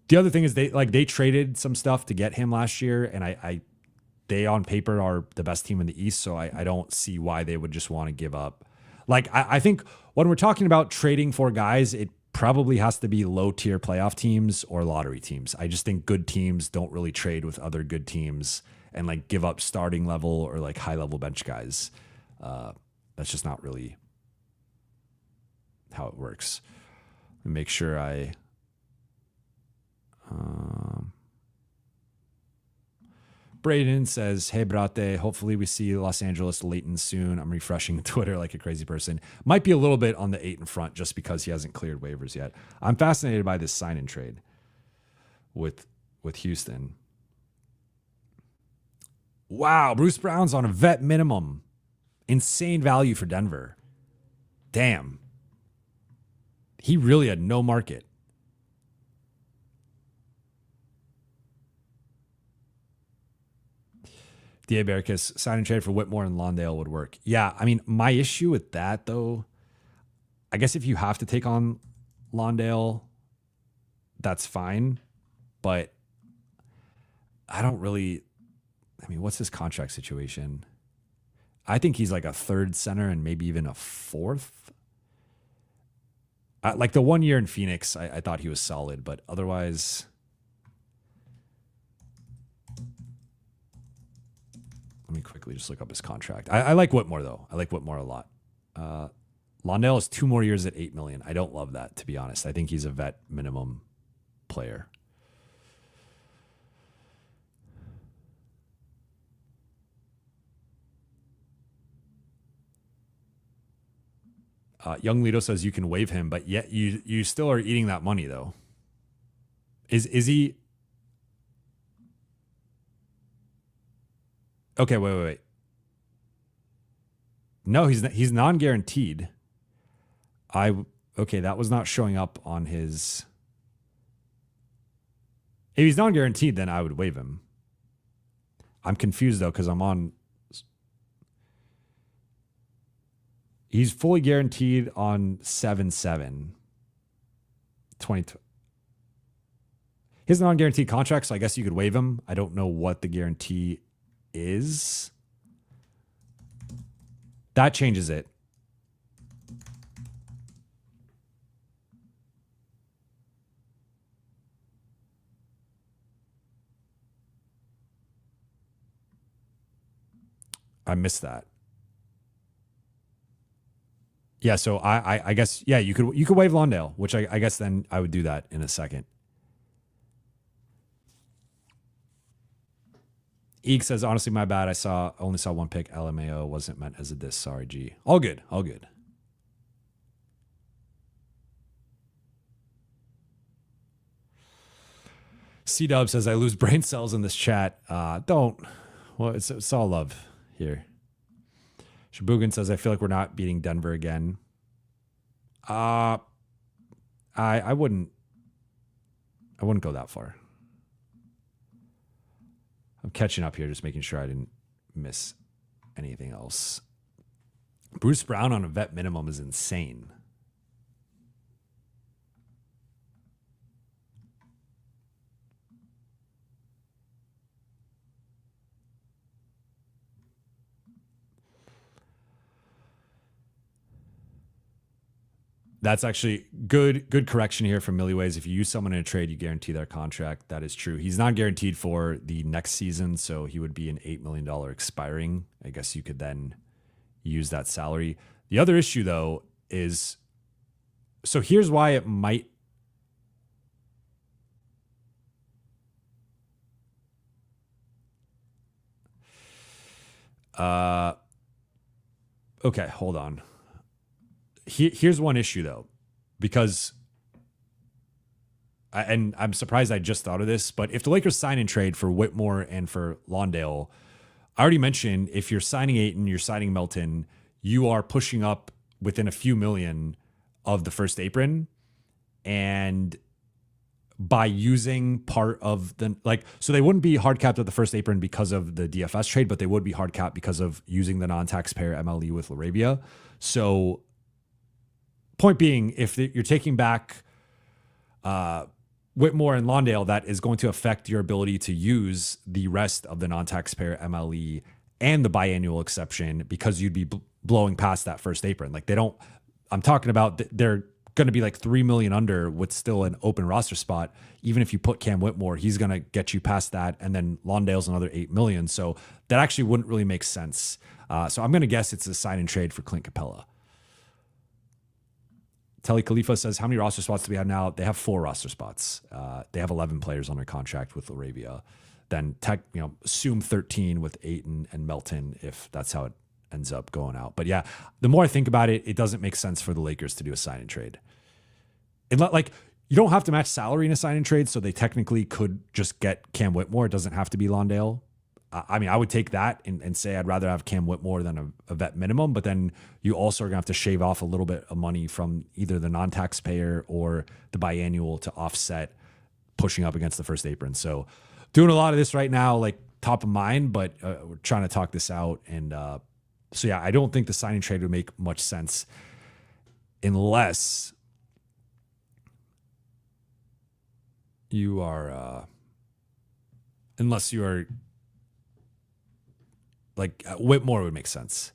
The other thing is they traded some stuff to get him last year, and they on paper are the best team in the East, so I don't see why they would just want to give up. Like I think when we're talking about trading for guys, it probably has to be low tier playoff teams or lottery teams. I just think good teams don't really trade with other good teams and like give up starting level or like high level bench guys. That's just not really how it works. Let me make sure Braden says, hey, brate, hopefully we see Los Angeles Leighton soon. I'm refreshing Twitter like a crazy person. Might be a little bit on the Ayton front just because he hasn't cleared waivers yet. I'm fascinated by this sign and trade with Houston. Wow, Bruce Brown's on a vet minimum. Insane value for Denver. Damn. He really had no market. DA Barricus, sign and trade for Whitmore and Lawndale would work. Yeah, I mean, my issue with that, though, I guess if you have to take on Lawndale, that's fine. But I don't really... I mean, what's his contract situation? I think he's like a third center and maybe even a fourth. Like the 1 year in Phoenix, I thought he was solid, but otherwise... Let me quickly just look up his contract. I like Whitmore, though. I like Whitmore a lot. Lawndale is 2 more years at $8 million. I don't love that, to be honest. I think he's a vet minimum player. Young Lido says you can waive him, but yet you still are eating that money, though. Is he... Okay, wait. No, he's non-guaranteed. Okay, that was not showing up on his... If he's non-guaranteed, then I would waive him. I'm confused, though, because I'm on... He's fully guaranteed on 7/7. 20. His non-guaranteed contract, so I guess you could waive him. I don't know what the guarantee is. That changes it. I missed that. Yeah, so I guess, yeah, you could waive Lawndale, which I guess then I would do that in a second. Eek says, honestly, my bad. I only saw one pick. LMAO wasn't meant as a diss. Sorry, G. All good. C-Dub says, I lose brain cells in this chat. Don't. Well, it's all love here. Shabugan says, I feel like we're not beating Denver again. I wouldn't go that far. I'm catching up here, just making sure I didn't miss anything else. Bruce Brown on a vet minimum is insane. That's actually good correction here from Milliways. If you use someone in a trade, you guarantee their contract. That is true. He's not guaranteed for the next season, so he would be an $8 million expiring. I guess you could then use that salary. The other issue, though, is... So here's why it might... Okay, hold on. Here's one issue, though, because, and I'm surprised I just thought of this, but if the Lakers sign and trade for Whitmore and for Lawndale, I already mentioned if you're signing Ayton, you're signing Melton, you are pushing up within a few million of the first apron. And by using part of the, so they wouldn't be hard capped at the first apron because of the DFS trade, but they would be hard capped because of using the non-taxpayer MLE with LaRavia. So, point being, if you're taking back Whitmore and Lawndale, that is going to affect your ability to use the rest of the non-taxpayer MLE and the biannual exception because you'd be blowing past that first apron. Like I'm talking about they're going to be like 3 million under with still an open roster spot. Even if you put Cam Whitmore, he's going to get you past that. And then Lawndale's another 8 million. So that actually wouldn't really make sense. So I'm going to guess it's a sign and trade for Clint Capella. Telly Khalifa says, how many roster spots do we have now? They have 4 roster spots. They have 11 players under contract with LaRavia. Then assume 13 with Ayton and Melton if that's how it ends up going out. But yeah, the more I think about it, it doesn't make sense for the Lakers to do a sign and trade. You don't have to match salary in a sign and trade, so they technically could just get Cam Whitmore. It doesn't have to be Lawndale. I mean, I would take that and say I'd rather have Cam Whitmore than a vet minimum, but then you also are going to have to shave off a little bit of money from either the non-taxpayer or the biannual to offset pushing up against the first apron. So doing a lot of this right now, like top of mind, but we're trying to talk this out. And so, yeah, I don't think the signing trade would make much sense unless you are like Whitmore would make sense.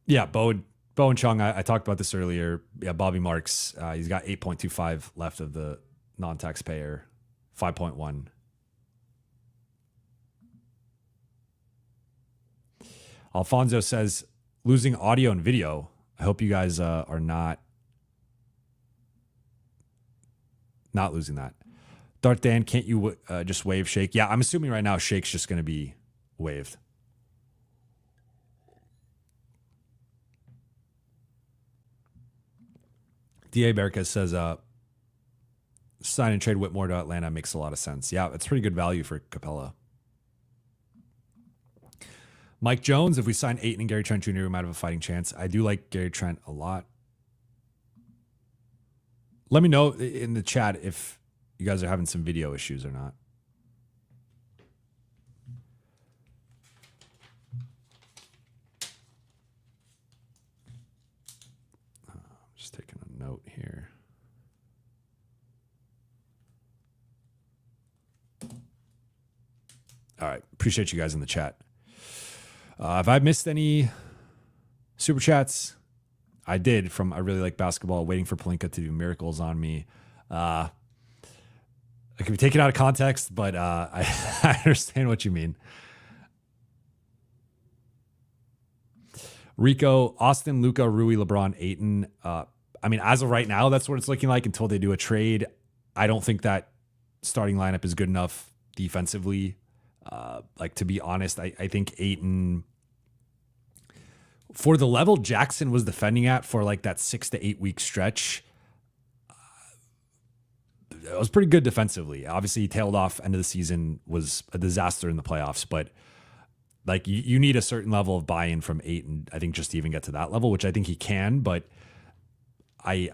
Yeah, Bo and Chung, I talked about this earlier. Yeah, Bobby Marks, he's got 8.25 left of the non-taxpayer, 5.1. Alfonso says, losing audio and video. I hope you guys are not losing that. Darth Dan, can't you just waive Shake? Yeah, I'm assuming right now Shake's just going to be waived. D.A. Berquez says, sign and trade Whitmore to Atlanta makes a lot of sense. Yeah, it's pretty good value for Capella. Mike Jones, if we sign Ayton and Gary Trent Jr., we might have a fighting chance. I do like Gary Trent a lot. Let me know in the chat if you guys are having some video issues or not. Just taking a note here. All right. Appreciate you guys in the chat. Have I missed any super chats? I did from I really like basketball, waiting for Pelinka to do miracles on me. It can be taken out of context, but I understand what you mean. Rico, Austin, Luka, Rui, LeBron, Ayton. I mean, as of right now, that's what it's looking like until they do a trade. I don't think that starting lineup is good enough defensively. Like, to be honest, I think Ayton, for the level Jackson was defending at for like that 6 to 8 week stretch, it was pretty good defensively. Obviously, he tailed off. End of the season was a disaster in the playoffs, but like you need a certain level of buy-in from Ayton, I think, just to even get to that level, which I think he can. But I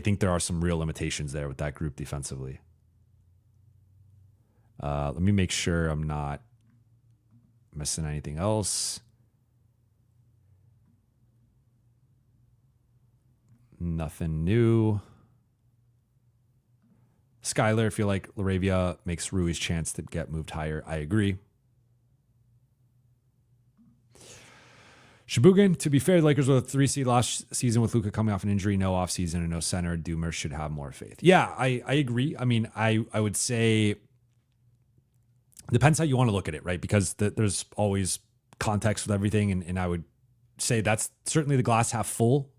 think there are some real limitations there with that group defensively. Let me make sure I'm not missing anything else. Nothing new. Skyler, I feel like LaRavia makes Rui's chance to get moved higher. I agree. Shabugan, to be fair, the Lakers were a 3 seed last season with Luka coming off an injury, no offseason and no center. Doomer should have more faith. Yeah, I agree. I mean, I would say depends how you want to look at it, right? Because there's always context with everything. And I would say that's certainly the glass half full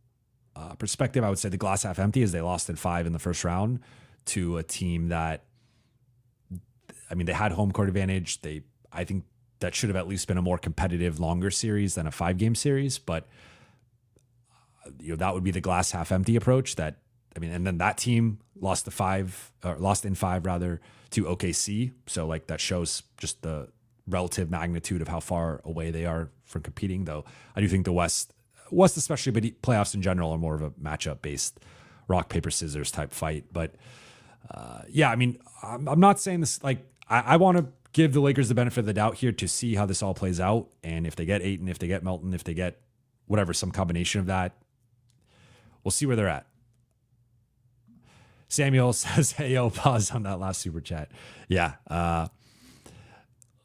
perspective. I would say the glass half empty is they lost in 5 in the first round to a team that, I mean, they had home court advantage. I think that should have at least been a more competitive, longer series than a 5-game series. But that would be the glass half empty approach. And then that team lost in 5 to OKC. So like that shows just the relative magnitude of how far away they are from competing. Though I do think the West especially, but playoffs in general are more of a matchup based rock, paper, scissors type fight. But yeah, I mean, I'm not saying this, like, I want to give the Lakers the benefit of the doubt here to see how this all plays out. And if they get Ayton, if they get Melton, if they get whatever, some combination of that, we'll see where they're at. Samuel says, hey, yo, pause on that last super chat. Yeah.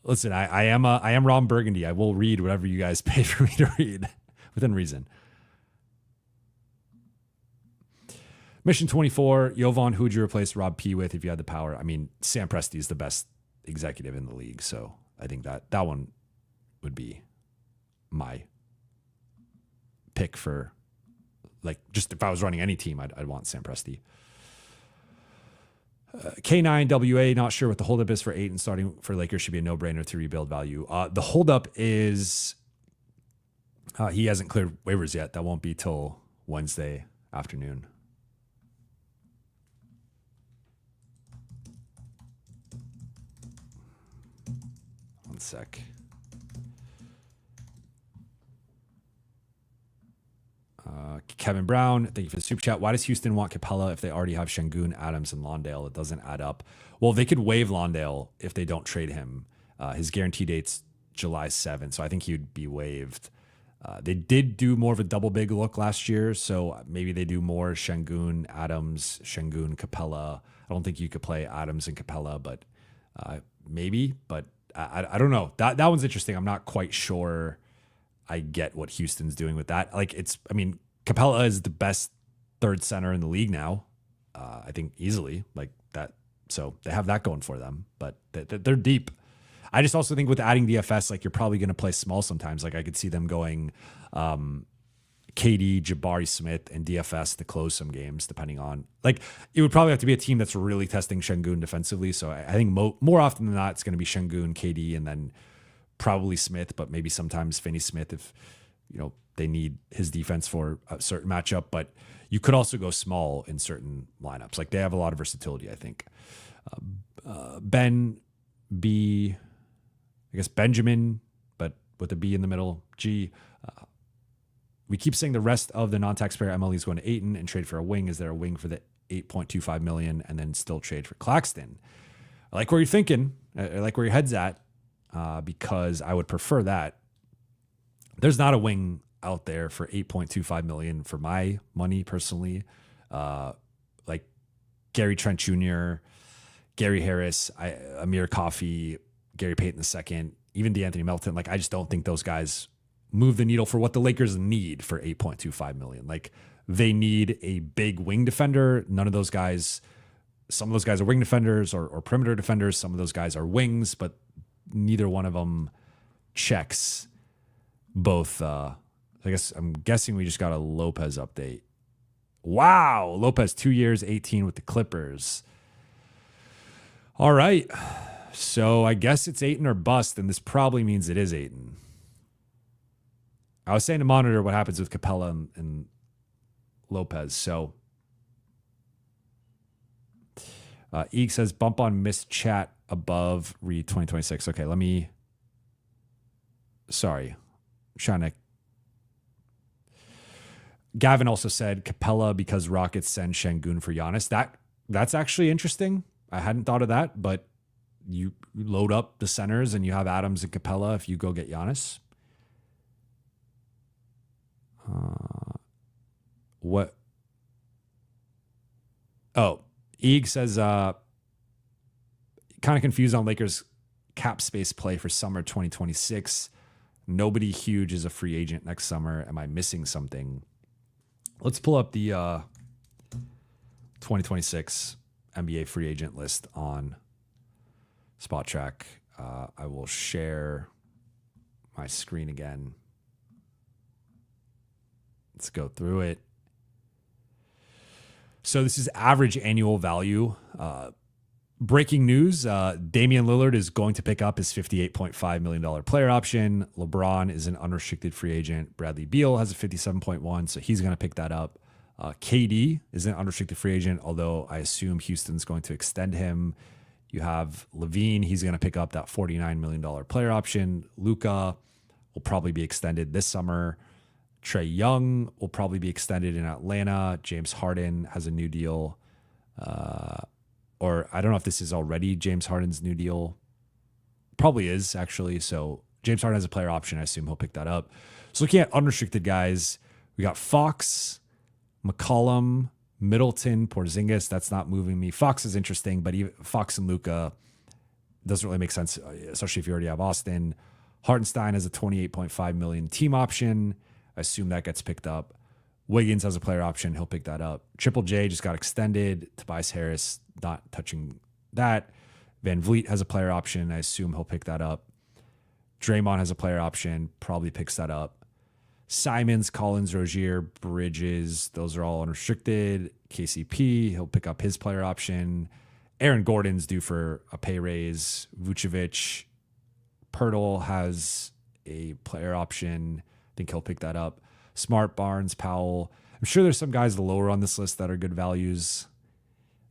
Listen, I am Ron Burgundy. I will read whatever you guys pay for me to read within reason. Mission 24, Jovan, who would you replace Rob P with if you had the power? I mean, Sam Presti is the best executive in the league, so I think that one would be my pick for, like, just if I was running any team, I'd want Sam Presti. K9WA, not sure what the holdup is for Ayton starting for Lakers. Should be a no-brainer to rebuild value. The holdup is he hasn't cleared waivers yet. That won't be till Wednesday afternoon. One sec. Kevin Brown, thank you for the super chat. Why does Houston want Capella if they already have Şengün, Adams, and Lawndale? It doesn't add up. Well, they could waive Lawndale if they don't trade him. His guarantee date's July 7th, so I think he would be waived. They did do more of a double big look last year, so maybe they do more Şengün, Adams, Şengün, Capella. I don't think you could play Adams and Capella, but maybe. But I don't know. That one's interesting. I'm not quite sure I get what Houston's doing with that. Like Capella is the best third center in the league now. I think easily like that. So they have that going for them, but they're deep. I just also think with adding DFS, like you're probably going to play small sometimes. Like I could see them going KD, Jabari Smith, and DFS to close some games, depending on like it would probably have to be a team that's really testing Şengün defensively. So I think more often than not, it's going to be Şengün, KD, and then probably Smith, but maybe sometimes Finney-Smith if they need his defense for a certain matchup. But you could also go small in certain lineups. Like they have a lot of versatility, I think. Benjamin, but with a B in the middle. G. We keep saying the rest of the non-taxpayer MLE is going to Ayton and trade for a wing. Is there a wing for the $8.25 million and then still trade for Claxton? I like where you're thinking. I like where your head's at because I would prefer that. There's not a wing out there for $8.25 million for my money personally. Like Gary Trent Jr., Gary Harris, Amir Coffey, Gary Payton II, even DeAnthony Melton. Like I just don't think those guys move the needle for what the Lakers need for $8.25 million. Like they need a big wing defender. None of those guys, some of those guys are wing defenders or perimeter defenders. Some of those guys are wings, but neither one of them checks both. I'm guessing we just got a Lopez update. Wow. Lopez 2 years, 18 with the Clippers. All right. So I guess it's Ayton or bust, and this probably means it is Ayton. I was saying to monitor what happens with Capella and Lopez. So Eeg says bump on missed chat above read 2026. Okay, sorry. Trying to. Gavin also said Capella because Rockets send Şengün for Giannis. That's actually interesting. I hadn't thought of that, but you load up the centers and you have Adams and Capella if you go get Giannis. What? Oh, Eeg says, kind of confused on Lakers cap space play for summer 2026. Nobody huge is a free agent next summer. Am I missing something? Let's pull up the 2026 NBA free agent list on Spot Track. I will share my screen again. Let's go through it. So this is average annual value. Breaking news, Damian Lillard is going to pick up his $58.5 million player option. LeBron is an unrestricted free agent. Bradley Beal has a 57.1, so he's going to pick that up. KD is an unrestricted free agent, although I assume Houston's going to extend him. You have Levine. He's going to pick up that $49 million player option. Luka will probably be extended this summer. Trae Young will probably be extended in Atlanta. James Harden has a new deal. Or I don't know if this is already James Harden's new deal. Probably is, actually. So James Harden has a player option. I assume he'll pick that up. So looking at unrestricted guys, we got Fox, McCollum, Middleton, Porzingis. That's not moving me. Fox is interesting, but even Fox and Luka doesn't really make sense, especially if you already have Austin. Hartenstein has a $28.5 million team option. I assume that gets picked up. Wiggins has a player option. He'll pick that up. Triple J just got extended. Tobias Harris, not touching that. Van Vliet has a player option. I assume he'll pick that up. Draymond has a player option. Probably picks that up. Simons, Collins, Rozier, Bridges, those are all unrestricted. KCP, he'll pick up his player option. Aaron Gordon's due for a pay raise. Vucevic, Pirtle has a player option. I think he'll pick that up. Smart, Barnes, Powell. I'm sure there's some guys lower on this list that are good values.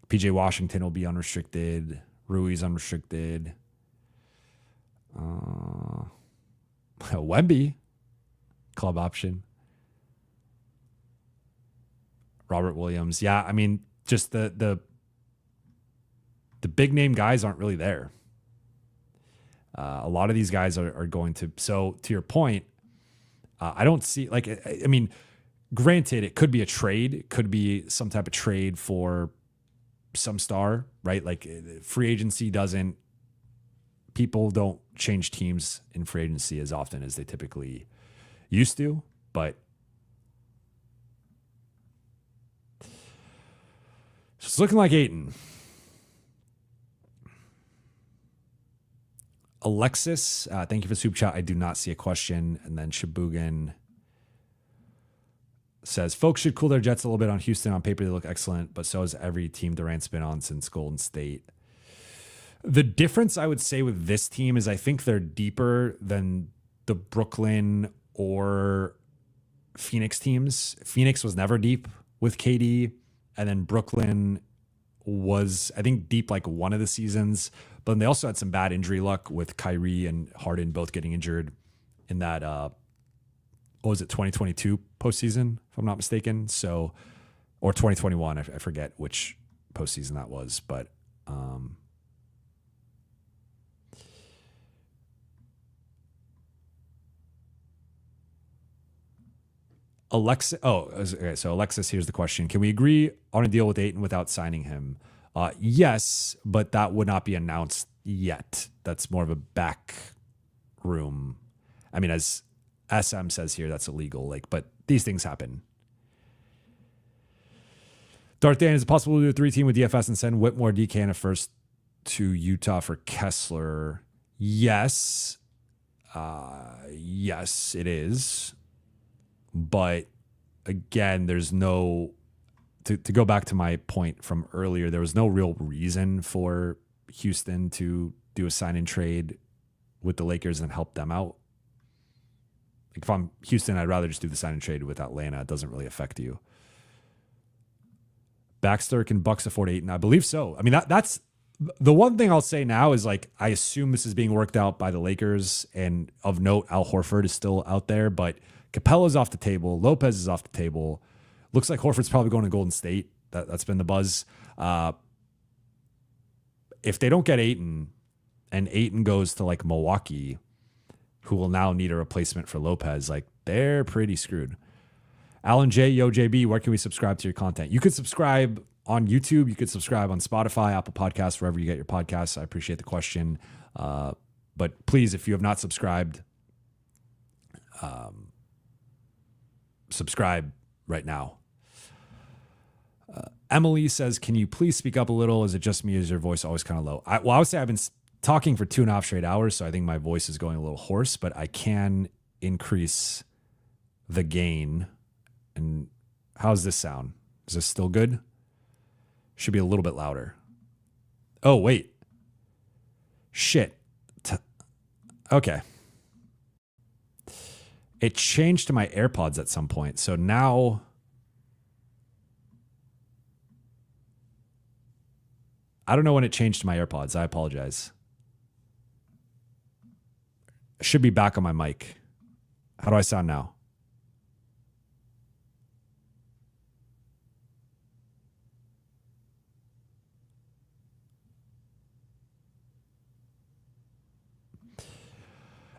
PJ Washington will be unrestricted. Rui's unrestricted. Wemby, club option. Robert Williams. Yeah, I mean, just the big name guys aren't really there. A lot of these guys are going to. So to your point, I don't see I mean, granted, it could be a trade. It could be some type of trade for some star, right? Like free agency people don't change teams in free agency as often as they typically used to, but it's looking like Ayton. Alexis, thank you for the super chat. I do not see a question. And then Shibugan says, folks should cool their jets a little bit on Houston. On paper, they look excellent, but so has every team Durant's been on since Golden State. The difference I would say with this team is I think they're deeper than the Brooklyn or Phoenix teams. Phoenix was never deep with KD, and then Brooklyn was, I think, deep like one of the seasons. But they also had some bad injury luck with Kyrie and Harden both getting injured in that, what was it, 2022 postseason, if I'm not mistaken. So, or 2021, I forget which postseason that was. But Alexis, okay, so Alexis, here's the question. Can we agree on a deal with Ayton without signing him? Yes, but that would not be announced yet. That's more of a back room. I mean, as SM says here, that's illegal. But these things happen. Darth Dan, is it possible to do a 3-team with DFS and send Whitmore, DK, and a first to Utah for Kessler? Yes. Yes, it is. But again, there's no... To go back to my point from earlier, there was no real reason for Houston to do a sign and trade with the Lakers and help them out. Like if I'm Houston, I'd rather just do the sign and trade with Atlanta. It doesn't really affect you. Baxter, can Bucks afford Ayton? I believe so. I mean, that's the one thing I'll say now is I assume this is being worked out by the Lakers, and of note, Al Horford is still out there, but Capella's off the table. Lopez is off the table. Looks like Horford's probably going to Golden State. That's been the buzz. If they don't get Ayton and Ayton goes to Milwaukee, who will now need a replacement for Lopez, they're pretty screwed. Alan J, Yo JB, where can we subscribe to your content? You could subscribe on YouTube. You could subscribe on Spotify, Apple Podcasts, wherever you get your podcasts. I appreciate the question. But please, if you have not subscribed, subscribe right now. Emily says, can you please speak up a little? Is it just me? Is your voice always kind of low? I would say I've been talking for 2.5 straight hours, so I think my voice is going a little hoarse, but I can increase the gain. And how's this sound? Is this still good? Should be a little bit louder. Oh, wait. Shit. Okay. It changed to my AirPods at some point. So now I don't know when it changed to my AirPods. I apologize. I should be back on my mic. How do I sound now?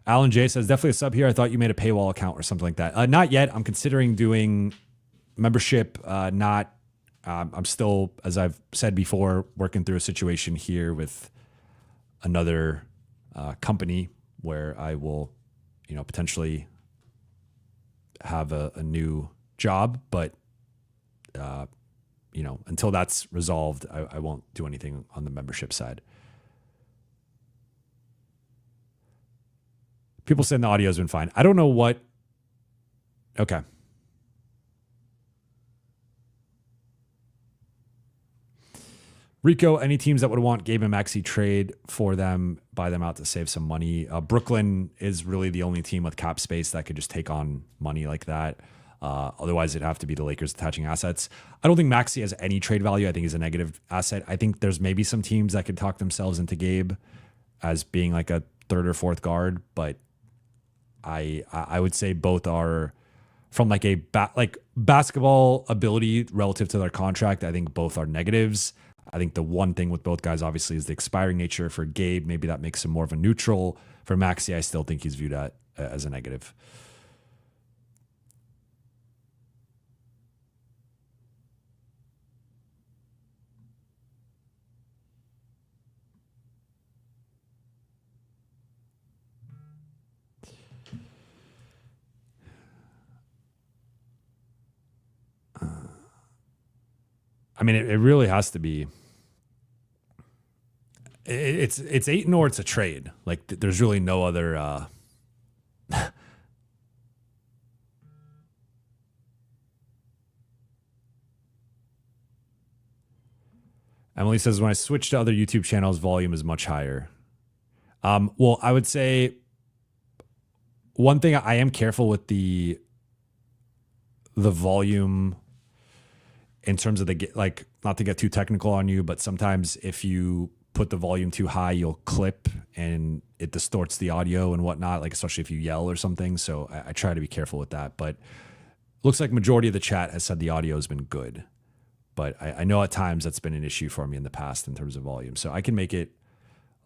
Alan J says, definitely a sub here. I thought you made a paywall account or something like that. Not yet. I'm considering doing membership. I'm still, as I've said before, working through a situation here with another company where I will, potentially have a new job. But, until that's resolved, I won't do anything on the membership side. People saying the audio has been fine. I don't know what. Okay. Rico, any teams that would want Gabe and Maxey trade for them, buy them out to save some money? Brooklyn is really the only team with cap space that could just take on money like that. Otherwise, it'd have to be the Lakers attaching assets. I don't think Maxey has any trade value. I think he's a negative asset. I think there's maybe some teams that could talk themselves into Gabe as being like a third or fourth guard, but I would say both are from like basketball ability relative to their contract, I think both are negatives. I think the one thing with both guys, obviously, is the expiring nature. For Gabe, maybe that makes him more of a neutral. For Maxey, I still think he's viewed as a negative. I mean, it really has to be. It's Ayton or it's a trade. Like, there's really no other. Emily says, when I switch to other YouTube channels, volume is much higher. Well, I would say one thing, I am careful with the volume in terms of like, not to get too technical on you, but sometimes if you put the volume too high, you'll clip and it distorts the audio and whatnot, like especially if you yell or something. So I try to be careful with that, but looks like majority of the chat has said the audio has been good, but I know at times that's been an issue for me in the past in terms of volume. So I can make it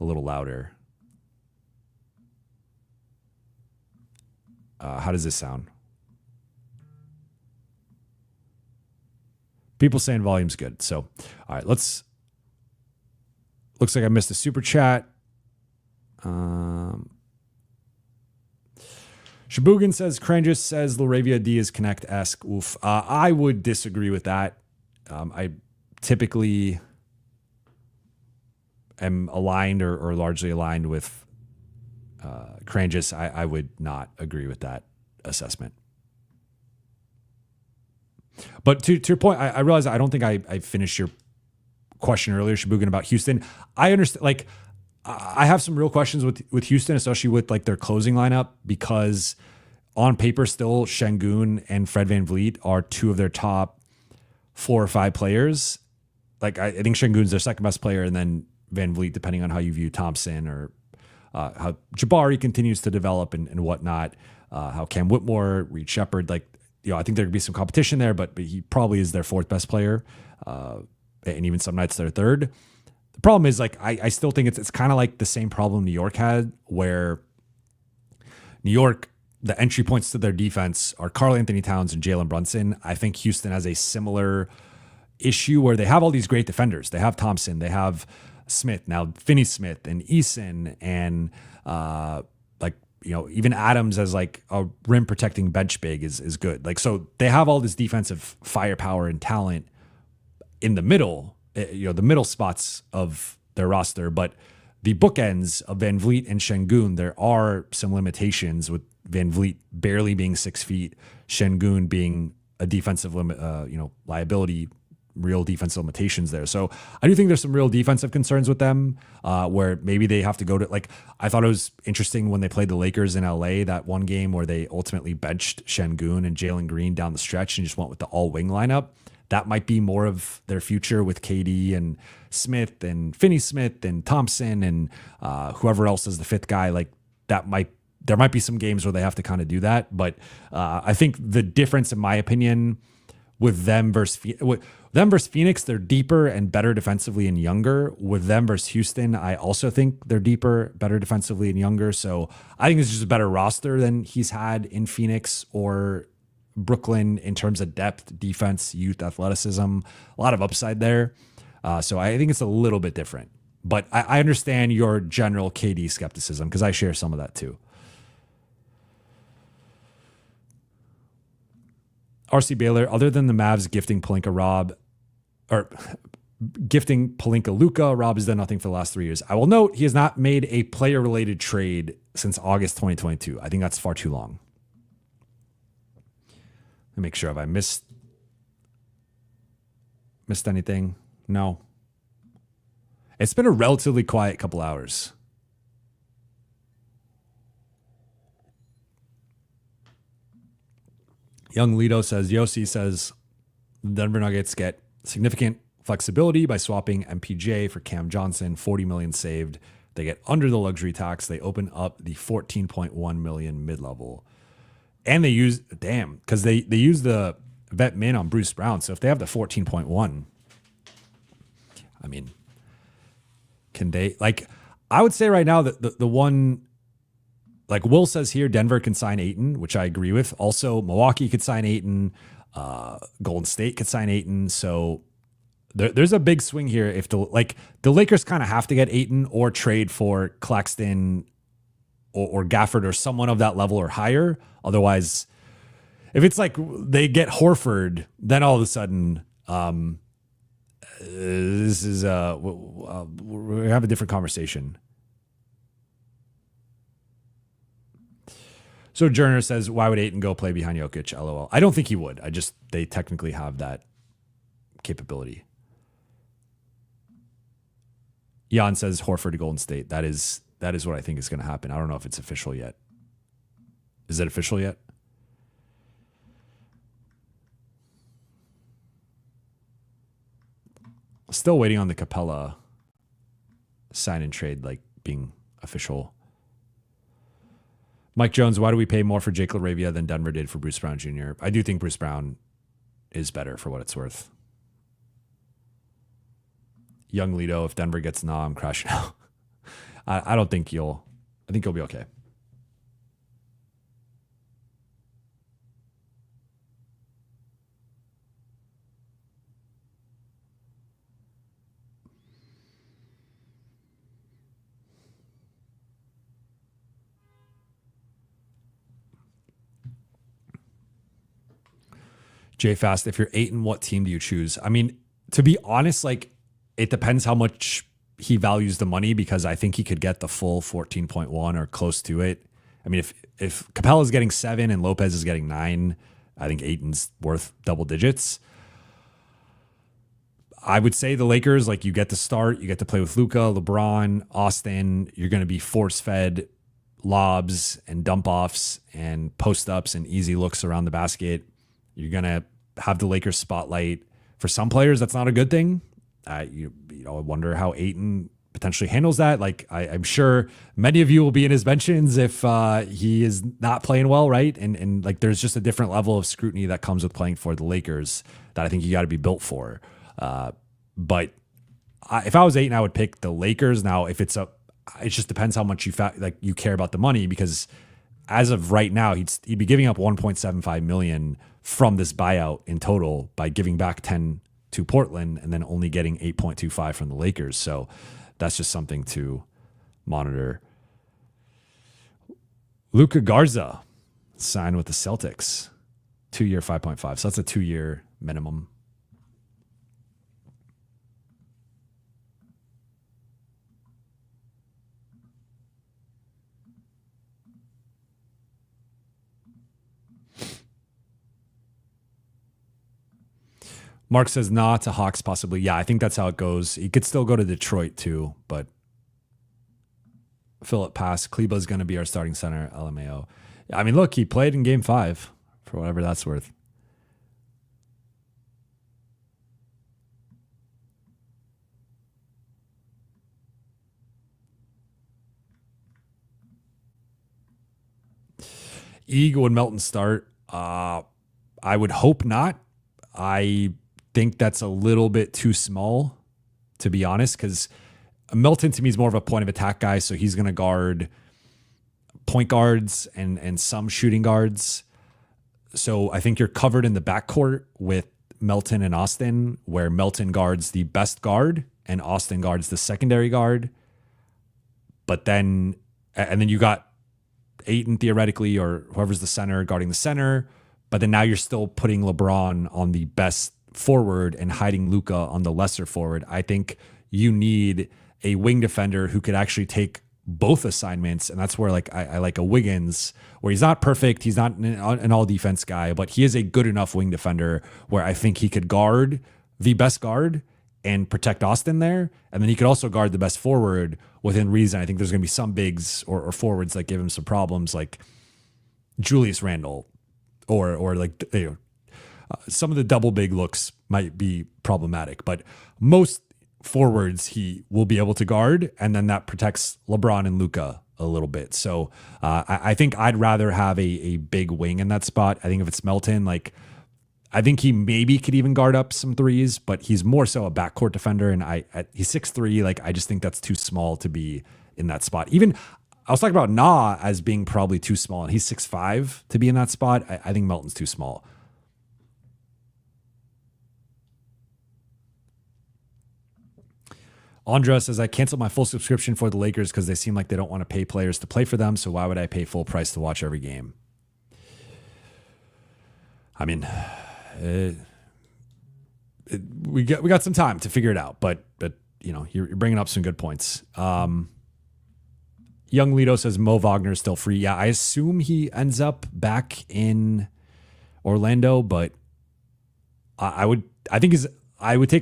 a little louder. How does this sound? People saying volume's good. So, all right, looks like I missed a super chat. Shabugan says, Krangis says LaRavia D is Connect-esque. Oof. I would disagree with that. I typically am aligned or largely aligned with Krangis. I would not agree with that assessment. But to your point, I realize I don't think I finished your question earlier, Shabugan, about Houston. I understand, like, I have some real questions with Houston, especially with like their closing lineup, because on paper still Şengün and Fred VanVleet are two of their top 4 or 5 players. Like, I think Şengün's their second best player, and then VanVleet, depending on how you view Thompson, or how Jabari continues to develop and whatnot, how Cam Whitmore, Reed Shepherd, like, I think there could be some competition there, but he probably is their 4th best player, and even some nights their 3rd. The problem is, like, I still think it's kind of like the same problem New York had, where New York, the entry points to their defense are Karl Anthony Towns and Jalen Brunson. I think Houston has a similar issue where they have all these great defenders. They have Thompson, they have Smith, now Finney-Smith and Eason, and even Adams as like a rim protecting bench big is good. Like, so they have all this defensive firepower and talent in the middle, the middle spots of their roster, but the bookends of VanVleet and Şengün, there are some limitations, with VanVleet barely being 6 feet, Şengün being a defensive liability, real defensive limitations there. So I do think there's some real defensive concerns with them, where maybe they have to go to, like, I thought it was interesting when they played the Lakers in LA, that one game where they ultimately benched Şengün and Jalen Green down the stretch and just went with the all wing lineup. That might be more of their future with KD and Smith and Finney-Smith and Thompson and whoever else is the 5th guy. Like, there might be some games where they have to kind of do that. But I think the difference, in my opinion, with them versus Phoenix, they're deeper and better defensively and younger. With them versus Houston, I also think they're deeper, better defensively and younger. So I think it's just a better roster than he's had in Phoenix or Brooklyn in terms of depth, defense, youth, athleticism, a lot of upside there. So I think it's a little bit different. But I understand your general KD skepticism, because I share some of that too. RC Baylor, other than the Mavs gifting Pelinka Luka, Rob has done nothing for the last 3 years. I will note he has not made a player-related trade since August 2022. I think that's far too long. Let me make sure. Have I missed anything? No. It's been a relatively quiet couple hours. Young Lido says, Yossi says, Denver Nuggets get significant flexibility by swapping MPJ for Cam Johnson, $40 million saved. They get under the luxury tax. They open up the $14.1 million mid-level. And they use, because they use the vet min on Bruce Brown. So if they have the 14.1, I mean, can they, like, I would say right now that the one, like Will says here, Denver can sign Ayton, which I agree with. Also, Milwaukee could sign Ayton. Golden State could sign Ayton. So there's a big swing here. If the Lakers kind of have to get Ayton or trade for Claxton or Gafford or someone of that level or higher. Otherwise, if it's like they get Horford, then all of a sudden, this is we have a different conversation. So Journer says, why would Ayton go play behind Jokic? LOL. I don't think he would. They technically have that capability. Jan says Horford to Golden State. That is what I think is going to happen. I don't know if it's official yet. Is it official yet? Still waiting on the Capella sign and trade, like being official. Mike Jones, why do we pay more for Jake LaRavia than Denver did for Bruce Brown Jr.? I do think Bruce Brown is better for what it's worth. Young Lido, if Denver gets I'm crashing out. I don't think I think you'll be okay. Jay Fast, if you're Ayton, what team do you choose? I mean, to be honest, like it depends how much he values the money, because I think he could get the full 14.1 or close to it. I mean, if Capella is getting 7 and Lopez is getting 9, I think Ayton's worth double digits. I would say the Lakers, like you get to start, you get to play with Luka, LeBron, Austin. You're going to be force-fed lobs and dump-offs and post-ups and easy looks around the basket. You're going to have the Lakers spotlight. For some players, that's not a good thing. I wonder how Ayton potentially handles that. Like I'm sure many of you will be in his mentions if he is not playing well, right? And like there's just a different level of scrutiny that comes with playing for the Lakers that I think you got to be built for. But if I was Ayton, I would pick the Lakers. Now, if it just depends how much you care about the money, because as of right now, he'd be giving up $1.75 million from this buyout in total by giving back 10 to Portland and then only getting 8.25 from the Lakers. So that's just something to monitor. Luka Garza signed with the Celtics, 2-year, 5.5. So that's a 2-year minimum. Mark says, nah, to Hawks possibly. Yeah, I think that's how it goes. He could still go to Detroit too, but Philip pass. Kleba's going to be our starting center, LMAO. I mean, look, he played in Game 5 for whatever that's worth. Eagle would Melton start? I would hope not. I think that's a little bit too small, to be honest, because Melton to me is more of a point of attack guy, so he's going to guard point guards and some shooting guards. So I think you're covered in the backcourt with Melton and Austin, where Melton guards the best guard and Austin guards the secondary guard. But then you got Ayton theoretically, or whoever's the center guarding the center. But then now you're still putting LeBron on the best forward and hiding Luka on the lesser forward. I think you need a wing defender who could actually take both assignments. And that's where I like a Wiggins, where he's not perfect. He's not an all defense guy, but he is a good enough wing defender where I think he could guard the best guard and protect Austin there. And then he could also guard the best forward within reason. I think there's going to be some bigs or forwards that give him some problems, like Julius Randle, or like, some of the double big looks might be problematic, but most forwards he will be able to guard, and then that protects LeBron and Luka a little bit. So I think I'd rather have a big wing in that spot. I think if it's Melton, like I think he maybe could even guard up some threes, but he's more so a backcourt defender. And he's 6'3". Like, I just think that's too small to be in that spot. Even I was talking about Na as being probably too small, and he's 6'5" to be in that spot. I think Melton's too small. Andra says, I canceled my full subscription for the Lakers because they seem like they don't want to pay players to play for them. So why would I pay full price to watch every game? I mean, we got some time to figure it out, but you know, you're bringing up some good points. Young Lido says Mo Wagner is still free. Yeah, I assume he ends up back in Orlando, but I would take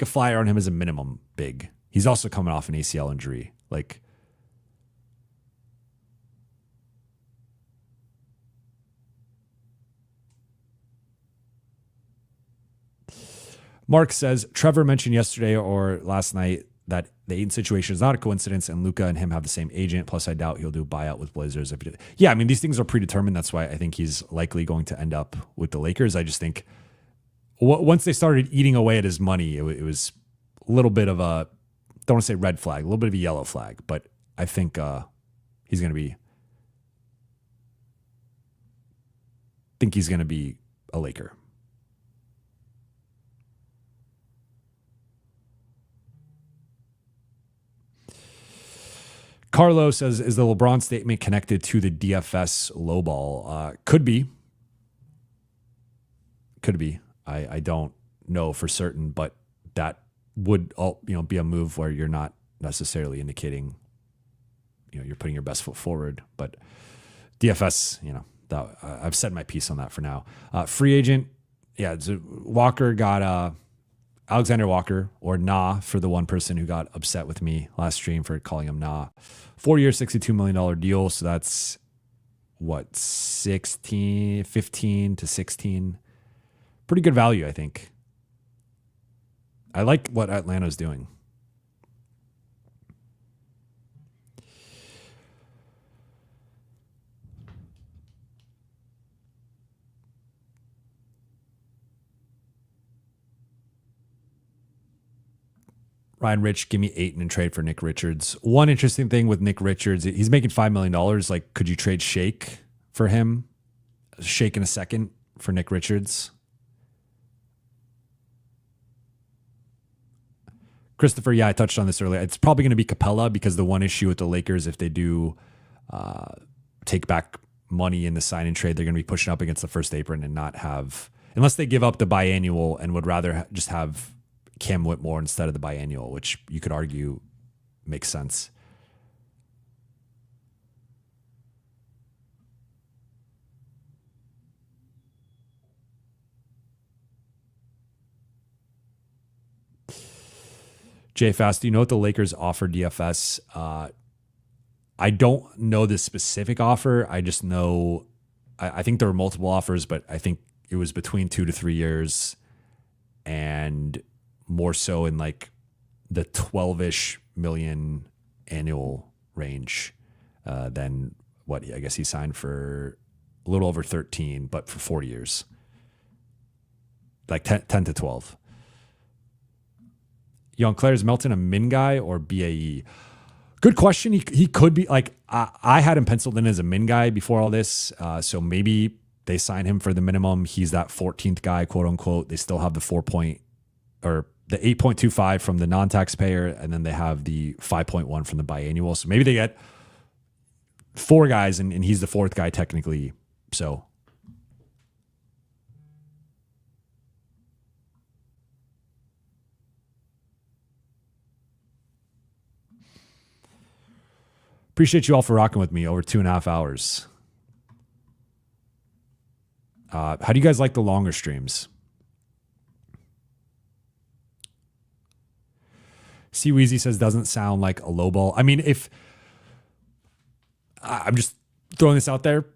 a flyer on him as a minimum big. He's also coming off an ACL injury. Like, Mark says, Trevor mentioned yesterday or last night that the Ayton situation is not a coincidence, and Luka and him have the same agent. Plus, I doubt he'll do a buyout with Blazers. Yeah, I mean, these things are predetermined. That's why I think he's likely going to end up with the Lakers. I just think once they started eating away at his money, it was a little bit of a, don't want to say red flag, a little bit of a yellow flag, but I think he's going to be a Laker. Carlo says, is the LeBron statement connected to the DFS lowball? Could be. I don't know for certain, but that would be a move where you're not necessarily indicating, you're putting your best foot forward. But DFS, I've said my piece on that for now. Free agent, yeah. Walker got Alexander Walker, or Na for the one person who got upset with me last stream for calling him Na. 4-year, $62 million deal. So that's what, 15 to 16. Pretty good value, I think. I like what Atlanta's doing. Ryan Rich, give me Ayton and trade for Nick Richards. One interesting thing with Nick Richards, he's making $5 million. Like, could you trade Shake for him? Shake in a second for Nick Richards? Christopher, yeah, I touched on this earlier. It's probably going to be Capella, because the one issue with the Lakers, if they do take back money in the sign and trade, they're going to be pushing up against the first apron and not have, unless they give up the biannual and would rather just have Cam Whitmore instead of the biannual, which you could argue makes sense. Jay Fast, do you know what the Lakers offer DFS? I don't know the specific offer. I just know, I think there were multiple offers, but I think it was between 2 to 3 years, and more so in like the 12-ish million annual range than what I guess he signed for a little over 13, but for 4 years, like 10 to 12. Young Claire, is Melton a min guy or BAE? Good question. He could be, like, I had him penciled in as a min guy before all this. So maybe they sign him for the minimum. He's that 14th guy, quote unquote. They still have the 8.25 from the non-taxpayer, and then they have the 5.1 from the biannual. So maybe they get 4 guys, and he's the 4th guy technically. So appreciate you all for rocking with me over 2.5 hours. How do you guys like the longer streams? C Weezy says, doesn't sound like a low ball. I mean, if I'm just throwing this out there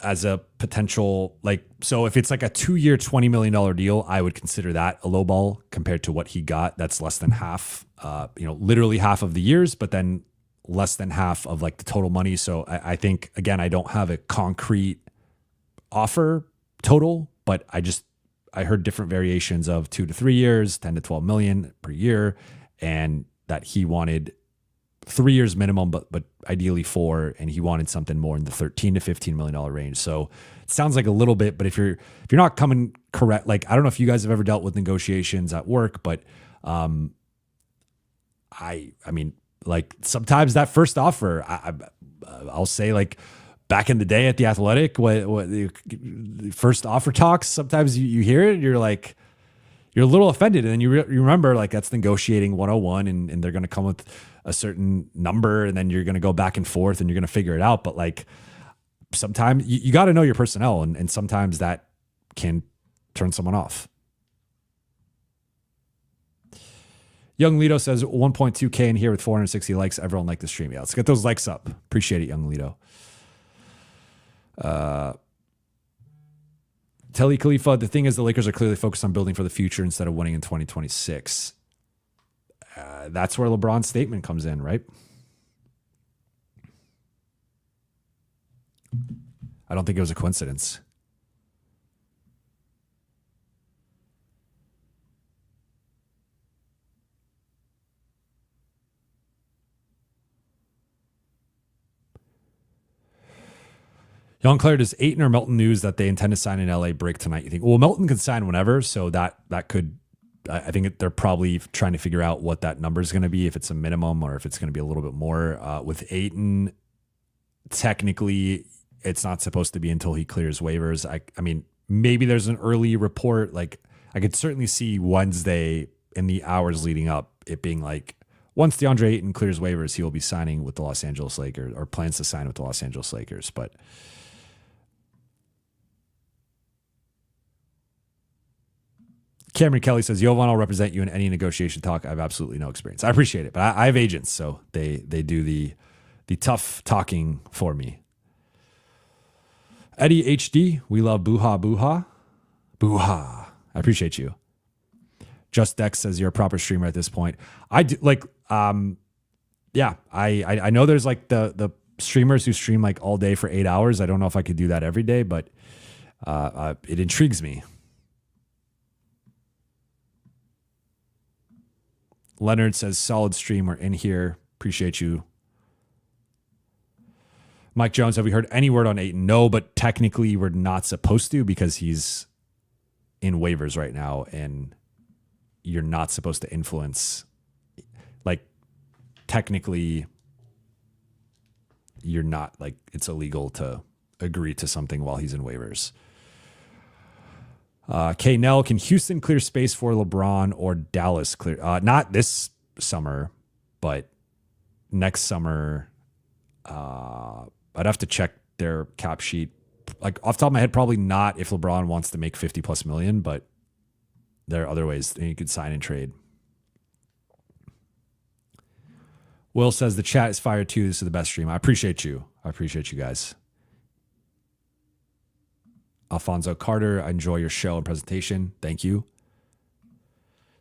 as a potential, like, so if it's like a 2-year, $20 million deal, I would consider that a low ball compared to what he got. That's less than half, literally half of the years, but then less than half of like the total money. So I think, again, I don't have a concrete offer total, but I heard different variations of 2 to 3 years, 10 to 12 million per year, and that he wanted 3 years minimum, but ideally 4, and he wanted something more in the $13 to $15 million range. So it sounds like a little bit, but if you're not coming correct, like I don't know if you guys have ever dealt with negotiations at work, but I mean, like sometimes that first offer, I'll say like back in the day at the Athletic, what the first offer talks, sometimes you hear it, you're like, you're a little offended, and then you remember like that's negotiating 101, and they're going to come with a certain number, and then you're going to go back and forth, and you're going to figure it out. But like sometimes you got to know your personnel, and sometimes that can turn someone off. Young Lito says 1.2K in here with 460 likes. Everyone liked the stream. Yeah, let's get those likes up. Appreciate it, Young Lito. Telly Khalifa, the thing is the Lakers are clearly focused on building for the future instead of winning in 2026. That's where LeBron's statement comes in, right? I don't think it was a coincidence. Young Claire, does Ayton or Melton news that they intend to sign in LA break tonight? You think? Well, Melton can sign whenever, so that could. I think they're probably trying to figure out what that number is going to be, if it's a minimum or if it's going to be a little bit more. With Ayton, technically, it's not supposed to be until he clears waivers. I mean, maybe there's an early report. Like I could certainly see Wednesday in the hours leading up it being like once DeAndre Ayton clears waivers, he will be signing with the Los Angeles Lakers or plans to sign with the Los Angeles Lakers, but. Cameron Kelly says, Jovan, I'll represent you in any negotiation talk. I have absolutely no experience. I appreciate it, but I have agents, so they do the tough talking for me. Eddie HD, we love Buha Buha. Buha. I appreciate you. Just Dex says you're a proper streamer at this point. I do like yeah, I know there's like the streamers who stream like all day for 8 hours. I don't know if I could do that every day, but it intrigues me. Leonard says, solid stream. We're in here. Appreciate you. Mike Jones, have we heard any word on Ayton? No, but technically we're not supposed to because he's in waivers right now, and you're not supposed to influence. Like, technically, you're not, like, it's illegal to agree to something while he's in waivers. K. Nell, can Houston clear space for LeBron or Dallas clear? Not this summer, but next summer. I'd have to check their cap sheet. Like off the top of my head, probably not if LeBron wants to make 50+ million, but there are other ways you could sign and trade. Will says the chat is fire too. This is the best stream. I appreciate you. I appreciate you guys. Alfonso Carter, I enjoy your show and presentation. Thank you.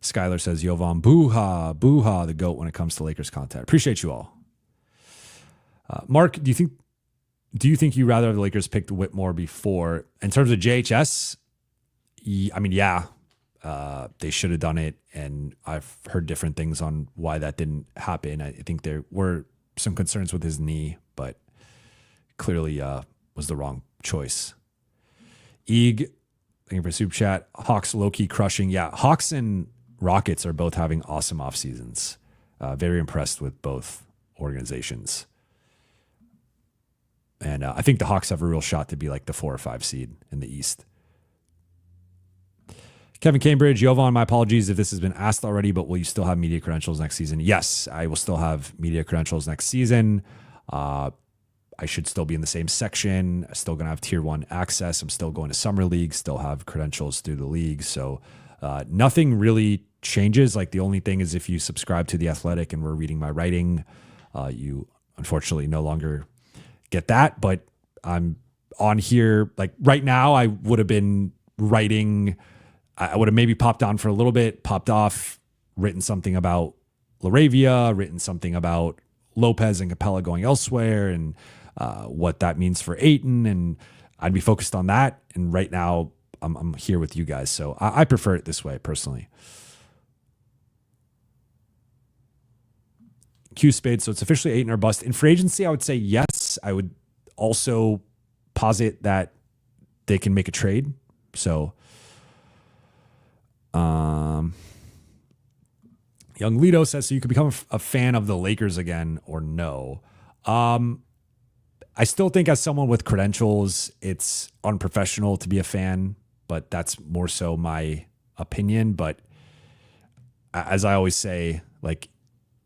Skylar says, Jovan Buha, Buha, the GOAT when it comes to Lakers content. Appreciate you all. Mark, do you think you rather have the Lakers picked Whitmore before? In terms of JHS, I mean, yeah, they should have done it, and I've heard different things on why that didn't happen. I think there were some concerns with his knee, but clearly was the wrong choice. Eeg, thank you for super chat. Hawks low-key crushing. Yeah, Hawks and Rockets are both having awesome off seasons. Very impressed with both organizations. And I think the Hawks have a real shot to be like the 4 or 5 seed in the East. Kevin Cambridge, Jovan, my apologies if this has been asked already, but will you still have media credentials next season? Yes, I will still have media credentials next season. I should still be in the same section. I'm still going to have tier 1 access. I'm still going to summer league, still have credentials through the league. So nothing really changes. Like the only thing is if you subscribe to The Athletic and we're reading my writing, you unfortunately no longer get that. But I'm on here. Like right now, I would have been writing. I would have maybe popped on for a little bit, popped off, written something about LaRavia, written something about Lopez and Capella going elsewhere, and what that means for Ayton, and I'd be focused on that. And right now I'm here with you guys. So I prefer it this way personally. Q Spade. So it's officially Ayton or bust. In free agency, I would say yes. I would also posit that they can make a trade. So, Young Lido says, so you could become a fan of the Lakers again or no? I still think as someone with credentials, it's unprofessional to be a fan, but that's more so my opinion. But as I always say, like,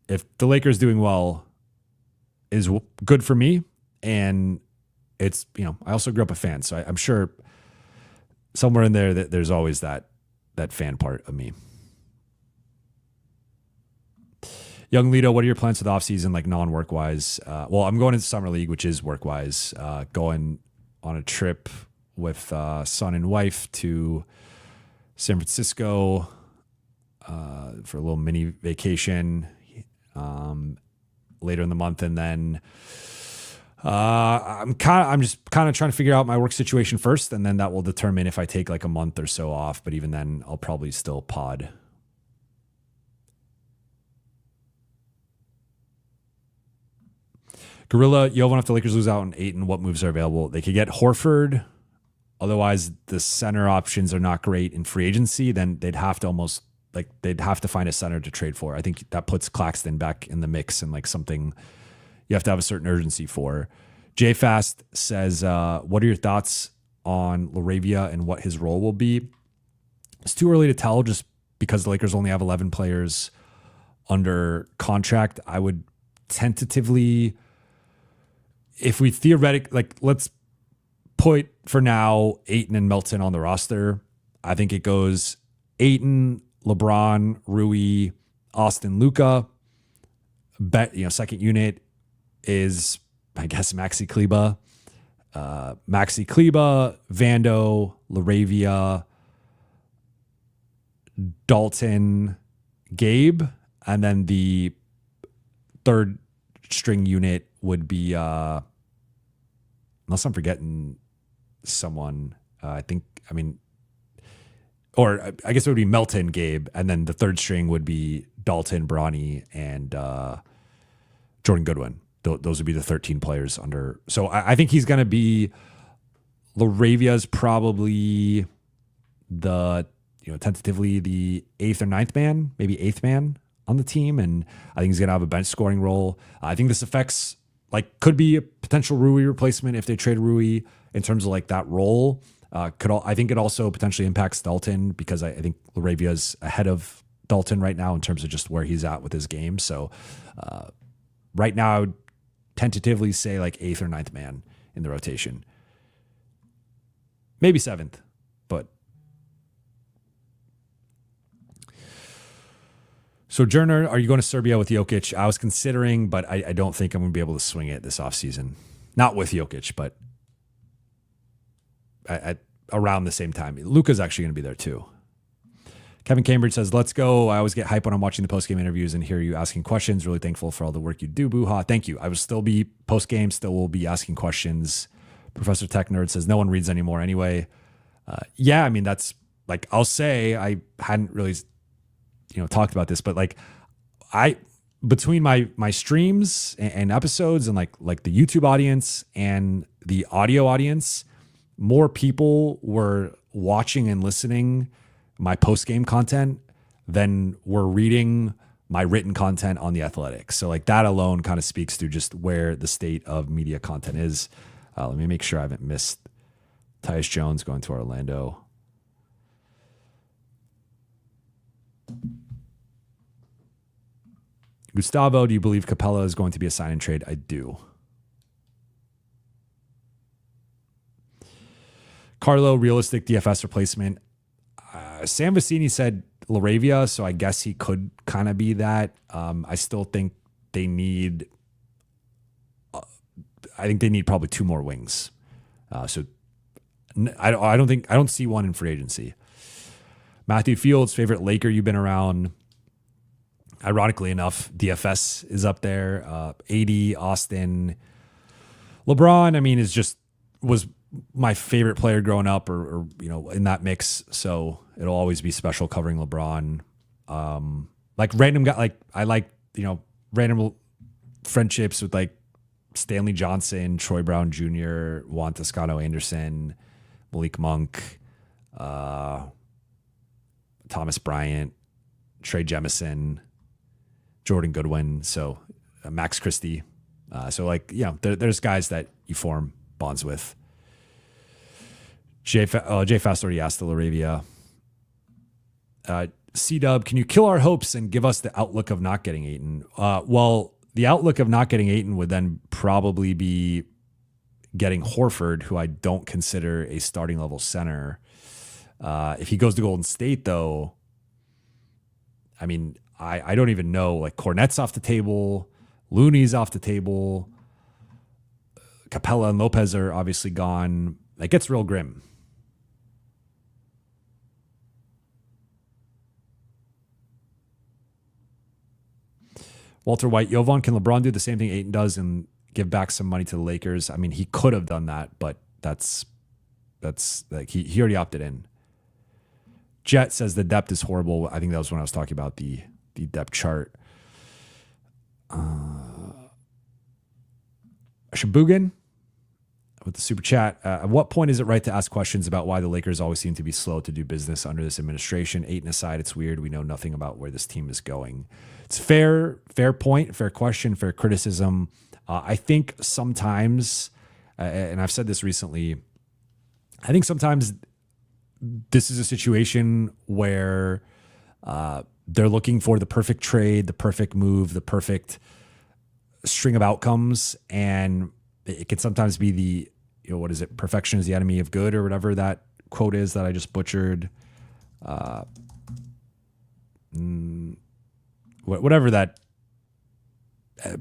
if the Lakers doing well is good for me, and it's, I also grew up a fan, so I'm sure somewhere in there that there's always that fan part of me. Young Lido, what are your plans for the offseason, like non-work wise? Well, I'm going into Summer League, which is work wise, going on a trip with son and wife to San Francisco for a little mini vacation later in the month. And then I'm just kind of trying to figure out my work situation first, and then that will determine if I take like a month or so off. But even then, I'll probably still pod. Gorilla, Jovan, if the Lakers lose out on Ayton, what moves are available? They could get Horford. Otherwise, the center options are not great in free agency. Then they'd have to find a center to trade for. I think that puts Claxton back in the mix and like something you have to have a certain urgency for. J Fast says, what are your thoughts on LaRavia and what his role will be? It's too early to tell just because the Lakers only have 11 players under contract. I would tentatively, if we let's put for now Ayton and Melton on the roster. I think it goes Ayton, LeBron, Rui, Austin, Luka. Second unit is, I guess, Maxi Kleba, Vando, LaRavia, Dalton, Gabe, and then the third string unit would be, unless I'm forgetting someone, I guess it would be Melton, Gabe, and then the third string would be Dalton, Bronny, and Jordan Goodwin. Those would be the 13 players under. So I think he's going to be, LaRavia's probably tentatively the 8th or 9th man, maybe 8th man on the team. And I think he's going to have a bench scoring role. I think this affects, could be a potential Rui replacement if they trade Rui in terms of that role. I think it also potentially impacts Dalton because I think LaRavia's ahead of Dalton right now in terms of just where he's at with his game. So right now I would tentatively say 8th or 9th man in the rotation. Maybe 7th, but. Sojourner, are you going to Serbia with Jokic? I was considering, but I don't think I'm going to be able to swing it this offseason. Not with Jokic, but at around the same time. Luka's actually going to be there too. Kevin Cambridge says, let's go. I always get hype when I'm watching the post-game interviews and hear you asking questions. Really thankful for all the work you do, Buha. Thank you. I will still be post-game, still will be asking questions. Professor Tech Nerd says, no one reads anymore anyway. That's I'll say I hadn't really talked about this, but between my streams and episodes and like the YouTube audience and the audio audience, more people were watching and listening my post-game content than were reading my written content on The Athletic. So that alone kind of speaks to just where the state of media content is. Let me make sure I haven't missed Tyus Jones going to Orlando. Gustavo, do you believe Capella is going to be a sign and trade? I do. Carlo, realistic DFS replacement. Sam Vecini said LaRavia, so I guess he could kind of be that. I still think they need. I think they need probably 2 more wings. So I don't see one in free agency. Matthew Fields, favorite Laker you've been around. Ironically enough, DFS is up there. AD, Austin, LeBron. my favorite player growing up, or in that mix. So it'll always be special covering LeBron. Like random guy, like I like random friendships with like Stanley Johnson, Troy Brown Jr., Juan Toscano Anderson, Malik Monk, Thomas Bryant, Trey Jemison, Jordan Goodwin, so Max Christie. So like, there's guys that you form bonds with. Jay Fast already asked the LaRavia. C-Dub, can you kill our hopes and give us the outlook of not getting Ayton? Well, the outlook of not getting Ayton would then probably be getting Horford, who I don't consider a starting level center. If he goes to Golden State, though, I mean, I don't even know. Like Cornette's off the table, Looney's off the table, Capella and Lopez are obviously gone. It gets real grim. Walter White, Jovan, can LeBron do the same thing Ayton does and give back some money to the Lakers? I mean, he could have done that, but that's like he already opted in. Jet says the depth is horrible. I think that was when I was talking about the depth chart. Shabugan with the super chat. At what point is it right to ask questions about why the Lakers always seem to be slow to do business under this administration? Ayton aside, it's weird. We know nothing about where this team is going. It's fair point, fair question, fair criticism. I think sometimes, and I've said this recently, I think sometimes this is a situation where they're looking for the perfect trade, the perfect move, the perfect string of outcomes, and it can sometimes be the, what is it? Perfection is the enemy of good, or whatever that quote is that I just butchered. Whatever that,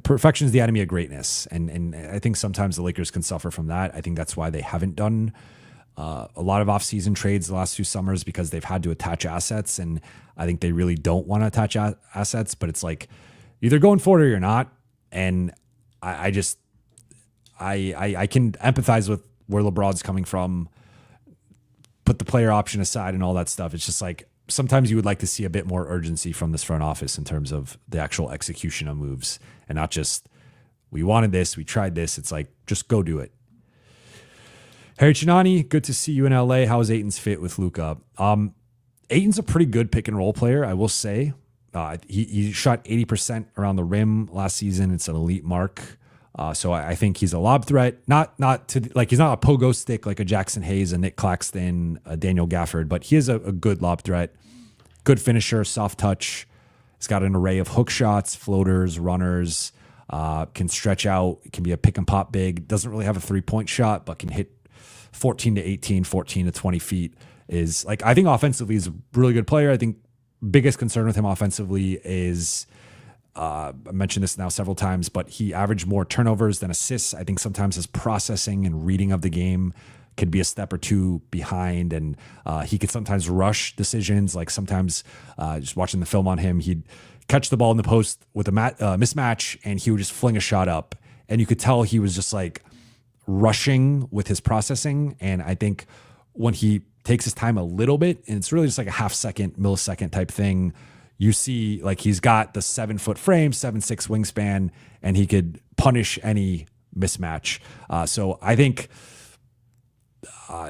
perfection is the enemy of greatness. And I think sometimes the Lakers can suffer from that. I think that's why they haven't done a lot of off-season trades the last few summers, because they've had to attach assets. And I think they really don't want to attach assets, but it's like either going for it or you're not. And I can empathize with where LeBron's coming from, put the player option aside and all that stuff. It's just like, sometimes you would like to see a bit more urgency from this front office in terms of the actual execution of moves, and not just, we wanted this, we tried this. It's like, just go do it. Harry Chinani, good to see you in LA. How is Ayton's fit with Luka? Ayton's a pretty good pick and roll player, I will say. He shot 80% around the rim last season. It's an elite mark. So I think he's a lob threat, not to like, he's not a pogo stick like a Jackson Hayes, a Nick Claxton, a Daniel Gafford, but he is a good lob threat, good finisher, soft touch. He's got an array of hook shots, floaters, runners, can stretch out, can be a pick and pop big, doesn't really have a 3-point shot, but can hit 14 to 18, 14 to 20 feet. Is like, I think offensively he's a really good player. I think biggest concern with him offensively is, I mentioned this now several times, but he averaged more turnovers than assists. I think sometimes his processing and reading of the game could be a step or two behind, and he could sometimes rush decisions. Like sometimes just watching the film on him, he'd catch the ball in the post with a mismatch, and he would just fling a shot up, and you could tell he was just like rushing with his processing. And I think when he takes his time a little bit, and it's really just like a millisecond type thing, you see like he's got the 7-foot frame, 7'6" wingspan, and he could punish any mismatch. So I think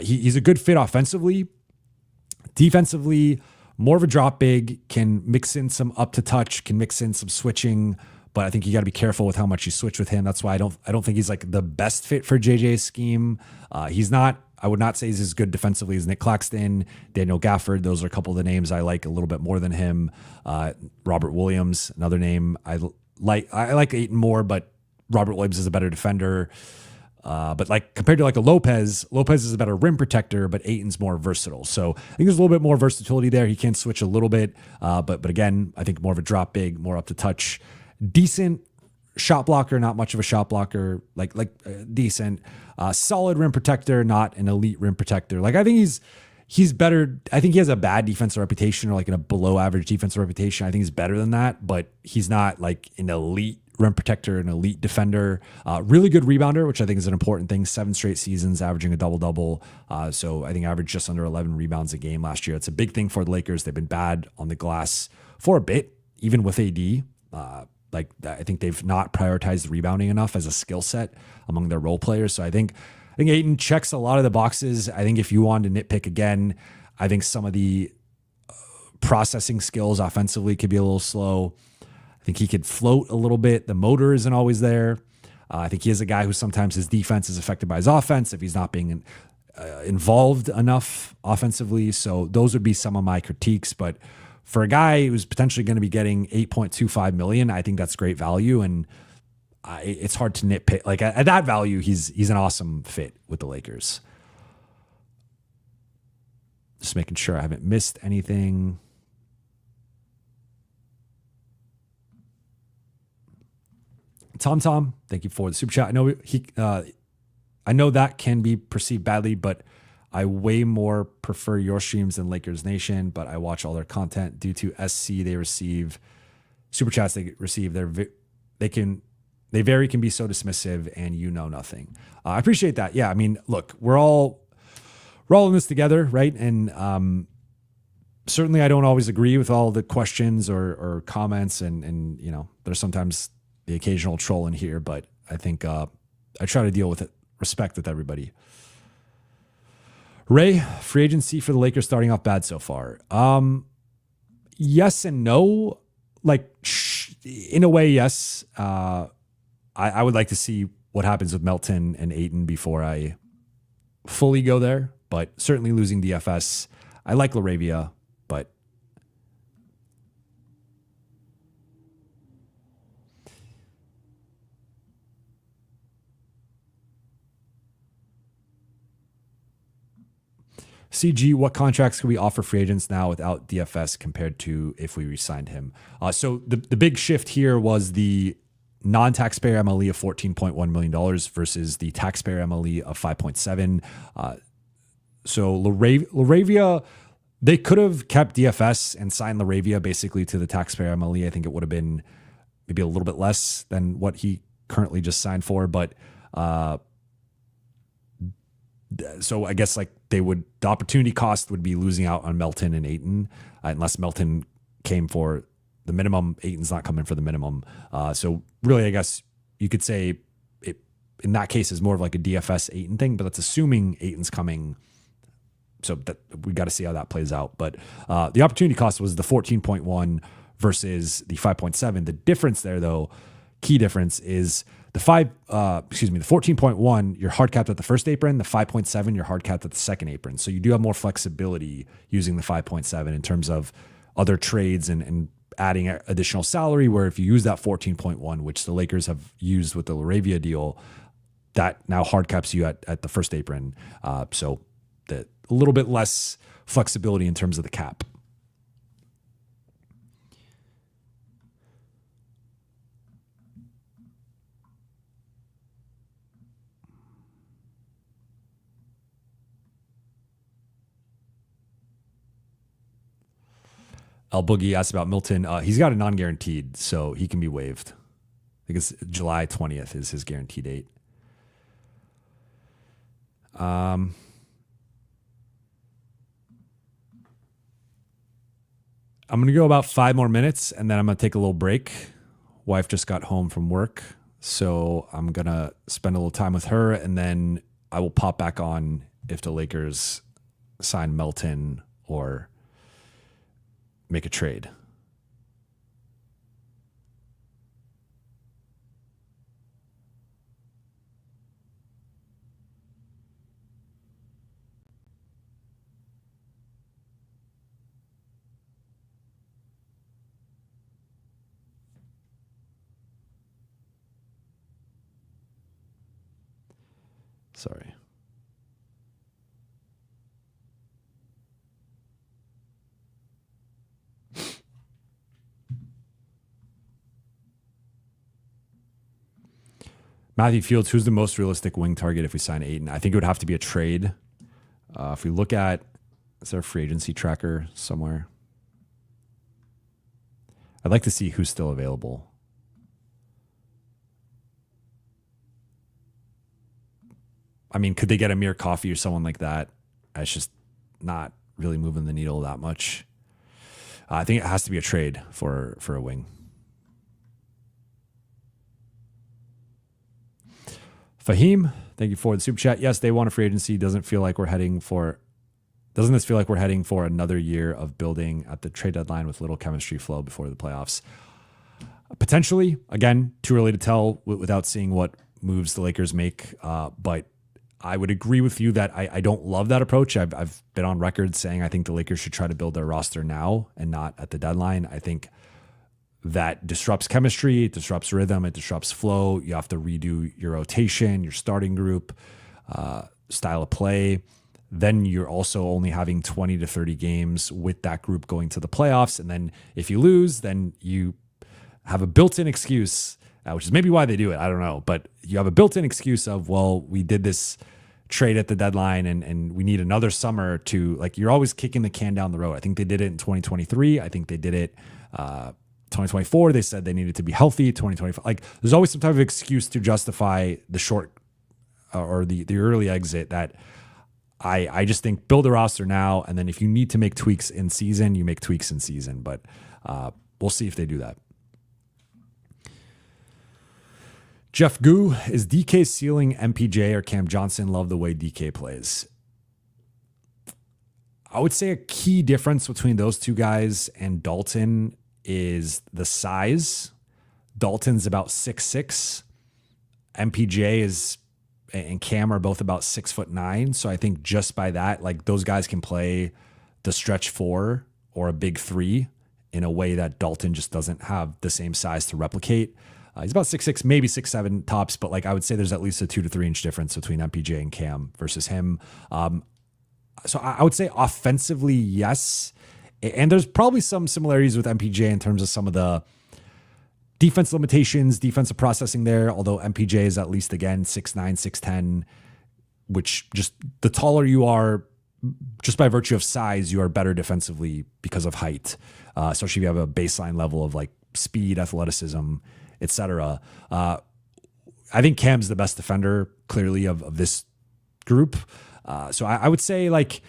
he's a good fit offensively. Defensively, more of a drop big, can mix in some up to touch, can mix in some switching, but I think you got to be careful with how much you switch with him. That's why I don't think he's like the best fit for JJ's scheme. He's not. I would not say he's as good defensively as Nick Claxton, Daniel Gafford. Those are a couple of the names I like a little bit more than him. Robert Williams, another name I like Ayton more, but Robert Williams is a better defender. But like compared to like a Lopez is a better rim protector, but Ayton's more versatile. So I think there's a little bit more versatility there. He can switch a little bit, but again, I think more of a drop big, more up to touch, decent shot blocker, not much of a shot blocker, like decent, solid rim protector, not an elite rim protector. Like I think he's better. I think he has a bad defensive reputation, or like in a below average defensive reputation. I think he's better than that, but he's not like an elite rim protector, an elite defender, really good rebounder, which I think is an important thing. 7 straight seasons averaging a double-double. So I think averaged just under 11 rebounds a game last year. It's a big thing for the Lakers. They've been bad on the glass for a bit, even with AD. I think they've not prioritized rebounding enough as a skill set among their role players. So I think Ayton checks a lot of the boxes. I think if you wanted to nitpick again, I think some of the processing skills offensively could be a little slow. I think he could float a little bit. The motor isn't always there. I think he is a guy who sometimes his defense is affected by his offense if he's not being involved enough offensively. So those would be some of my critiques. But for a guy who's potentially going to be getting $8.25 million, I think that's great value. And it's hard to nitpick. Like at that value, he's an awesome fit with the Lakers. Just making sure I haven't missed anything. Tom, thank you for the super chat. I know that can be perceived badly, but I way more prefer your streams than Lakers Nation. But I watch all their content due to SC they receive, super chats they receive. They can be so dismissive, and you know nothing. I appreciate that. Yeah, I mean, look, we're all in this together, right? And certainly, I don't always agree with all the questions or comments, and you know, there's sometimes the occasional troll in here, but I think I try to deal with it, respect with everybody. Ray, free agency for the Lakers starting off bad so far. Yes and no. Like, in a way, yes. I would like to see what happens with Melton and Ayton before I fully go there, but certainly losing DFS. I like LaRavia, but CG, what contracts can we offer free agents now without DFS compared to if we re-signed him? So the big shift here was the non-taxpayer MLE of $14.1 million versus the taxpayer MLE of 5.7. So LaRavia, they could have kept DFS and signed LaRavia basically to the taxpayer MLE. I think it would have been maybe a little bit less than what he currently just signed for, but so I guess like the opportunity cost would be losing out on Melton and Ayton, unless Melton came for the minimum. Ayton's not coming for the minimum. So really, I guess you could say it in that case is more of like a DFS Ayton thing, but that's assuming Ayton's coming. So that we got to see how that plays out. But the opportunity cost was the 14.1 versus the 5.7. The difference there, though, key difference is the 14.1, you're hard capped at the first apron. The 5.7, you're hard capped at the second apron. So you do have more flexibility using the 5.7 in terms of other trades and adding additional salary, where if you use that 14.1, which the Lakers have used with the LaRavia deal, that now hard caps you at the first apron. So a little bit less flexibility in terms of the cap. El Boogie asked about Melton. He's got a non-guaranteed, so he can be waived. I think it's July 20th is his guarantee date. I'm going to go about 5 more minutes, and then I'm going to take a little break. Wife just got home from work, so I'm going to spend a little time with her, and then I will pop back on if the Lakers sign Melton or make a trade. Sorry. Matthew Fields, who's the most realistic wing target if we sign Ayton? I think it would have to be a trade. If we look at, is there a free agency tracker somewhere? I'd like to see who's still available. I mean, could they get Amir Coffey or someone like that? It's just not really moving the needle that much. I think it has to be a trade for a wing. Fahim, thank you for the super chat. Yes, they want a free agency. Doesn't this feel like we're heading for another year of building at the trade deadline with little chemistry flow before the playoffs? Potentially. Again, too early to tell without seeing what moves the Lakers make. But I would agree with you that I don't love that approach. I've been on record saying I think the Lakers should try to build their roster now and not at the deadline. I think that disrupts chemistry, it disrupts rhythm, it disrupts flow. You have to redo your rotation, your starting group, style of play. Then you're also only having 20 to 30 games with that group going to the playoffs. And then if you lose, then you have a built-in excuse, which is maybe why they do it. I don't know. But you have a built-in excuse of, well, we did this trade at the deadline and we need another summer to, like, you're always kicking the can down the road. I think they did it in 2023. I think they did it 2024. They said they needed to be healthy. 2025. Like, there's always some type of excuse to justify the short or the early exit that I just think build a roster now. And then if you need to make tweaks in season, you make tweaks in season. But we'll see if they do that. Jeff Gu, is DK ceiling MPJ or Cam Johnson? Love the way DK plays. I would say a key difference between those two guys and Dalton is the size. Dalton's about 6'6". MPJ and Cam are both about 6'9". So I think just by that, like, those guys can play the stretch 4 or a big 3 in a way that Dalton just doesn't have the same size to replicate. He's about 6'6", maybe 6'7" tops, but like I would say there's at least a 2 to 3 inch difference between MPJ and Cam versus him. So I would say offensively, yes. And there's probably some similarities with MPJ in terms of some of the defense limitations, defensive processing there, although MPJ is at least, again, 6'9", 6'10", which just the taller you are, just by virtue of size, you are better defensively because of height, especially if you have a baseline level of like speed, athleticism, etc. I think Cam's the best defender, clearly, of this group. So I would say, like,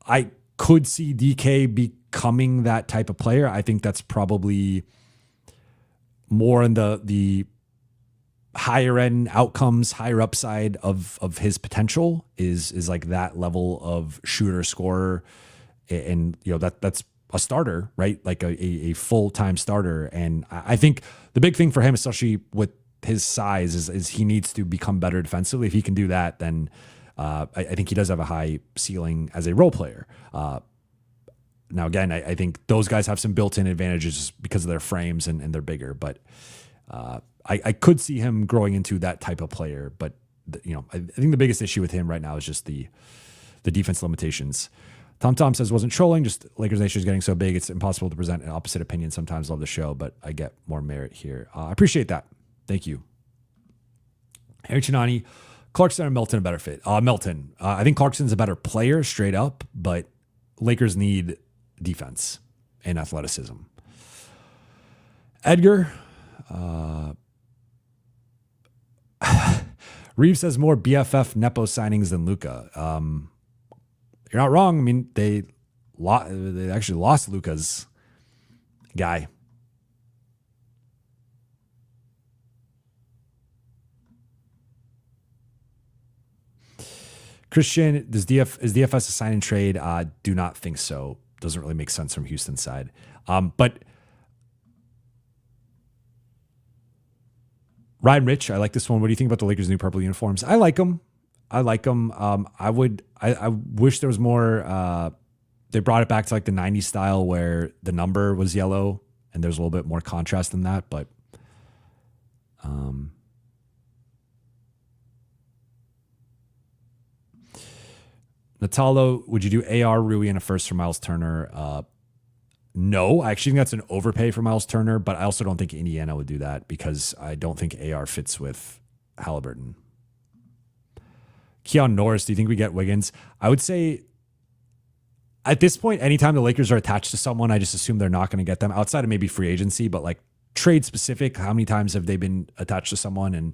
I could see DK becoming that type of player. I think that's probably more in the higher end outcomes, higher upside of his potential is like that level of shooter, scorer, and you know that's a starter, right? Like a full-time starter. And I think the big thing for him, especially with his size, is he needs to become better defensively. If he can do that, then I think he does have a high ceiling as a role player. Now, again, I think those guys have some built-in advantages because of their frames and they're bigger. But I could see him growing into that type of player. But I think the biggest issue with him right now is just the defense limitations. Tom says, wasn't trolling, just Lakers Nation is getting so big, it's impossible to present an opposite opinion. Sometimes love the show, but I get more merit here. I appreciate that. Thank you. Harry Chinani, Clarkson or Melton a better fit? Melton. I think Clarkson's a better player straight up, but Lakers need defense and athleticism. Edgar. Reeves says more BFF Nepo signings than Luka. You're not wrong. I mean, they actually lost Luka's guy. Christian, is DFS a sign and trade? Do not think so. Doesn't really make sense from Houston's side. But Ryan Rich, I like this one. What do you think about the Lakers' new purple uniforms? I like them. I wish there was more. They brought it back to like the 90s style where the number was yellow and there's a little bit more contrast than that. But Natalo, would you do AR, Rui, and a first for Miles Turner? No, I actually think that's an overpay for Miles Turner, but I also don't think Indiana would do that because I don't think AR fits with Halliburton. Keon Norris, do you think we get Wiggins? I would say at this point, anytime the Lakers are attached to someone, I just assume they're not going to get them outside of maybe free agency, but like trade specific, how many times have they been attached to someone? And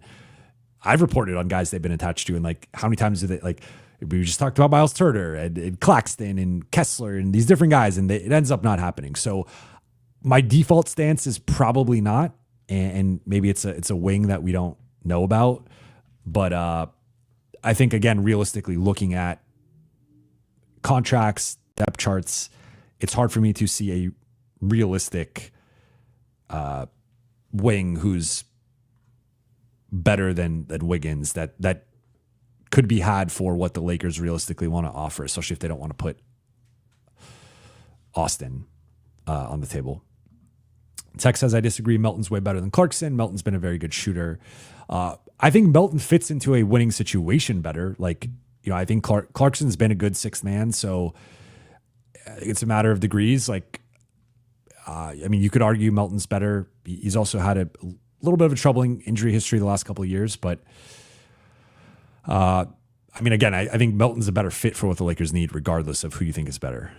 I've reported on guys they've been attached to, and like how many times do they like? We just talked about Miles Turner and Claxton and Kessler and these different guys, and it ends up not happening. So my default stance is probably not, and maybe it's a wing that we don't know about. But I think, again, realistically, looking at contracts, depth charts, it's hard for me to see a realistic wing who's better than Wiggins that could be had for what the Lakers realistically want to offer, especially if they don't want to put Austin on the table. Tech says, I disagree. Melton's way better than Clarkson. Melton's been a very good shooter. I think Melton fits into a winning situation better. Like, I think Clarkson's been a good sixth man, so it's a matter of degrees. Like, you could argue Melton's better. He's also had a little bit of a troubling injury history the last couple of years, but again, I think Melton's a better fit for what the Lakers need, regardless of who you think is better.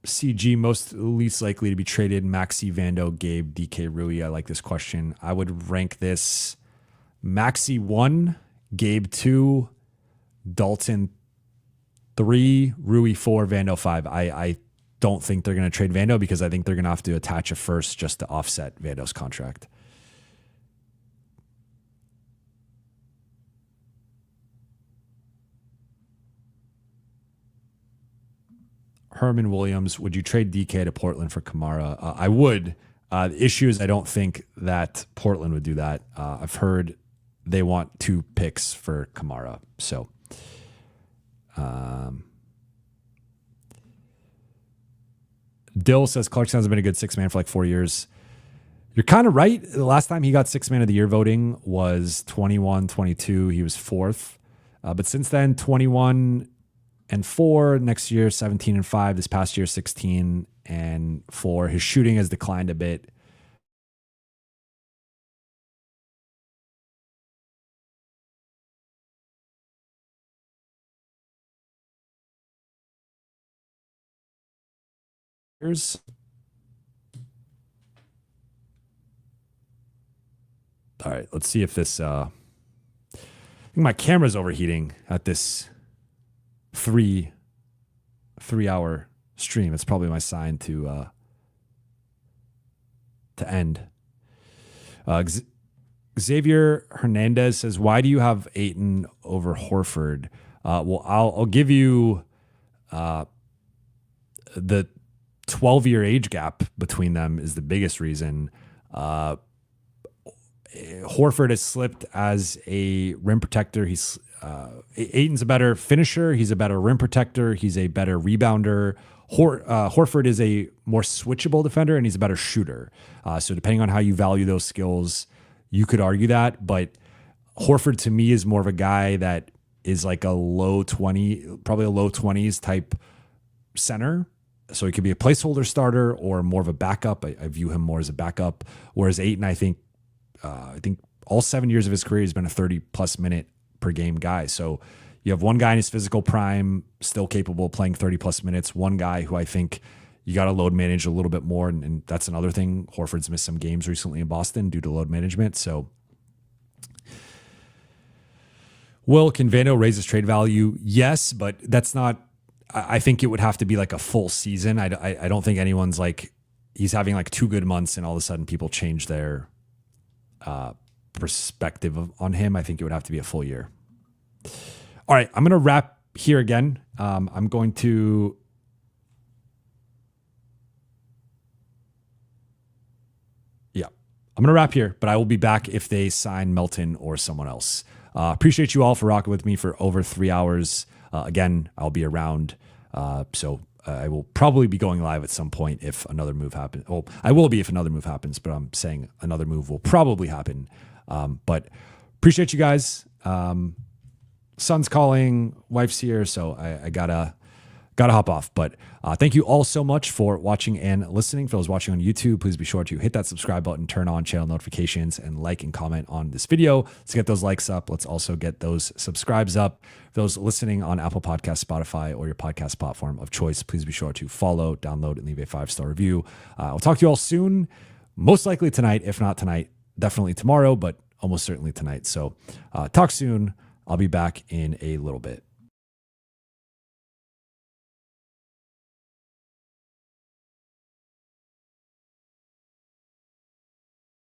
CG, least likely to be traded: Maxey, Vando, Gabe, DK, Rui. I like this question. I would rank this Maxey 1, Gabe 2, Dalton 3, Rui 4, Vando 5. I don't think they're going to trade Vando because I think they're going to have to attach a first just to offset Vando's contract. Herman Williams, would you trade DK to Portland for Kamara? I would. The issue is I don't think that Portland would do that. I've heard they want 2 picks for Kamara. So, Dill says Clarkson's been a good 6 man for like 4 years. You're kind of right. The last time he got 6 man of the year voting was 21-22. He was 4th. But since then, 21 and 4, next year 17 and 5, this past year 16 and 4. His shooting has declined a bit. All right, let's see if this I think my camera's overheating at this 3-hour stream. It's probably my sign to end. Xavier Hernandez says, why do you have Ayton over Horford? Well, I'll give you the 12-year age gap between them is the biggest reason. Horford has slipped as a rim protector. Ayton's a better finisher. He's a better rim protector. He's a better rebounder. Horford is a more switchable defender, and he's a better shooter. So depending on how you value those skills, you could argue that. But Horford, to me, is more of a guy that is like a probably a low 20s type center. So he could be a placeholder starter or more of a backup. I view him more as a backup. Whereas Ayton, I think all 7 years of his career has been a 30-plus minute per game guy. So you have one guy in his physical prime, still capable of playing 30-plus minutes. One guy who I think you got to load manage a little bit more, and that's another thing. Horford's missed some games recently in Boston due to load management. So can Vando raise his trade value? Yes, but that's not. I think it would have to be like a full season. I don't think anyone's like he's having like 2 good months and all of a sudden people change their perspective on him. I think it would have to be a full year. All right, I'm going to wrap here again. I'm going to wrap here, but I will be back if they sign Melton or someone else. Appreciate you all for rocking with me for over 3 hours. Again, I'll be around. So I will probably be going live at some point if another move happens. Well, I will be if another move happens, but I'm saying another move will probably happen. But appreciate you guys. Son's calling, wife's here, so I gotta got to hop off. But thank you all so much for watching and listening. For those watching on YouTube, please be sure to hit that subscribe button, turn on channel notifications, and like and comment on this video. Let's get those likes up. Let's also get those subscribes up. For those listening on Apple Podcasts, Spotify, or your podcast platform of choice, please be sure to follow, download, and leave a 5-star review. I'll talk to you all soon, most likely tonight. If not tonight, definitely tomorrow, but almost certainly tonight. So talk soon. I'll be back in a little bit.